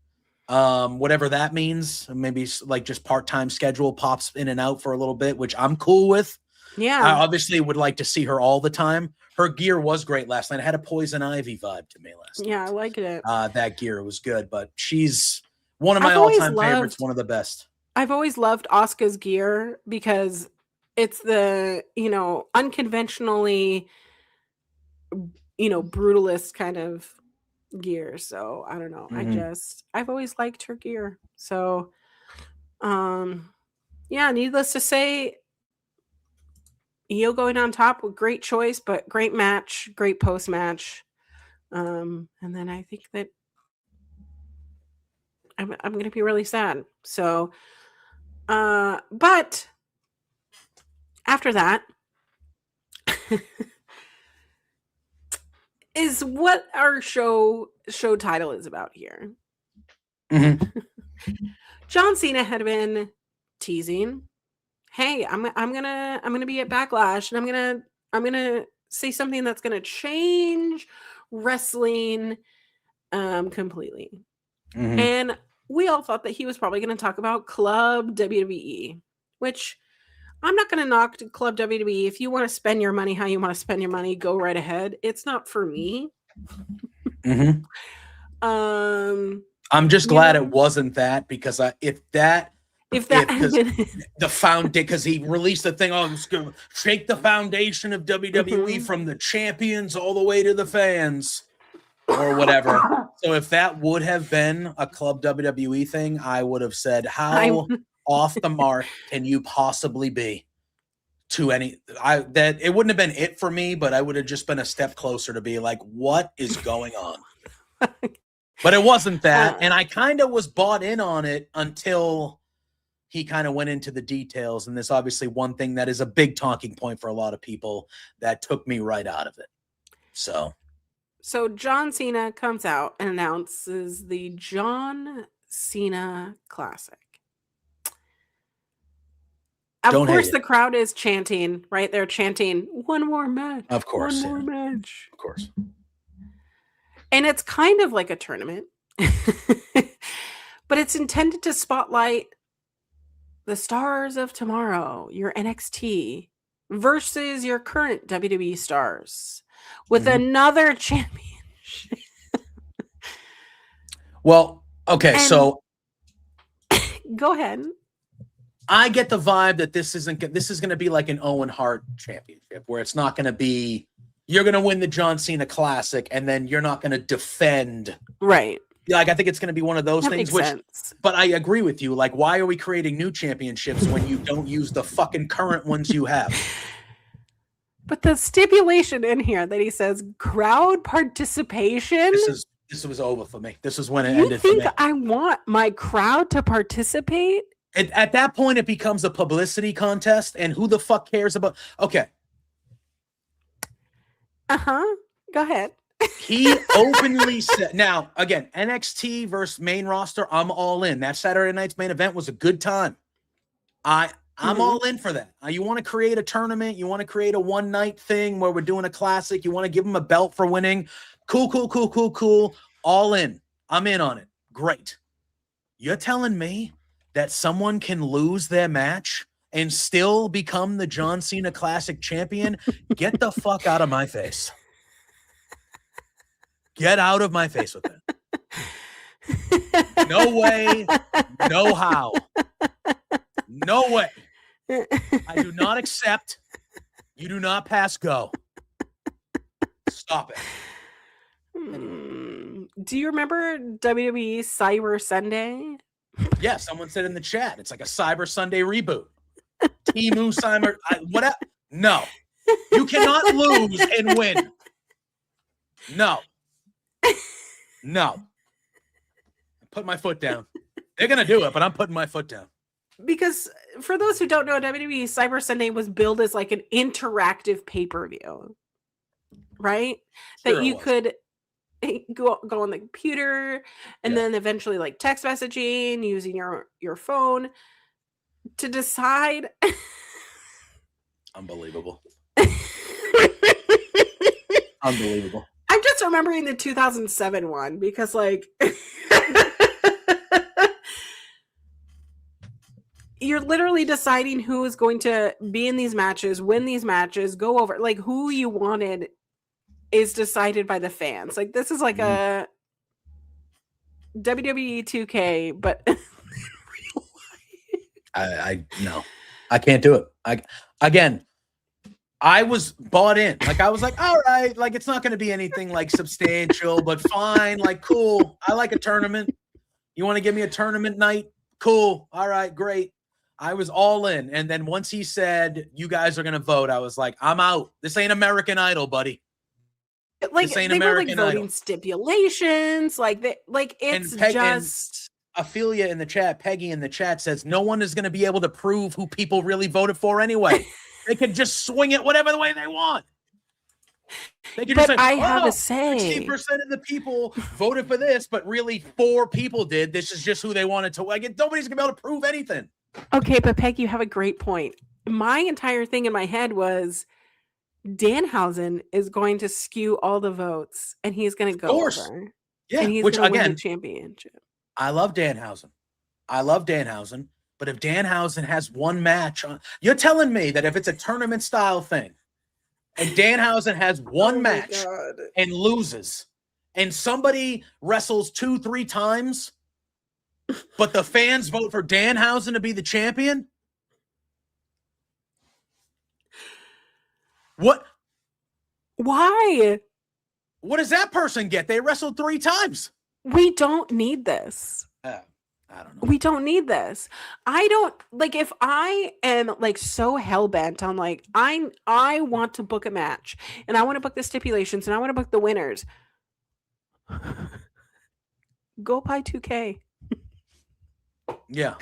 whatever that means. Maybe like just part-time schedule, pops in and out for a little bit, which I'm cool with. I obviously would like to see her all the time. her gear was great last night. It had a Poison Ivy vibe to me last night. Yeah, I liked it. That gear was good, but she's one of my all-time favorites, one of the best. I've always loved Asuka's gear because it's the, unconventionally, brutalist kind of gear. So I don't know. I've always liked her gear. So, yeah, needless to say, Io going on top, great choice, but great match, great post match. And then I think that I'm going to be really sad. So, but after that is what our show title is about here. Mm-hmm. John Cena had been teasing, hey, I'm gonna be at Backlash, and I'm gonna say something that's gonna change wrestling completely. Mm-hmm. And we all thought that he was probably gonna talk about Club WWE, which I'm not gonna knock Club WWE. If you want to spend your money how you want to spend your money, go right ahead. It's not for me. Mm-hmm. I'm just glad it wasn't that, because because he released the thing, it's going to shake the foundation of WWE from the champions all the way to the fans or whatever. So if that would have been a Club WWE thing, I would have said, how off the mark can you possibly be to that it wouldn't have been it for me, but I would have just been a step closer to be like, what is going on? But it wasn't that. And I kind of was bought in on it until he kind of went into the details. And there's obviously one thing that is a big talking point for a lot of people that took me right out of it. So John Cena comes out and announces the John Cena Classic. Of course, the crowd is chanting, right? They're chanting, one more match. Of course. One more match. Of course. And it's kind of like a tournament, but it's intended to spotlight the stars of tomorrow, your NXT, versus your current WWE stars with another championship. Well, okay, so go ahead. I get the vibe that this is going to be like an Owen Hart championship, where it's not going to be, you're going to win the John Cena Classic and then you're not going to defend. Right. Like, I think it's going to be one of those things, but I agree with you. Like, why are we creating new championships when you don't use the fucking current ones you have? But the stipulation in here that he says crowd participation. This was over for me. This is when it ended for me. You think I want my crowd to participate? At that point, it becomes a publicity contest, and who the fuck cares about? Okay. Go ahead. He openly said, now, again, NXT versus main roster, I'm all in. That Saturday night's main event was a good time. I'm all in for that. You want to create a tournament, you want to create a one-night thing where we're doing a classic, you want to give them a belt for winning. Cool. All in. I'm in on it. Great. You're telling me that someone can lose their match and still become the John Cena Classic champion? Get the fuck out of my face. Get out of my face with it. No way. No how. No way. I do not accept. You do not pass go. Stop it. Do you remember WWE Cyber Sunday? Yeah, someone said in the chat, it's like a Cyber Sunday reboot. Timu Cyber, whatever. No. You cannot lose and win. No. I'm putting my foot down. They're going to do it, but I'm putting my foot down. Because for those who don't know, WWE Cyber Sunday was billed as like an interactive pay-per-view, right? Sure, that you could go on the computer and then eventually like text messaging using your phone to decide. Unbelievable. Unbelievable. I'm just remembering the 2007 one because like you're literally deciding who is going to be in these matches, win these matches, go over like who you wanted is decided by the fans. Like this is like a WWE 2K, but no, I can't do it. I was bought in. Like I was like, all right, like it's not going to be anything like substantial, but fine, like cool. I like a tournament. You want to give me a tournament night? Cool. All right, great. I was all in. And then once he said, you guys are going to vote, I was like, I'm out. This ain't American Idol, buddy. Like they were like voting stipulations. Like it's just Ophelia in the chat, Peggy in the chat says no one is going to be able to prove who people really voted for anyway. They can just swing it whatever the way they want. They can just say, I have a say. 60% of the people voted for this, but really 4 people did. This is just who they wanted to. Like, nobody's going to be able to prove anything. Okay, but Peg, you have a great point. My entire thing in my head was Danhausen is going to skew all the votes, and he's going to go over. Yeah, and he's going to win the championship. I love Danhausen. But if Danhausen has one match, you're telling me that if it's a tournament style thing, and Danhausen has one match and loses, and somebody wrestles 2-3 times, but the fans vote for Danhausen to be the champion? What? Why? What does that person get? They wrestled 3 times. We don't need this. I don't know. We don't need this. I don't like if I am like so hell-bent on like I want to book a match and I want to book the stipulations and I want to book the winners. Go buy 2K. Yeah.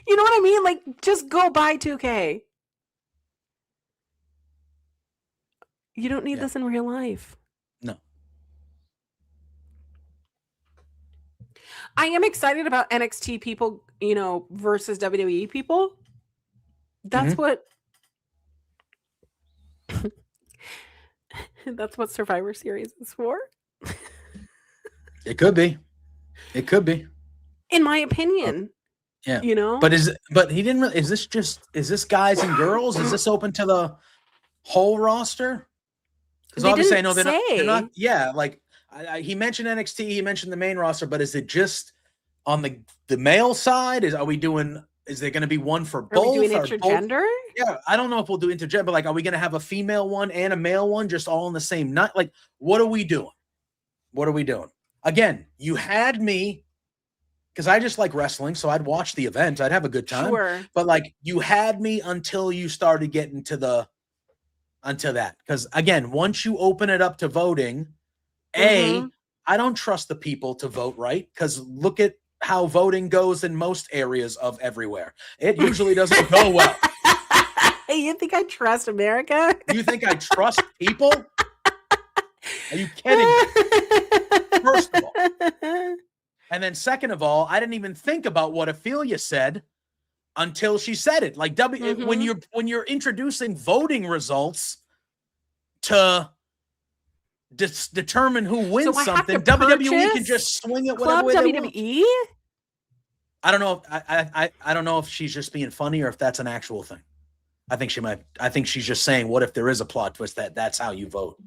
You know what I mean? Like just go buy 2K. You don't need this in real life. No. I am excited about NXT people, versus WWE people. That's what that's what Survivor Series is for. It could be. In my opinion. Yeah. But he didn't really, is this guys and girls? Is this open to the whole roster? Because obviously I know they're not. Yeah, like he mentioned NXT, he mentioned the main roster, but is it just on the male side? Is there going to be one for both? Are we doing intergender? Yeah, I don't know if we'll do intergender, but like, are we going to have a female one and a male one just all in the same night? Like, what are we doing? Again, you had me because I just like wrestling, so I'd watch the event. I'd have a good time. Sure. But like, you had me until you started getting to that. Because again, once you open it up to voting, I don't trust the people to vote right. Because look at how voting goes in most areas of everywhere. It usually doesn't go well. You think I trust America? You think I trust people? Are you kidding me? First of all. And then second of all, I didn't even think about what Ophelia said until she said it. Like when you're introducing voting results to determine who wins something, WWE can just swing it whatever way they want. WWE? I don't know. I don't know if she's just being funny or if that's an actual thing. I think she might. I think she's just saying, what if there is a plot twist that's how you vote?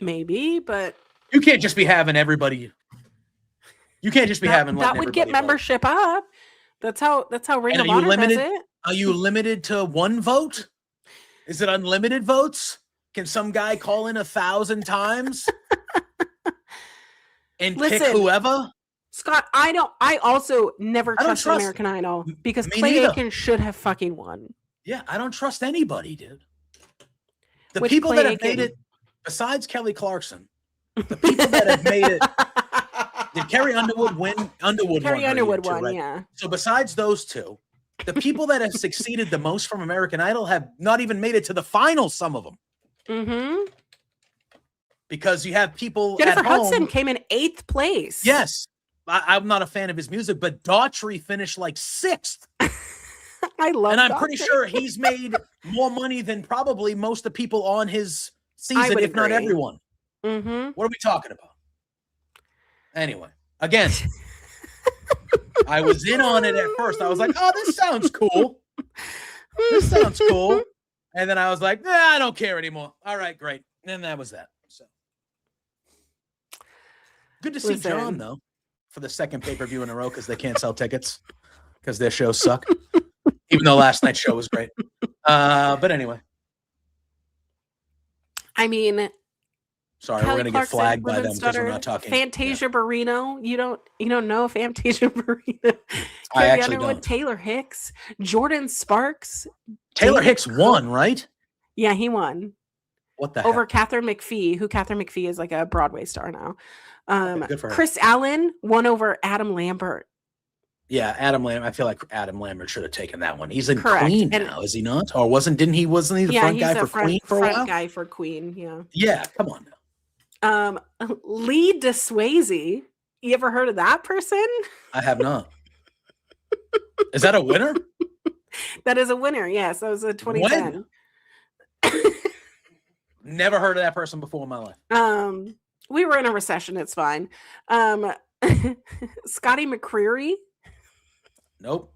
Maybe, but you can't just be having everybody. You can't just be having that would get membership up. That's how Ring of Honor does it. Are you limited to one vote? Is it unlimited votes? Can some guy call in 1,000 times and pick whoever? Scott, I also never trust American Idol because Clay Aiken should have fucking won. Yeah, I don't trust anybody, dude. The people that have made it, besides Kelly Clarkson, the people that have made it. Did Carrie Underwood win? Carrie Underwood won, right? Yeah. So besides those two, the people that have succeeded the most from American Idol have not even made it to the finals, some of them. Mm-hmm. Because you have people Jennifer at home. Hudson came in 8th place. Yes. I'm not a fan of his music, but Daughtry finished like 6th. I love And I'm pretty sure he's made more money than probably most of the people on his season, if not everyone. Mm-hmm. What are we talking about? Anyway, again, I was in on it at first. I was like, oh, this sounds cool. And then I was like, I don't care anymore. All right, great. And that was that. So Good to see John, though, for the second pay-per-view in a row because they can't sell tickets because their shows suck. Even though last night's show was great. But anyway. I mean, sorry, we're gonna get flagged by them because we're not talking. Fantasia Barrino, you don't know Fantasia Barrino. I actually don't. Taylor Hicks, Jordan Sparks. Taylor Hicks won, right? Yeah, he won. What the over heck? Catherine McPhee, who Catherine McPhee is like a Broadway star now. Good for her. Chris Allen won over Adam Lambert. Yeah, Adam Lambert. I feel like Adam Lambert should have taken that one. He's in Queen now, is he not? Or wasn't he the front guy for Queen for a while? Front guy for Queen, yeah. Yeah, come on now. Lee DeSwayze. You ever heard of that person? I have not. Is that a winner? That is a winner, yes. That was a 2010. Never heard of that person before in my life. We were in a recession, it's fine. Scotty McCreery. Nope.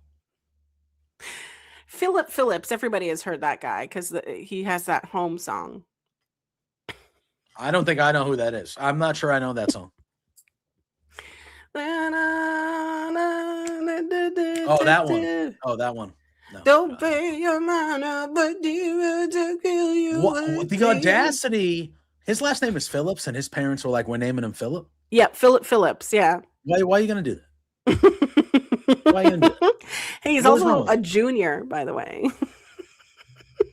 Philip Phillips. Everybody has heard that guy because he has that home song. I don't think I know who that is. I'm not sure I know that song. Oh, that one. Oh, that one. No, don't pay your mind, but you to kill you. What the audacity? His last name is Phillips, and his parents were like, "We're naming him Philip." Yeah, Philip Phillips. Yeah. Why are you gonna do that? Why are you gonna do that? Hey, he's also a junior, by the way.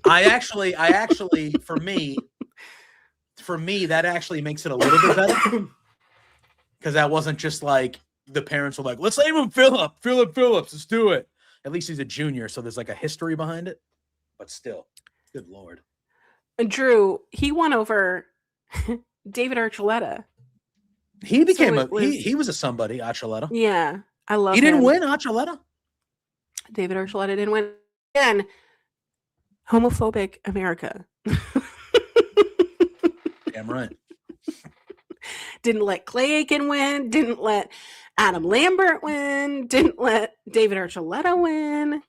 I actually, for me, that actually makes it a little bit better because that wasn't just like the parents were like, "Let's name him Philip Phillips. Let's do it." At least he's a junior, so there's like a history behind it. But still, good Lord. And Drew, he won over David Archuleta. He became he was a somebody, Archuleta. Yeah, I love him. He didn't win, Archuleta? David Archuleta didn't win. Again, homophobic America. Damn right. Didn't let Clay Aiken win. Didn't let Adam Lambert win. Didn't let David Archuleta win.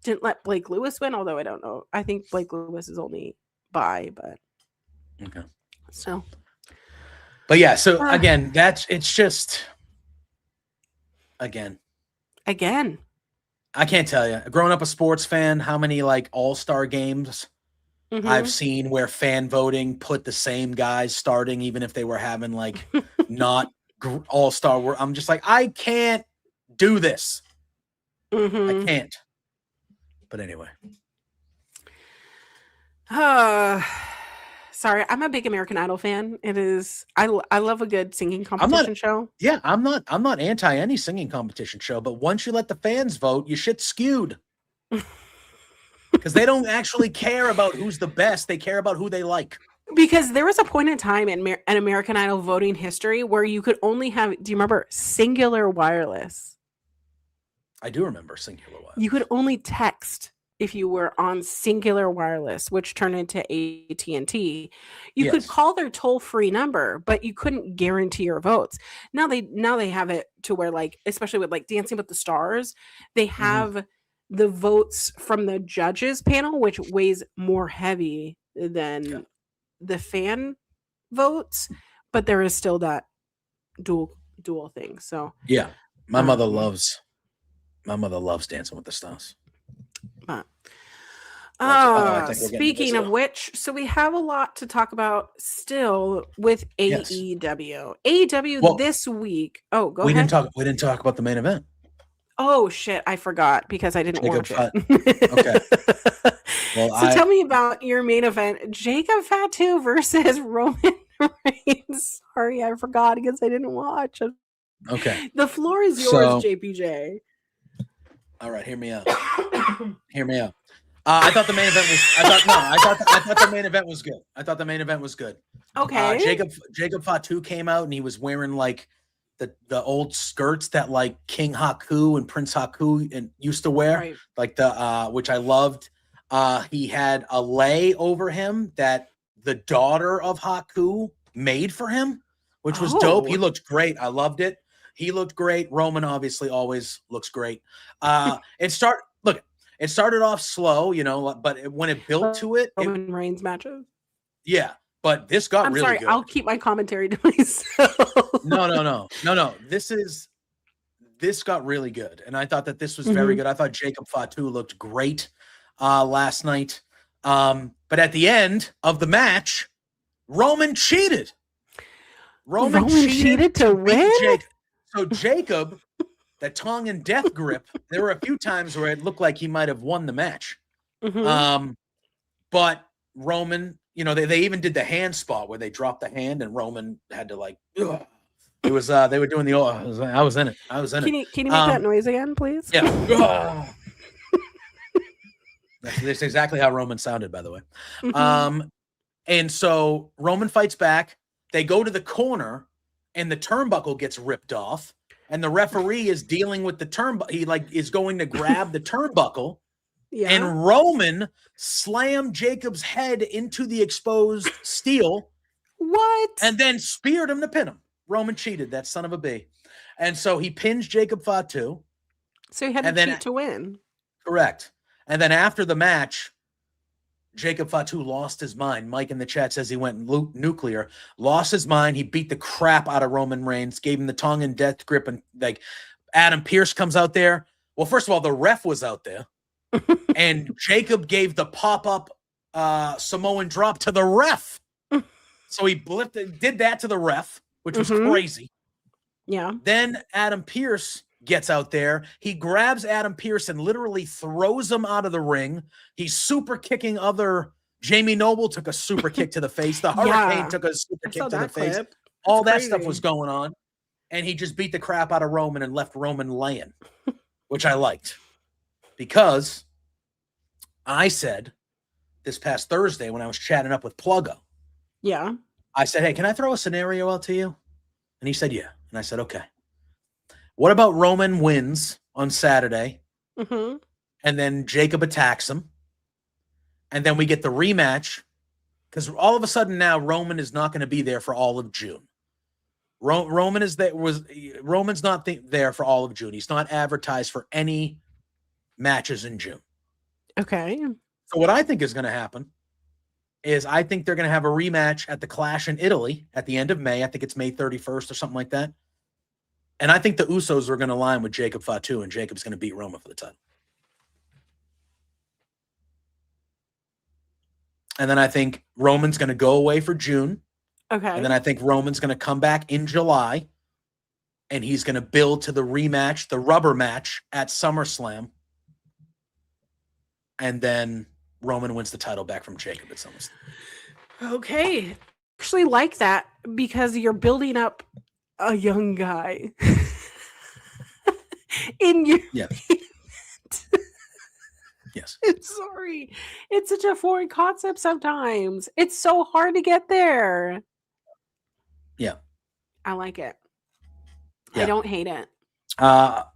Didn't let Blake Lewis win, although I don't know. I think Blake Lewis is only bi, but okay. So, but yeah. So again, it's just again. I can't tell you. Growing up a sports fan, how many like all-star games I've seen where fan voting put the same guys starting, even if they were having like not all-star work. I'm just like, I can't do this. I can't. But anyway. Sorry, I'm a big American Idol fan. It is I love a good singing competition show. Yeah, I'm not anti any singing competition show, but once you let the fans vote, your shit's skewed. Because they don't actually care about who's the best. They care about who they like. Because there was a point in time in American Idol voting history where you could only have, do you remember singular wireless? I do remember singular wireless. You could only text if you were on singular wireless, which turned into AT&T. You could call their toll-free number, but you couldn't guarantee your votes. Now they have it to where, like, especially with like Dancing with the Stars, they have the votes from the judges panel, which weighs more heavy than the fan votes, but there is still that dual thing. So yeah, my mother loves Dancing with the Stars. Speaking of which, so we have a lot to talk about still with AEW. AEW this week. Oh, go ahead. We didn't talk about the main event. Oh shit, I forgot because I didn't watch it. Okay. Well, so tell me about your main event. Jacob Fatu versus Roman Reigns. Sorry, I forgot because I didn't watch it. Okay. The floor is yours, JPJ. All right, hear me out. I thought the main event was. I thought the main event was good. I thought the main event was good. Okay. Jacob Fatu came out and he was wearing like the old skirts that like King Haku and Prince Haku and used to wear, right. Like the which I loved. He had a lei over him that the daughter of Haku made for him, which was dope. He looked great. I loved it. He looked great. Roman obviously always looks great. It started off slow, but when it built to it, Roman Reigns matches. Yeah, But this got I'm really sorry, good. I'll keep my commentary to myself. No. This got really good. And I thought that this was very good. I thought Jacob Fatu looked great last night. But at the end of the match, Roman cheated. Roman cheated to win? Jacob. So Jacob, that tongue and death grip, there were a few times where it looked like he might have won the match. But Roman, they even did the hand spot where they dropped the hand and Roman had to like, ugh. It was they were doing the I was in it. Can you make that noise again, please? Yeah. That's exactly how Roman sounded, by the way. And so Roman fights back. They go to the corner and the turnbuckle gets ripped off. And the referee is dealing with the turnbuckle. He is going to grab the turnbuckle. Yeah. And Roman slammed Jacob's head into the exposed steel. What? And then speared him to pin him. Roman cheated, that son of a b. And so he pins Jacob Fatu. So he had to cheat to win. Correct. And then after the match, Jacob Fatu lost his mind. Mike in the chat says he went nuclear. Lost his mind. He beat the crap out of Roman Reigns, gave him the tongue and death grip. And Adam Pearce comes out there. Well, first of all, the ref was out there. And Jacob gave the pop-up Samoan drop to the ref. So he did that to the ref, which was crazy. Yeah. Then Adam Pearce gets out there. He grabs Adam Pearce and literally throws him out of the ring. He's super kicking Jamie Noble took a super kick to the face. The Hurricane took a super kick to the face. All that stuff was going on. And he just beat the crap out of Roman and left Roman laying, which I liked. Because I said this past Thursday when I was chatting up with Pluggo. Yeah. I said, hey, can I throw a scenario out to you? And he said, yeah. And I said, okay. What about Roman wins on Saturday? And then Jacob attacks him. And then we get the rematch. Because all of a sudden now Roman is not going to be there for all of June. Roman's not there for all of June. He's not advertised for any matches in June. Okay. So what I think is going to happen is I think they're going to have a rematch at the Clash in Italy at the end of May. I think it's May 31st or something like that. And I think the Usos are going to line with Jacob Fatu, and Jacob's going to beat Roman for the title. And then I think Roman's going to go away for June. Okay. And then I think Roman's going to come back in July, and he's going to build to the rematch, the rubber match at SummerSlam. And then Roman wins the title back from Jacob at SummerSlam. Okay. Actually like that because you're building up a young guy in your Yes. I'm sorry. It's such a foreign concept sometimes. It's so hard to get there. Yeah. I like it. Yeah. I don't hate it.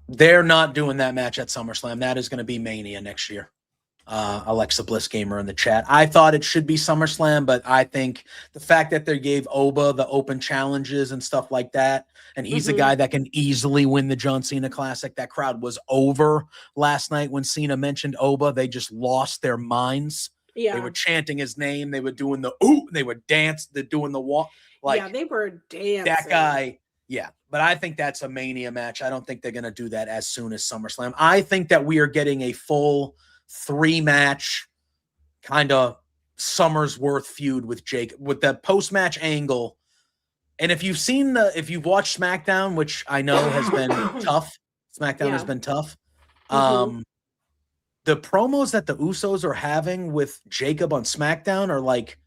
They're not doing that match at SummerSlam. That is going to be Mania next year. Alexa Bliss Gamer in the chat. I thought it should be SummerSlam, but I think the fact that they gave Oba the open challenges and stuff like that, and he's a guy that can easily win the John Cena Classic. That crowd was over last night when Cena mentioned Oba. They just lost their minds. Yeah. They were chanting his name. They were doing the ooh. They were they're doing the walk. They were dancing. That guy. Yeah. But I think that's a Mania match. I don't think they're going to do that as soon as SummerSlam. I think that we are getting a full 3-match kind of summer's worth feud with Jake with the post-match angle. And if you've watched SmackDown, which I know has been tough, SmackDown has been tough. The promos that the Usos are having with Jacob on SmackDown are like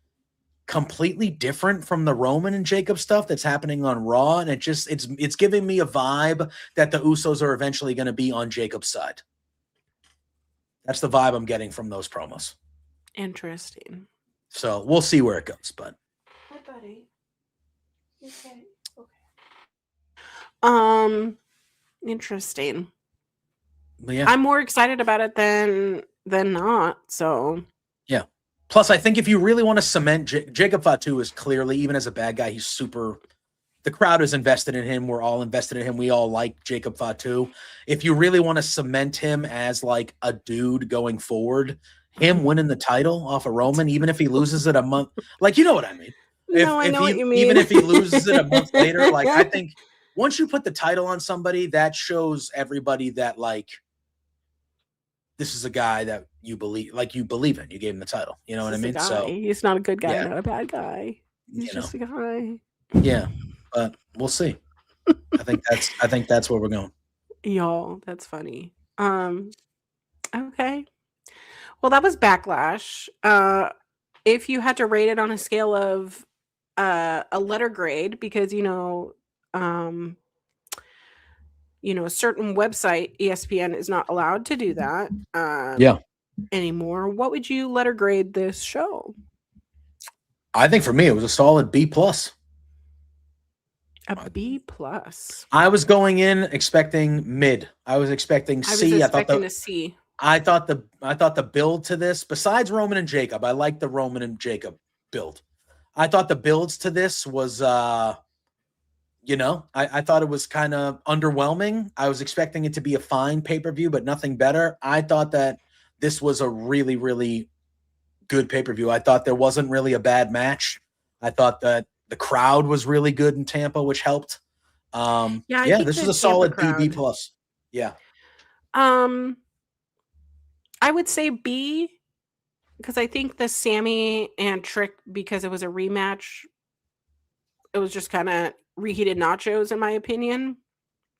completely different from the Roman and Jacob stuff that's happening on Raw. And it's giving me a vibe that the Usos are eventually going to be on Jacob's side. That's the vibe I'm getting from those promos. Interesting. So we'll see where it goes, but. Hi, buddy. Okay. Interesting. Yeah. I'm more excited about it than not. So. Yeah. Plus, I think if you really want to cement Jacob Fatu is clearly, even as a bad guy, he's super. The crowd is invested in him. We're all invested in him. We all like Jacob Fatu. If you really want to cement him as like a dude going forward, him winning the title off of Roman, even if he loses it a month, like, you know what I mean? I know what you mean. Even if he loses it a month later, like I think once you put the title on somebody, that shows everybody that like this is a guy that you believe in. You gave him the title. You know what I mean? So he's not a good guy, yeah, not a bad guy. He's just a guy. Yeah, but we'll see. I think that's where we're going. Y'all, that's funny. Okay. Well, that was Backlash. If you had to rate it on a scale of a letter grade, because a certain website, ESPN, is not allowed to do that anymore, what would you letter grade this show? I think for me, it was a solid B+. A B+. I was going in expecting mid. I was expecting C. I was expecting a C. I thought the build to this, besides Roman and Jacob, I like the Roman and Jacob build. I thought the builds to this was, I thought it was kind of underwhelming. I was expecting it to be a fine pay-per-view, but nothing better. I thought that this was a really, really good pay-per-view. I thought there wasn't really a bad match. I thought that the crowd was really good in Tampa, which helped. This was a solid B+. Yeah. I would say B, because I think the Sammy and Trick, because it was a rematch, it was just kind of reheated nachos, in my opinion.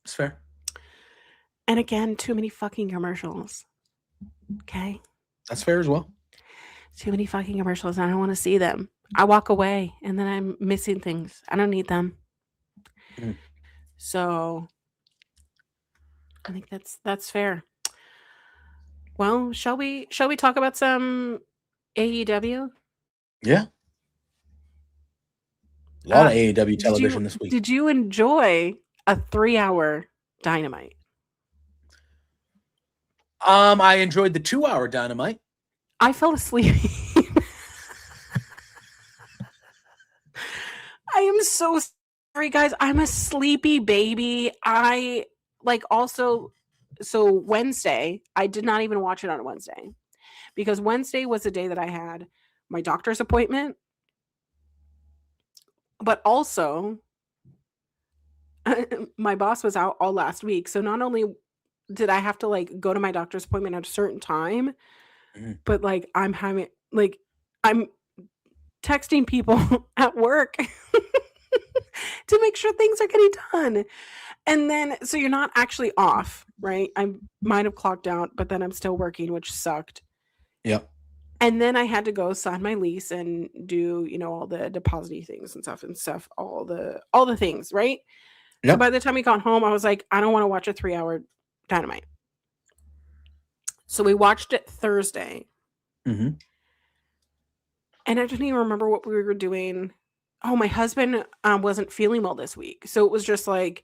That's fair. And again, too many fucking commercials. Okay. That's fair as well. Too many fucking commercials. I don't want to see them. I walk away and then I'm missing things. I don't need them. So I think that's fair. Well, shall we talk about some AEW? Yeah. A lot of AEW television this week. Did you enjoy a 3-hour Dynamite? I enjoyed the 2-hour Dynamite. I fell asleep. I am so sorry, guys. I'm a sleepy baby. So Wednesday, I did not even watch it on Wednesday because Wednesday was the day that I had my doctor's appointment, but also my boss was out all last week. So not only did I have to like go to my doctor's appointment at a certain time, but like I'm texting people at work to make sure things are getting done. And then, so you're not actually off, right? I might have clocked out, but then I'm still working, which sucked. Yep. And then I had to go sign my lease and do, all the depositing things and stuff, all the things, right? Yep. So by the time we got home, I was like, I don't want to watch a 3-hour Dynamite. So we watched it Thursday. Mm-hmm. And I don't even remember what we were doing. Oh, my husband wasn't feeling well this week. So it was just like,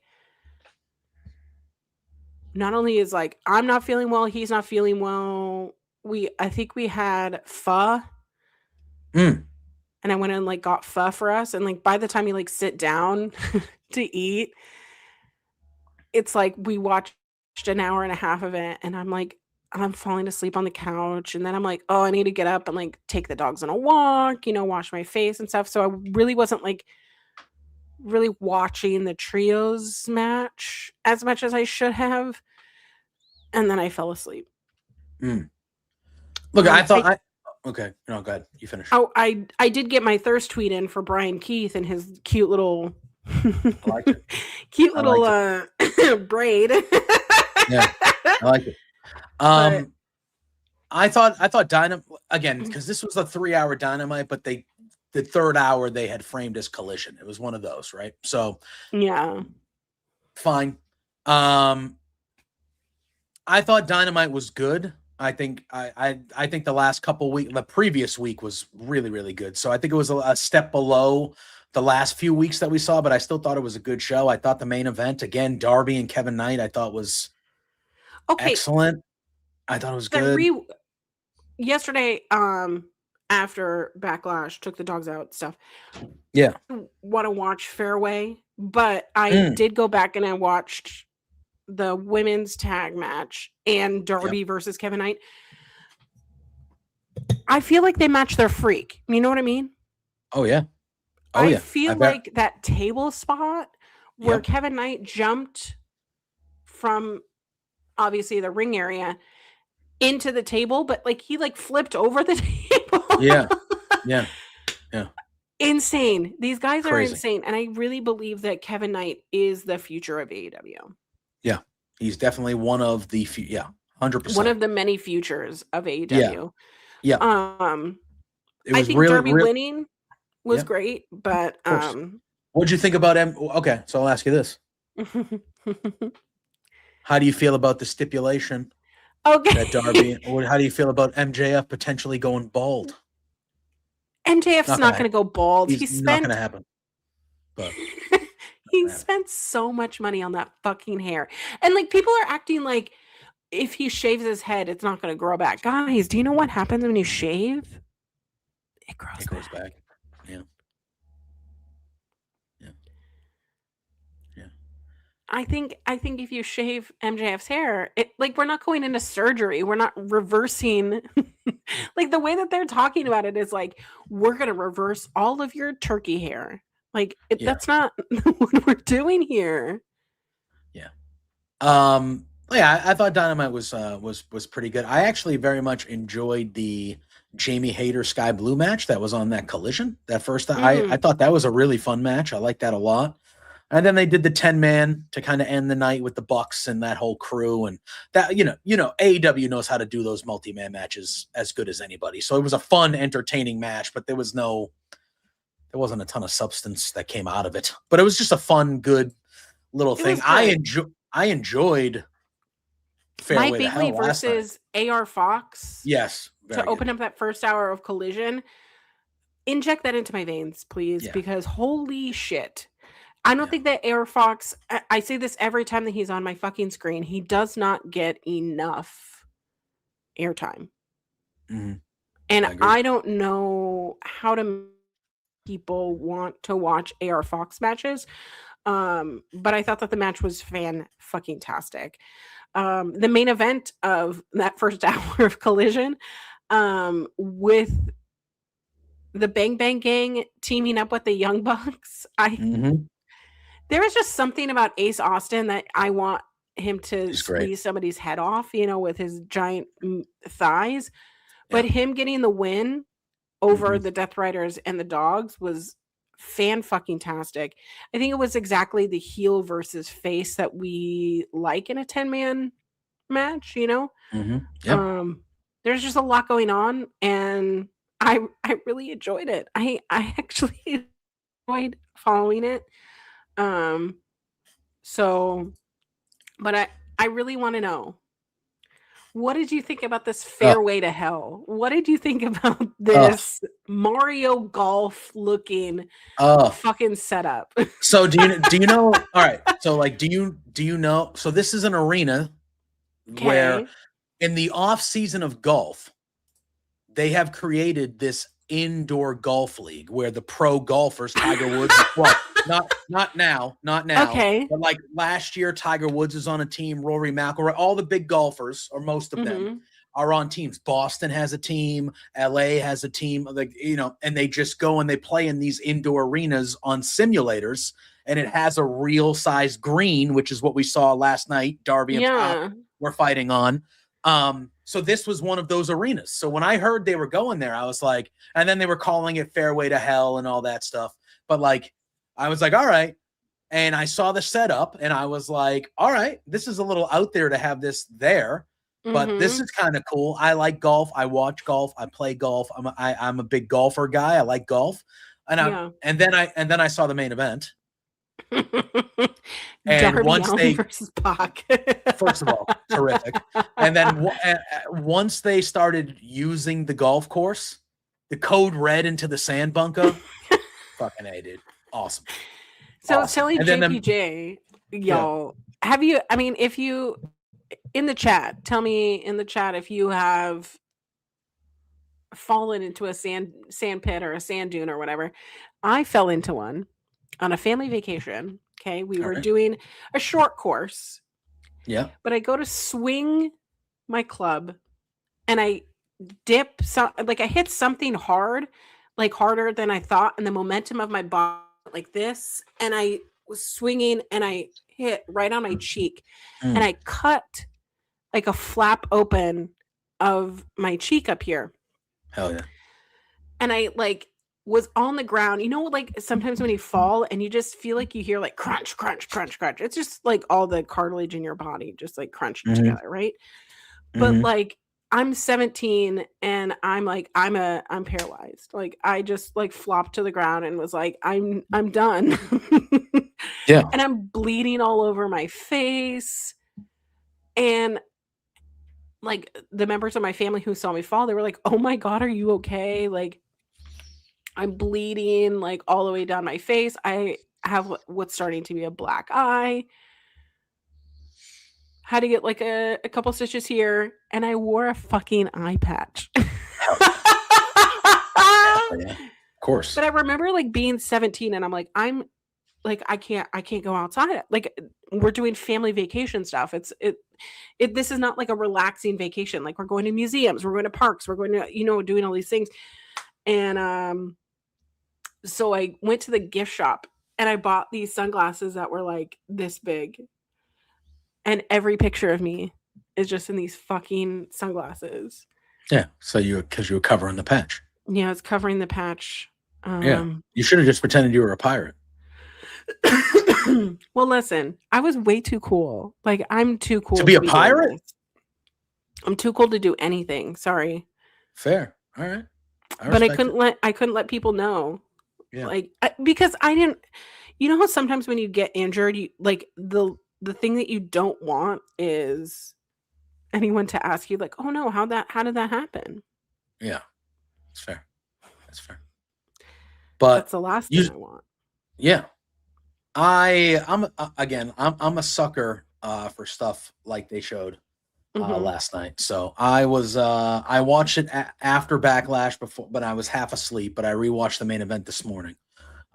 not only is like, I'm not feeling well, he's not feeling well. I think we had pho. And I went and like got pho for us. And like, by the time you like sit down to eat, it's like we watched an hour and a half of it. And I'm like, I'm falling asleep on the couch. And then I'm like, oh, I need to get up and like take the dogs on a walk, wash my face and stuff. So I really wasn't like really watching the trios match as much as I should have. And then I fell asleep. Look, okay. No, go ahead. You finish. Oh, I did get my thirst tweet in for Brian Keith and his cute little I like it. cute little braid. Yeah, I like it. I thought Dynamite again, because this was a 3-hour Dynamite, but the third hour they had framed as Collision. It was one of those, right? So yeah, fine. I thought Dynamite was good. I think the last couple weeks, the previous week was really, really good. So I think it was a step below the last few weeks that we saw, but I still thought it was a good show. I thought the main event, again, Darby and Kevin Knight, I thought was excellent. I thought it was good. Yesterday, after Backlash, took the dogs out stuff. Yeah. Want to watch Fairway, but I did go back and I watched the women's tag match and Darby versus Kevin Knight. I feel like they match their freak. You know what I mean? Oh, yeah. Oh I yeah, I feel bet. like that table spot where Yep. Kevin Knight jumped from obviously the ring area into the table, but like he like flipped over the table. Yeah. Yeah. Yeah. Insane. These guys are Crazy. insane. And I really believe that Kevin Knight is the future of AEW. Yeah. He's definitely one of the few. Yeah. One 100%. of the many futures of Yeah. AEW. Yeah. It I was think really, Darby real. winning was Yeah. Of great, but course. What'd you think about Okay. So I'll ask you this. How do you feel about the stipulation that Darby, okay. or how do you feel about MJF potentially going bald? MJF's Not not gonna going to go bald. He's not gonna happen. But He spent so much money on that fucking hair. And like people are acting like if he shaves his head, it's not going to grow back. Guys, do you know what happens when you shave? It grows back. Yeah. Yeah. Yeah. I think if you shave MJF's hair, it like we're not going into surgery. We're not reversing like the way that they're talking about it is like we're going to reverse all of your turkey hair. Like Yeah. that's not what we're doing here. Yeah. Yeah, I thought Dynamite was pretty good. I actually very much enjoyed the Jamie Hayter Sky Blue match that was on that Collision. That first, I thought that was a really fun match. I liked that a lot. And then they did the 10-man to kind of end the night with the Bucks and that whole crew, and that AEW knows how to do those multi-man matches as good as anybody. So it was a fun, entertaining match, but there wasn't a ton of substance that came out of it. But it was just a fun, good little thing. I enjoyed Fairway Mike to Hell Bigley last night. versus AR Fox. Yes, to open up that first hour of Collision. Inject that into my veins, please, because holy shit. I don't think that AR Fox, I say this every time that he's on my fucking screen, he does not get enough airtime. Mm-hmm. And I don't know how to people want to watch AR Fox matches. But I thought that the match was fan-fucking-tastic. The main event of that first hour of Collision, with the Bang Bang Gang teaming up with the Young Bucks, there was just something about Ace Austin that I want him to squeeze somebody's head off, with his giant thighs. But him getting the win over the Death Riders and the Dogs was fan-fucking-tastic. I think it was exactly the heel versus face that we like in a 10-man match, There's just a lot going on, and I really enjoyed it. I actually enjoyed following it. But I really want to know, what did you think about this Fairway to Hell? What did you think about this Mario Golf looking fucking setup? So do you know? All right. So like, do you know? So this is an arena where in the off season of golf, they have created this indoor golf league where the pro golfers, Tiger Woods, well, not now, Okay. but like last year, Tiger Woods is on a team, Rory McIlroy, all the big golfers, or most of them, are on teams. Boston has a team, LA has a team, like, and they just go and they play in these indoor arenas on simulators, and it has a real size green, which is what we saw last night. Darby and Pop were fighting on. So this was one of those arenas. So when I heard they were going there, I was like, and then they were calling it Fairway to Hell and all that stuff. But like, I was like, all right. And I saw the setup and I was like, all right, this is a little out there to have this there, but this is kind of cool. I like golf. I watch golf. I play golf. I'm a big golfer guy. I like golf. And then I saw the main event. And Darby once Allin versus Pac. First of all, terrific. And then once they started using the golf course, the code red into the sand bunker, fucking A, dude. Awesome. So awesome. Tell JPJ, y'all, if you, in the chat, tell me in the chat if you have fallen into a sand pit or a sand dune or whatever. I fell into one on a family vacation. Okay. We were doing a short course. Yeah. But I go to swing my club and I dip, I hit something hard, like harder than I thought, and the momentum of my body like this, and I was swinging and I hit right on my cheek, and I cut like a flap open of my cheek up here. Hell yeah. And I like was on the ground. You know, like sometimes when you fall and you just feel like you hear like crunch, crunch, crunch, crunch. It's just like all the cartilage in your body just like crunching together, right? But like I'm 17 and I'm like I'm paralyzed. Like I just like flopped to the ground and was like I'm done. Yeah. And I'm bleeding all over my face. And like the members of my family who saw me fall, they were like, "Oh my God, are you okay?" Like I'm bleeding like all the way down my face. I have what's starting to be a black eye. Had to get like a couple stitches here, and I wore a fucking eye patch. Yeah. Of course. But I remember like being 17 and I'm like, I can't go outside. Like we're doing family vacation stuff. This is not like a relaxing vacation. Like we're going to museums, we're going to parks, we're going to, doing all these things. And so I went to the gift shop and I bought these sunglasses that were like this big. And every picture of me is just in these fucking sunglasses. Yeah. So because you were covering the patch. Yeah, it's covering the patch. Yeah. You should have just pretended you were a pirate. Well, listen, I was way too cool. Like I'm too cool to be a pirate. I'm too cool to do anything. Sorry. Fair. All right. But I couldn't let people know. Yeah. Like because I didn't. You know how sometimes when you get injured, you like the thing that you don't want is anyone to ask you like, "Oh no, how did that happen?" Yeah. It's fair. That's fair. But that's the last thing I want. Yeah. I'm a sucker for stuff like they showed last night. So I watched it after Backlash before, but I was half asleep, but I rewatched the main event this morning.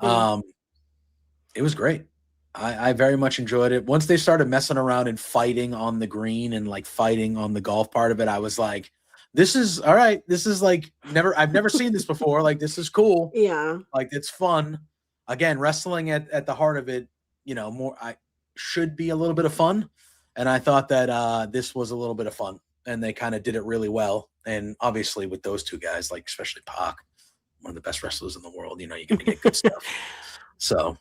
It was great. I very much enjoyed it. Once they started messing around and fighting on the green and like fighting on the golf part of it, I was like, this is all right. This is like I've never seen this before. Like, this is cool. Yeah. Like, it's fun. Again, wrestling at the heart of it, I should be a little bit of fun. And I thought that this was a little bit of fun, and they kind of did it really well. And obviously with those two guys, like especially Pac, one of the best wrestlers in the world, you're going to get good stuff. So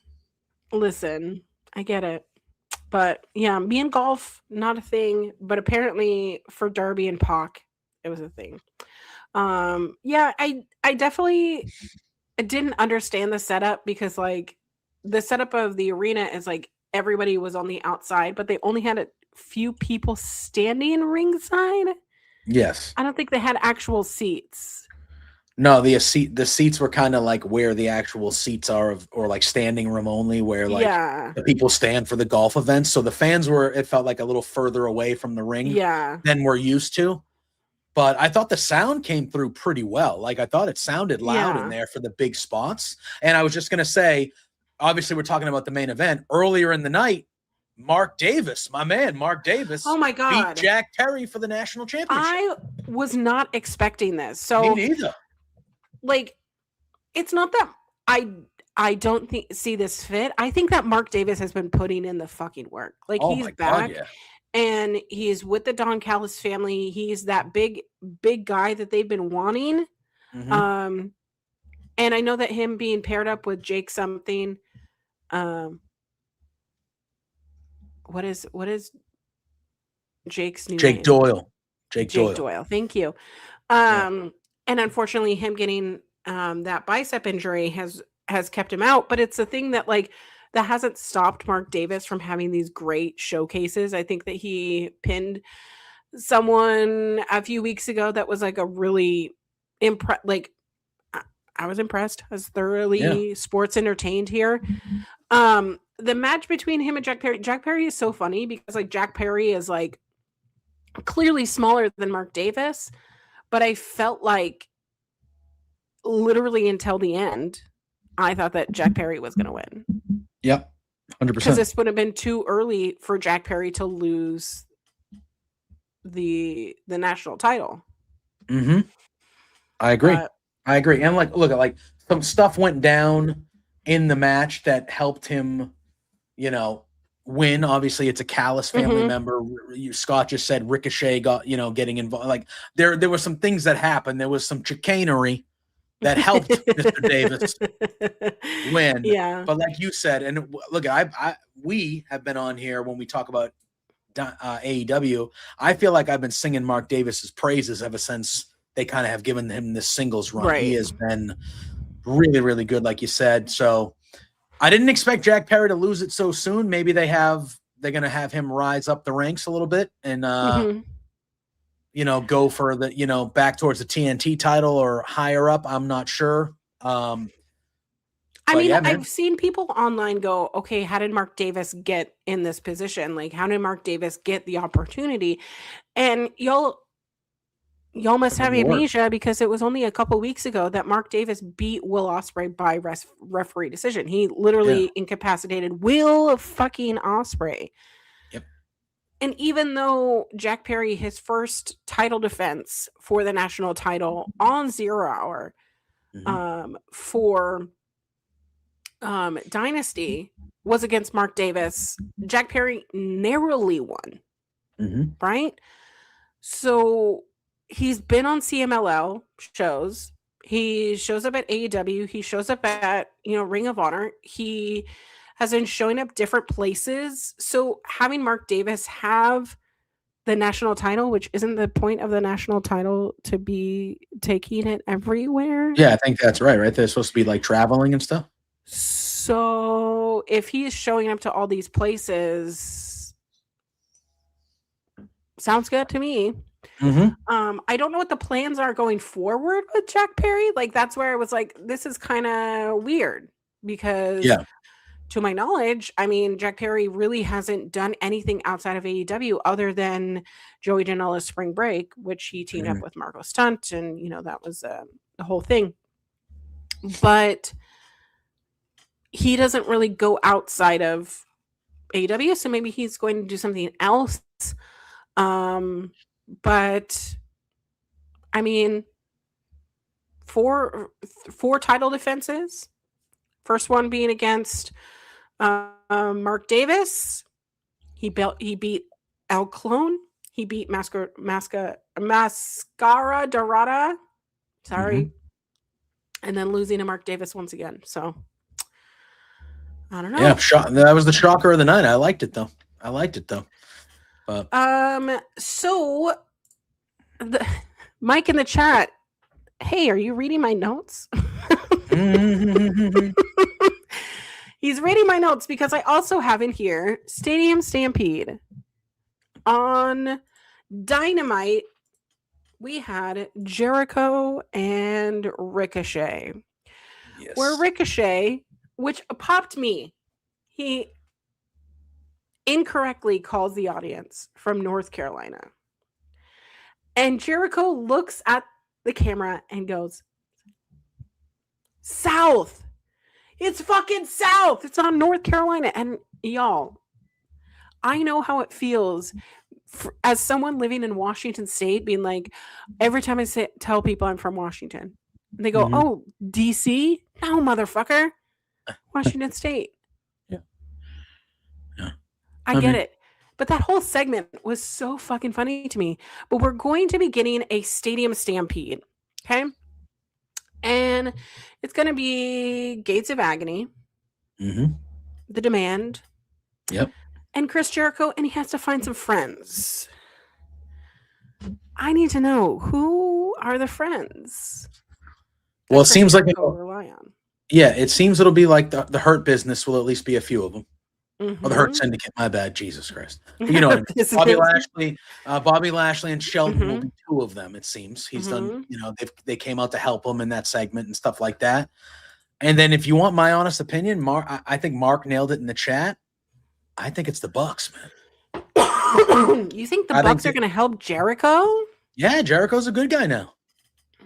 listen, I get it. But yeah, me and golf, not a thing. But apparently for Darby and Pac, it was a thing. Yeah, I definitely didn't understand the setup because like the setup of the arena is like everybody was on the outside, but they only had a few people standing ringside. Yes. I don't think they had actual seats. No, the seats were kind of like where the actual seats are, or like standing room only, where like the people stand for the golf events. So the fans it felt like a little further away from the ring than we're used to. But I thought the sound came through pretty well. Like I thought it sounded loud in there for the big spots. And I was just going to say, obviously we're talking about the main event. Earlier in the night, Mark Davis, my man, Mark Davis, oh my God, beat Jack Perry for the national championship. I was not expecting this. So me neither. Like, it's not that I don't see this fit. I think that Mark Davis has been putting in the fucking work. Like he's back. God, and he's with the Don Callis family. He's that big guy that they've been wanting. And I know that him being paired up with Jake something. What is Jake's new name? Doyle. Jake Doyle. Thank you. And unfortunately, him getting that bicep injury has kept him out. But it's a thing that like that hasn't stopped Mark Davis from having these great showcases. I think that he pinned someone a few weeks ago that was like a really like I was impressed. I was thoroughly sports entertained here. The match between him and Jack Perry is so funny because like Jack Perry is like clearly smaller than Mark Davis, but I felt like literally until the end, I thought that Jack Perry was going to win. Yep. 100%. Because this would have been too early for Jack Perry to lose the national title. I agree. I agree. And look at some stuff went down in the match that helped him, win. Obviously, it's a Callis family member. Scott just said Ricochet got, getting involved. Like there were some things that happened. There was some chicanery that helped Mr. Davis win. Yeah. But like you said, and look, we have been on here when we talk about AEW. I feel like I've been singing Mark Davis's praises ever since they kind of have given him this singles run. Right. He has been really, really good, like you said. So I didn't expect Jack Perry to lose it so soon. Maybe they're going to have him rise up the ranks a little bit and, go for the, back towards the TNT title or higher up. I'm not sure. I've seen people online go, okay, how did Mark Davis get in this position? Like, how did Mark Davis get the opportunity? And y'all must have amnesia because it was only a couple weeks ago that Mark Davis beat Will Ospreay by referee decision. He literally incapacitated Will fucking Ospreay. Yep. And even though Jack Perry, his first title defense for the national title on 0 Hour for Dynasty was against Mark Davis, Jack Perry narrowly won. Right? So he's been on CMLL shows. He shows up at AEW. He shows up at, Ring of Honor. He has been showing up different places. So having Mark Davis have the national title, which isn't the point of the national title to be taking it everywhere. Yeah, I think that's right. They're supposed to be like traveling and stuff. So if he is showing up to all these places, sounds good to me. I don't know what the plans are going forward with Jack Perry. Like, that's where I was like, this is kind of weird because to my knowledge, Jack Perry really hasn't done anything outside of AEW other than Joey Janela's Spring Break, which he teamed up with Marco Stunt. And, that was the whole thing. But he doesn't really go outside of AEW. So maybe he's going to do something else. But four title defenses. First one being against Mark Davis. He beat El Clone. He beat Mascara Dorada. Sorry. And then losing to Mark Davis once again. So I don't know. Yeah, that was the shocker of the night. I liked it though. But so Mike in the chat, hey, are you reading my notes? He's reading my notes because I also have in here Stadium Stampede. On Dynamite, we had Jericho and Ricochet. Yes. Where Ricochet, which popped me, he incorrectly calls the audience from North Carolina. And Jericho looks at the camera and goes, South. It's fucking South. It's not North Carolina. And y'all, I know how it feels as someone living in Washington State being like, every time I tell people I'm from Washington, they go, oh, DC? No, motherfucker. Washington State. Yeah. I get it. But that whole segment was so fucking funny to me. But we're going to be getting a Stadium Stampede. Okay? And it's going to be Gates of Agony. The Demand. Yep. And Chris Jericho, and he has to find some friends. I need to know, who are the friends? Well, it seems like rely on. Yeah, it seems it'll be like the Hurt Business will at least be a few of them. Or the Hurt Syndicate, my bad, Jesus Christ. But you know what I mean? Bobby Lashley and Shelton will be two of them, it seems. He's done, they came out to help him in that segment and stuff like that. And then if you want my honest opinion, I think Mark nailed it in the chat. I think it's the Bucks, man. You think the Bucks are going to help Jericho? Yeah, Jericho's a good guy now.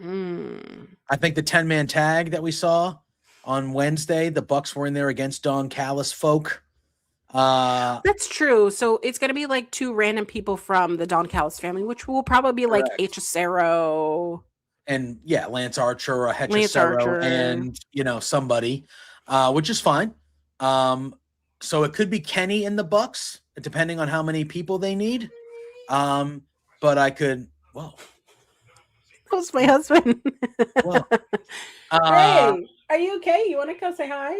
I think the 10-man tag that we saw on Wednesday, the Bucks were in there against Don Callis folk. That's true. So it's going to be like two random people from the Don Callis family, which will probably be like H. Acero. and Lance Archer or Hechicero and somebody, which is fine. So it could be Kenny in the Bucks, depending on how many people they need. But I could. Whoa, that was my husband. Well, hey, are you okay? You want to come say hi?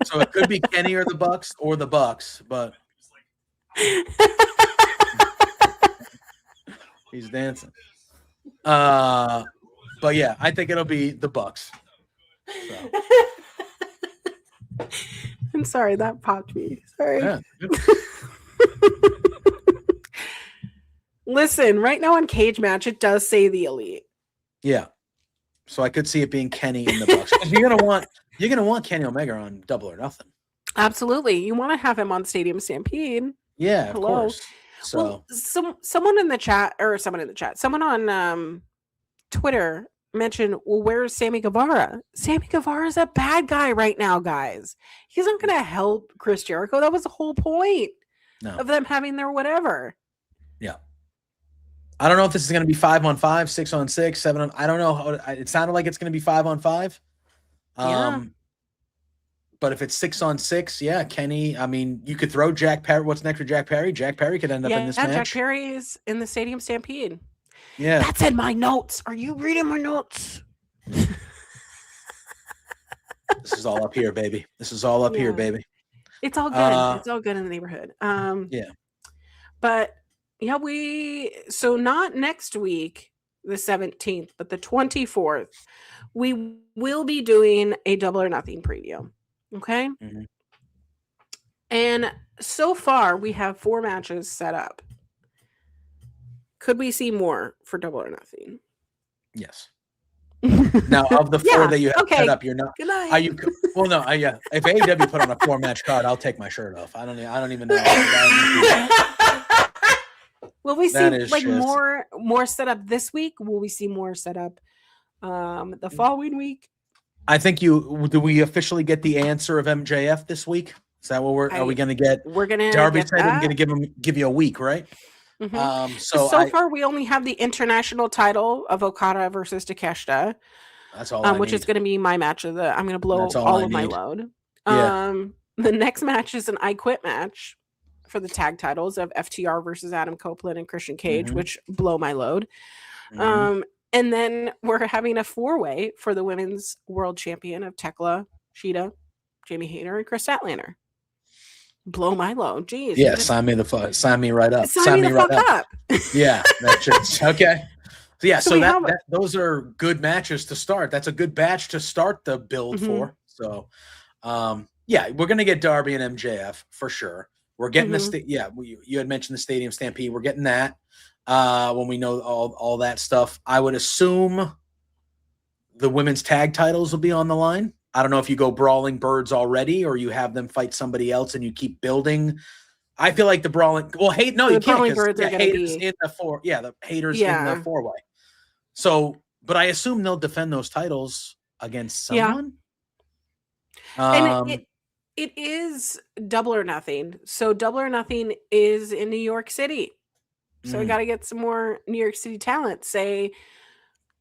So it could be Kenny or the Bucks, but he's dancing. But yeah, I think it'll be the Bucks. So. I'm sorry, that popped me. Sorry. Yeah. Listen, right now on Cage Match, it does say the Elite. Yeah. So I could see it being Kenny in the Bucks. You're gonna want Kenny Omega on Double or Nothing. Absolutely. You want to have him on Stadium Stampede. Yeah, of course. So someone on Twitter mentioned, well, where's Sammy Guevara? Sammy Guevara's a bad guy right now, guys. He's not going to help Chris Jericho. That was the whole point of them having their whatever. Yeah. I don't know if this is going to be 5-on-5, 6-on-6, 7-on. I don't know. It sounded like it's going to be 5-on-5. But if it's 6-on-6, yeah, Kenny. I mean, you could throw Jack Perry. What's next for Jack Perry? Jack Perry could end up in this match. Jack Perry is in the Stadium Stampede. Yeah. That's in my notes. Are you reading my notes? This is all up here, baby. This is all up here, baby. It's all good. It's all good in the neighborhood. Yeah. But yeah, so not next week, the 17th, but the 24th, we will be doing a Double or Nothing preview. Okay. Mm-hmm. And so far we have 4 matches set up. Could we see more for Double or Nothing? Yes. Now, of the 4 that you have set up, you're not. Good night. Are you? Well, no. If AEW put on a 4-match card, I'll take my shirt off. I don't even know. Will we see more set up this week? Will we see more set up the following week? I think do we officially get the answer of MJF this week? Is that what are we going to get? We're going to. Darby said I'm going to give you a week, right? Mm-hmm. So far, we only have the international title of Okada versus Takeshita. That's all. Which is going to be my match of the. I'm going to blow all of my load. Yeah. The next match is an I Quit match for the tag titles of FTR versus Adam Copeland and Christian Cage, which blow my load. Mm-hmm. And then we're having a 4-way for the women's world champion of Tekla, Sheeta, Jamie Hayter, and Chris Statlander. Blow my load. Jeez. Yeah, sign me right up. Sign me the fuck up. Yeah, that's just okay. So those are good matches to start. That's a good batch to start the build for. So, we're gonna get Darby and MJF for sure. We're getting you had mentioned the Stadium Stampede. We're getting that when we know all that stuff. I would assume the women's tag titles will be on the line. I don't know if you go Brawling Birds already or you have them fight somebody else and you keep building. I feel like the Brawling. Well, you can't. Brawling Birds are going to be in the 4. Yeah, the haters in the 4-way. So, but I assume they'll defend those titles against someone. Yeah. And it is Double or Nothing. So Double or Nothing is in New York City. So we got to get some more New York City talent. Say,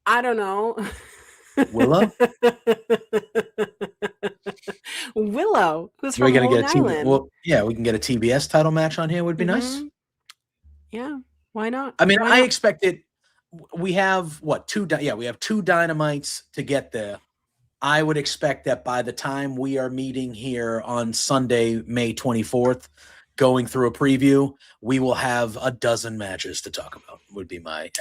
I don't know. Willow, who's from Long Island. We can get a TBS title match on here. Would be nice. Yeah, why not? I mean, I expect it. We have we have 2 Dynamites to get there. I would expect that by the time we are meeting here on Sunday, May 24th, going through a preview, we will have a dozen matches to talk about. Would be my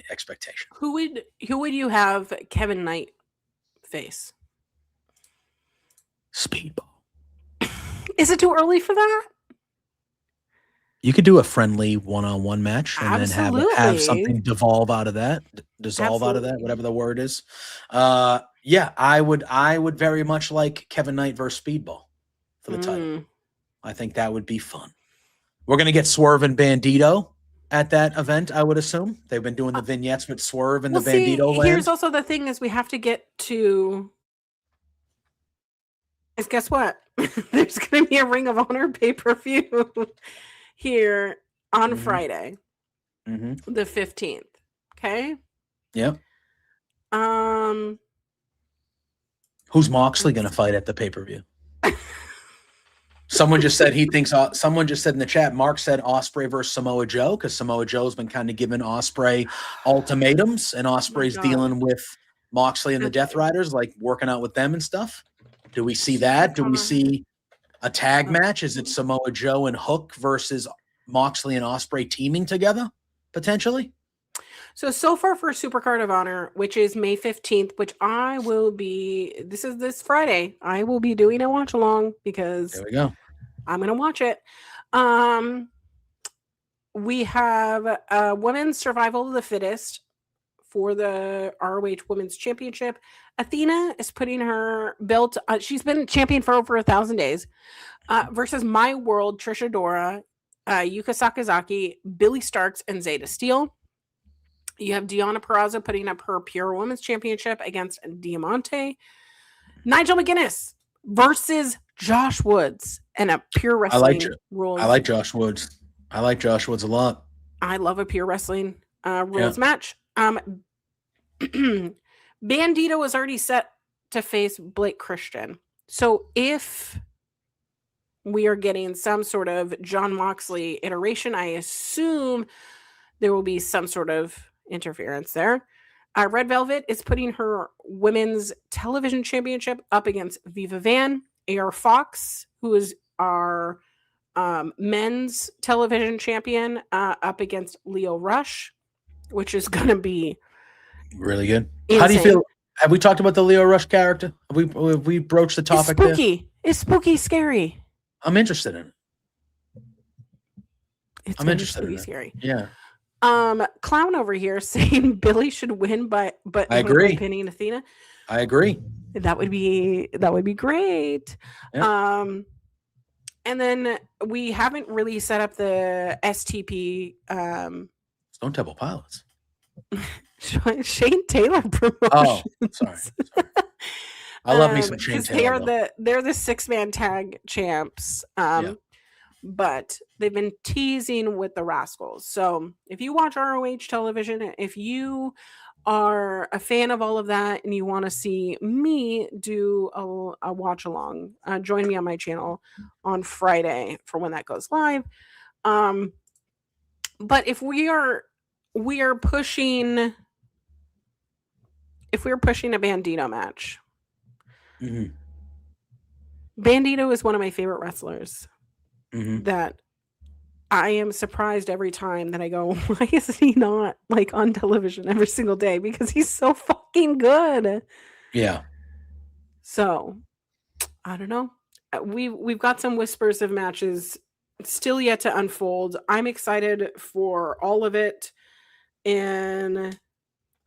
expectation. Who would you have Kevin Knight face? Speedball. Is it too early for that? You could do a friendly one-on-one match and then have something dissolve out of that, whatever the word is. I would very much like Kevin Knight versus Speedball for the title. I think that would be fun. We're going to get Swerve and Bandito at that event, I would assume. They've been doing the vignettes with Swerve and the Bandito land. Here's also the thing is we have to get to... Guess what? There's going to be a Ring of Honor pay-per-view here on Friday, the 15th. Okay. Yep. Um, Who's Moxley going to fight at the pay-per-view? Someone just said he thinks. Someone just said in the chat. Mark said Ospreay versus Samoa Joe because Samoa Joe's been kind of giving Ospreay ultimatums, and Ospreay's dealing with Moxley and the Death Riders, like working out with them and stuff. Do we see that? Do we see a tag match? Is it Samoa Joe and Hook versus Moxley and Ospreay teaming together potentially? So far for Supercard of Honor, which is May 15th, which I will be, this Friday, I will be doing a watch along because there we go. I'm going to watch it. We have Women's Survival of the Fittest for the ROH Women's Championship. Athena is putting her belt, she's been champion for over 1,000 days, versus My World, Trisha Dora, Yuka Sakazaki, Billy Starks, and Zeta Steele. You have Deonna Purrazzo putting up her Pure Women's Championship against Diamante. Nigel McGuinness versus Josh Woods and a Pure Wrestling rules. I like Josh Woods. I like Josh Woods a lot. I love a Pure Wrestling rules match. Bandito was already set to face Blake Christian. So if we are getting some sort of John Moxley iteration, I assume there will be some sort of interference there. Red Velvet is putting her Women's Television Championship up against Viva Van. AR Fox, who is our Men's Television Champion, up against Leo Rush, which is going to be really good. Insane. How do you feel? Have we talked about the Leo Rush character? Have we broached the topic? It's spooky. There? It's spooky, scary. I'm interested in it. I'm interested in it. Scary. Yeah. Clown over here saying Billy should win, but I agree. Pinning Athena. I agree. That would be great. Yeah. And then we haven't really set up the STP. Stone Temple Pilots. Shane Taylor promotion. Oh, sorry. I love me some Shane Taylor. They're the 6-man tag champs. But they've been teasing with the Rascals. So if you watch ROH television, if you are a fan of all of that and you want to see me do a watch along, join me on my channel on Friday for when that goes live. But if we're pushing a Bandito match, Bandito is one of my favorite wrestlers. That I am surprised every time that I go, why is he not like on television every single day? Because he's so fucking good. Yeah. So I don't know. We've got some whispers of matches still yet to unfold. I'm excited for all of it, and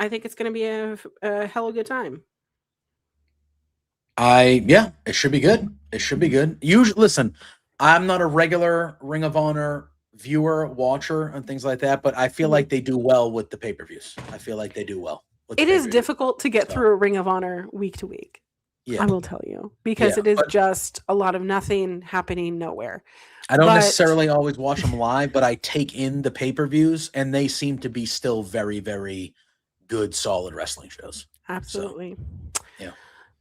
I think it's going to be a hell of a good time. It should be good. It should be good. Listen. I'm not a regular Ring of Honor viewer, watcher, and things like that, but I feel like they do well with the pay-per-views. I feel like they do well. It is difficult to get through a Ring of Honor week to week. Yeah. I will tell you, because it is just a lot of nothing happening nowhere. I don't necessarily always watch them live, but I take in the pay-per-views, and they seem to be still very, very good, solid wrestling shows. Absolutely.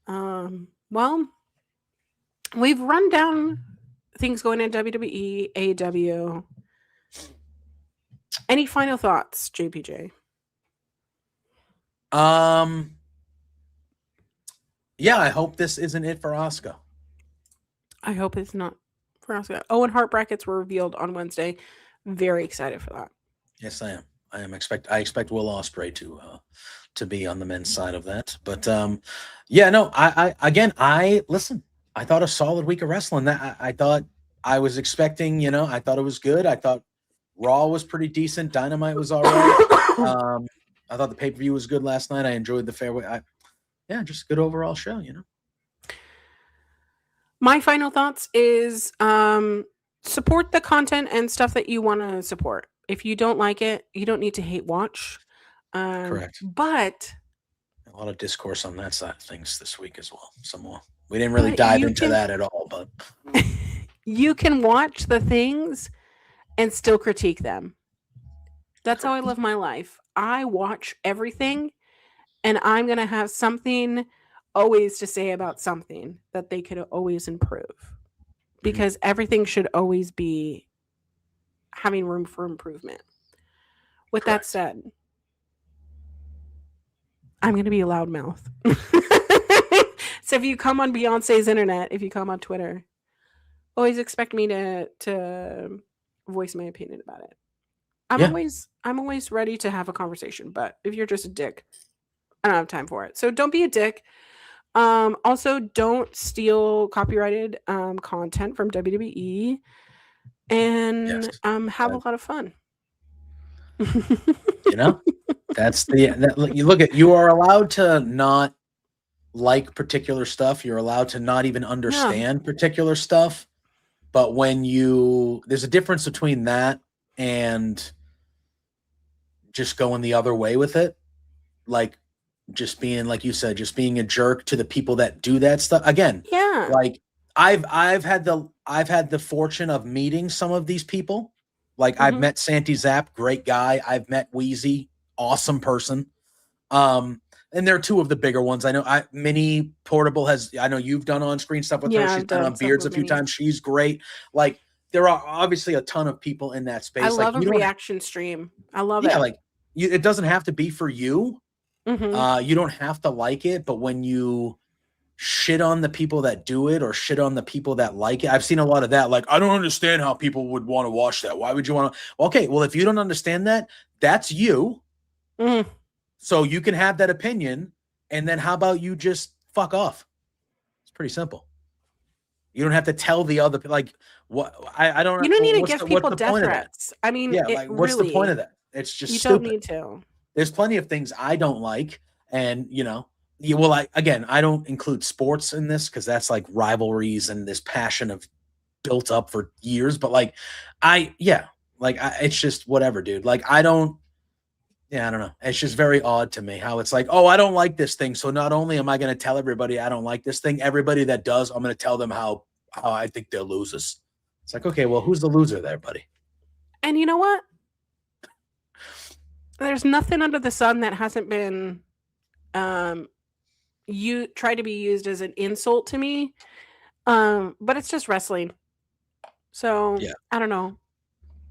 So, well, we've run down things going in WWE, AEW. Any final thoughts, JPJ? Yeah, I hope this isn't it for Asuka. I hope it's not for Asuka. Owen Hart brackets were revealed on Wednesday. Very excited for that. Yes, I am. I expect Will Ospreay to be on the men's side of that. But listen. I thought a solid week of wrestling. I thought I was expecting, I thought it was good. I thought Raw was pretty decent. Dynamite was all right. I thought the pay-per-view was good last night. I enjoyed the fairway. Just a good overall show, My final thoughts is support the content and stuff that you want to support. If you don't like it, you don't need to hate watch. Correct. But a lot of discourse on that side of things this week as well. Some more. We didn't really dive into that at all, but you can watch the things and still critique them. That's how I live my life. I watch everything, and I'm going to have something always to say about something that they could always improve, Mhm. because everything should always be having room for improvement. With that Correct. said, I'm going to be a loudmouth. So if you come on Beyonce's internet, if you come on Twitter, always expect me to voice my opinion about it. I'm Yeah. always ready to have a conversation, but if you're just a dick, I don't have time for it. So don't be a dick. Also don't steal copyrighted content from WWE, Yes. and have a lot of fun. You know, you look at, you are allowed to not like particular stuff. You're allowed to not even Yeah. understand particular stuff. But there's a difference between that and just going the other way with it. Like, just being, like you said, just being a jerk to the people that do that stuff. Again, Yeah. like I've had the fortune of meeting some of these people. Like, I've Mhm. met Santi Zap, great guy. I've met Wheezy, awesome person. And they're two of the bigger ones. I know Minnie Portable I know you've done on screen stuff with her. Yeah, She's I've been done on stuff Beards a with few Minnie. times. She's great. Like, there are obviously a ton of people in that I space. Like, love a you don't, reaction stream. I love yeah, it. like, it doesn't have to be for you. Mhm. You don't have to like it, but when you shit on the people that do it or shit on the people that like it, I've seen a lot of that. Like, I don't understand how people would want to watch that. Why would you want to? Okay, well, if you don't understand that, that's you. Mhm. So you can have that opinion, and then how about you just fuck off? It's pretty simple. You don't have to tell the other, like, what I don't You know. don't need to What's give the what's people the death point of that? threats. I mean, Yeah, it like, what's the point of really, that? It's just you don't stupid. need to. There's plenty of things I don't like, and well, I don't include sports in this because that's like rivalries and this passion of built up for years. But like, it's just whatever, dude. Like, I don't. Yeah, I don't know. It's just very odd to me how it's like, oh, I don't like this thing. So not only am I going to tell everybody I don't like this thing, everybody that does, I'm going to tell them how I think they're losers. It's like, okay, well, who's the loser there, buddy? And you know what? There's nothing under the sun that hasn't been um you try to be used as an insult to me. But it's just wrestling. So, Yeah. I don't know.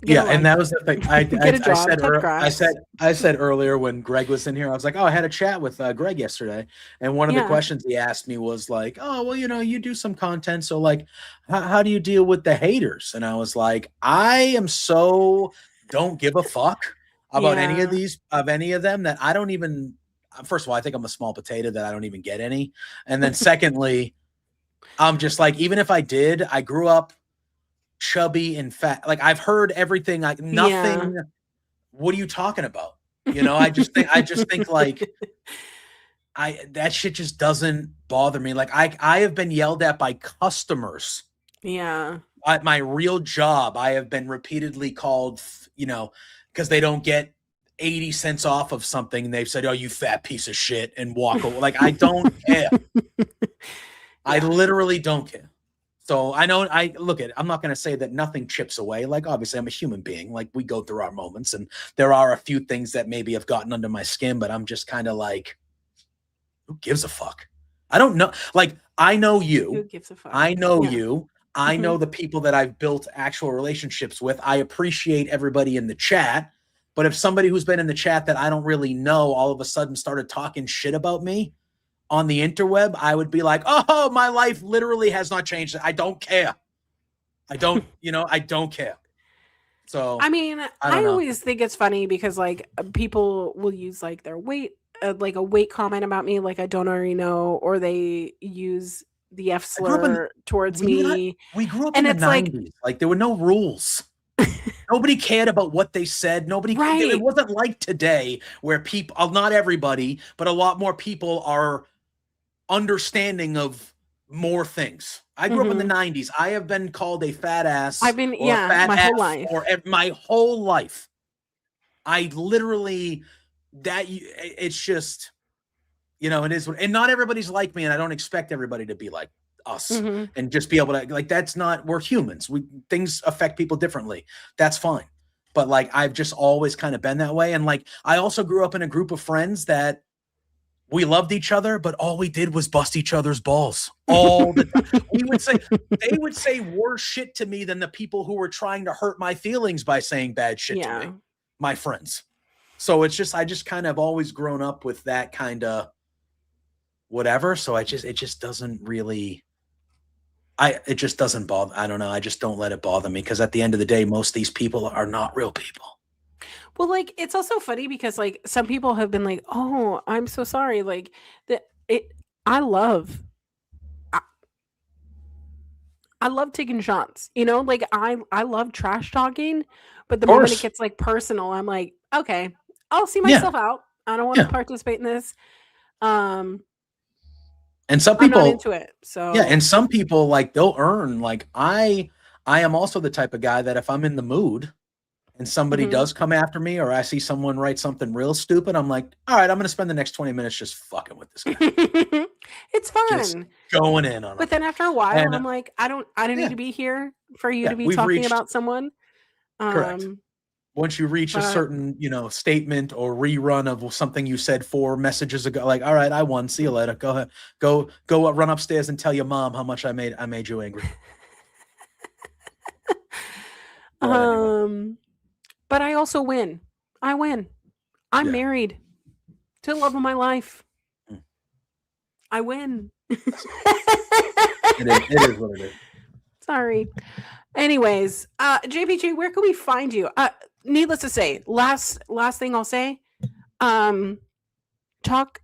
Get a Yeah, and life. that was the thing. Get a job, cut grass. I said earlier when Greg was in here, I was like, "Oh, I had a chat with Greg yesterday, and one of the Yeah. questions he asked me was like, "Oh, well, you do some content, so like, how do you deal with the haters?" And I was like, "I am so don't give a fuck about Yeah. any of them that I don't even. First of all, I think I'm a small potato that I don't even get any, and then secondly, I'm just like, even if I did, I grew up chubby and fat. Like, I've heard everything. Like, Yeah. nothing. What are you talking about? I just think like that shit just doesn't bother me. Like, I have been yelled at by customers Yeah. at my real job. I have been repeatedly called, because they don't get 80 cents off of something, and they've said, "Oh, you fat piece of shit," and walk away. Like, I don't care. I Yeah. literally don't care. So I know I'm not going to say that nothing chips away. Like, obviously I'm a human being. Like, we go through our moments, and there are a few things that maybe have gotten under my skin, but I'm just kind of like, who gives a fuck? I don't know. Like, I know Who you. gives a fuck? I know Yeah. you. I know Mhm. the people that I've built actual relationships with. I appreciate everybody in the chat. But if somebody who's been in the chat that I don't really know all of a sudden started talking shit about me on the interweb, I would be like, oh, my life literally has not changed. I don't care. I don't care. So I mean, I don't I know. always think it's funny because like people will use like their weight, like a weight comment about me, like I don't already know, or they use the F I grew up in slur towards we not me, we grew up in and the it's like, 90s. Like, there were no rules. Nobody cared about what they said. It right. wasn't like today where people, not everybody, but a lot more people are understanding of more things. I grew up in the Mhm. 90s. I have been called a fat ass I've been, or a yeah, fat my whole F life. my whole life. I literally, it's just, it is, and not everybody's like me, and I don't expect everybody to be like us Mhm. and just be able to, like, that's not, we're humans. Things affect people differently. That's fine. but like I've just always kind of been that way. And like I also grew up in a group of friends that we loved each other, but all we did was bust each other's balls all the time. They would say worse shit to me than the people who were trying to hurt my feelings by saying bad shit to me, my friends. So it's just, I just kind of always grown up with that kind of whatever. So it just doesn't really, it just doesn't bother. I don't know. I just don't let it bother me because at the end of the day, most of these people are not real people. Well, like, it's also funny because like some people have been like, "Oh, I'm so sorry." Like I love I love taking shots. You know, like I love trash talking, but the moment it gets like personal, I'm like, "Okay, I'll see myself out. I don't want to participate in this." And some people, I'm not into it. So yeah, and some people like they'll earn. Like I am also the type of guy that if I'm in the mood and somebody does come after me, or I see someone write something real stupid, I'm like, all right, I'm going to spend the next 20 minutes just fucking with this guy. It's fun. Just going in on him. But then after a while, I'm like, I don't need to be here for you to be talking about someone. Correct. Once you reach a certain, statement or rerun of something you said 4 messages ago, like, all right, I won. See you later. Go ahead. Go run upstairs and tell your mom how much I made you angry. Anyway. But I also win. I win. I'm married to the love of my life. I win. It is what it is. Sorry. Anyways, JPJ, where can we find you? Needless to say, last thing I'll say, talk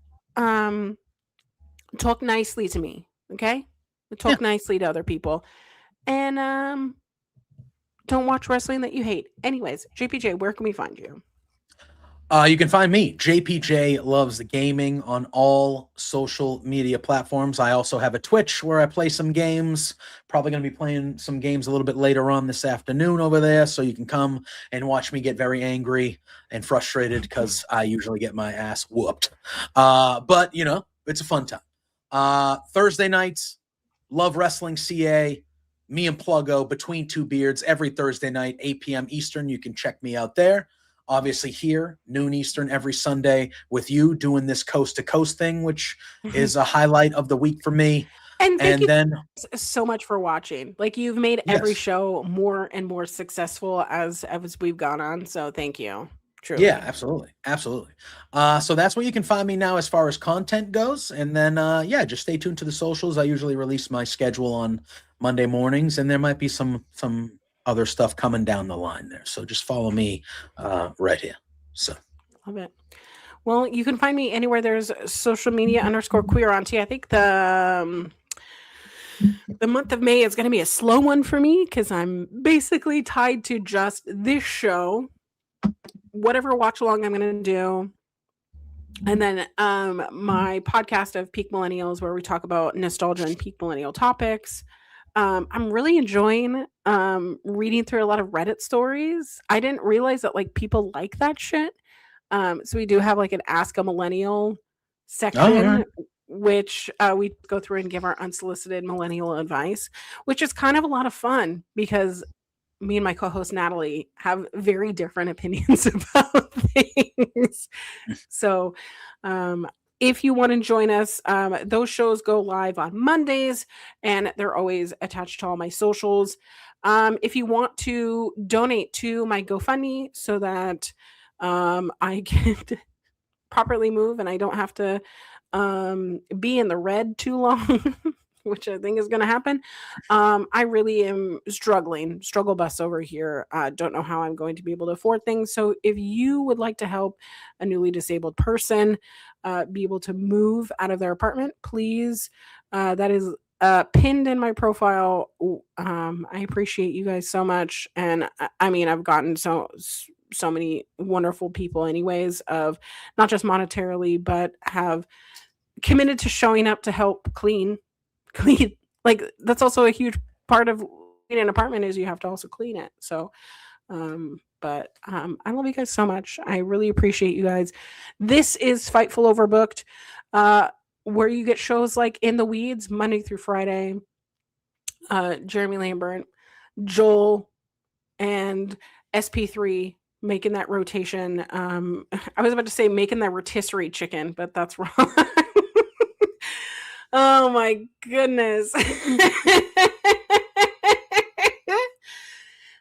nicely to me, okay? Talk nicely to other people. And don't watch wrestling that you hate. Anyways, JPJ, where can we find you? You can find me, JPJ Loves Gaming, on all social media platforms. I also have a Twitch where I play some games. Probably going to be playing some games a little bit later on this afternoon over there, so you can come and watch me get very angry and frustrated because I usually get my ass whooped. But, it's a fun time. Thursday nights, Love Wrestling CA, me and Pluggo, Between Two Beards, every Thursday night, 8 p.m. Eastern. You can check me out there. Obviously here, noon Eastern every Sunday with you doing this coast to coast thing, which is a highlight of the week for me. And thank you so much for watching. Like, you've made every show more and more successful as we've gone on. So thank you. Truly. Yeah, absolutely. Absolutely. So that's where you can find me now as far as content goes. And then, just stay tuned to the socials. I usually release my schedule on Monday mornings, and there might be some other stuff coming down the line there. So just follow me right here. So love it. Well, you can find me anywhere there's social media _queer Auntie. I think the month of May is going to be a slow one for me because I'm basically tied to just this show, whatever watch along I'm going to do. And then my podcast of Peak Millennials, where we talk about nostalgia and peak millennial topics. I'm really enjoying reading through a lot of Reddit stories. I didn't realize that like people like that shit. So we do have like an Ask a Millennial section, which we go through and give our unsolicited millennial advice, which is kind of a lot of fun because me and my co-host Natalie have very different opinions about things. So if you want to join us, those shows go live on Mondays, and they're always attached to all my socials. If you want to donate to my GoFundMe so that I can properly move and I don't have to be in the red too long, which I think is going to happen. I really am struggle bus over here. Don't know how I'm going to be able to afford things. So if you would like to help a newly disabled person be able to move out of their apartment, please. That is pinned in my profile. I appreciate you guys so much. And I mean, I've gotten so many wonderful people anyways, of not just monetarily, but have committed to showing up to help clean. Like, that's also a huge part of cleaning an apartment is you have to also clean it. So but I love you guys so much. I really appreciate you guys. This is Fightful Overbooked, where you get shows like In the Weeds Monday through Friday. Jeremy Lambert, Joel, and SP3 making that rotation. I was about to say making that rotisserie chicken, but that's wrong. Oh my goodness.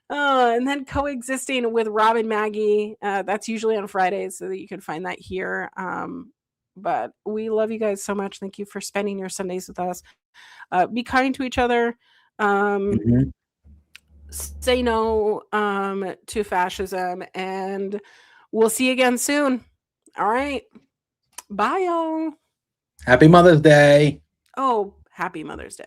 And then coexisting with Rob and Maggie. That's usually on Fridays, so that you can find that here. But we love you guys so much. Thank you for spending your Sundays with us. Be kind to each other. Say no to fascism, and we'll see you again soon. All right. Bye, y'all. Happy Mother's Day. Oh, happy Mother's Day.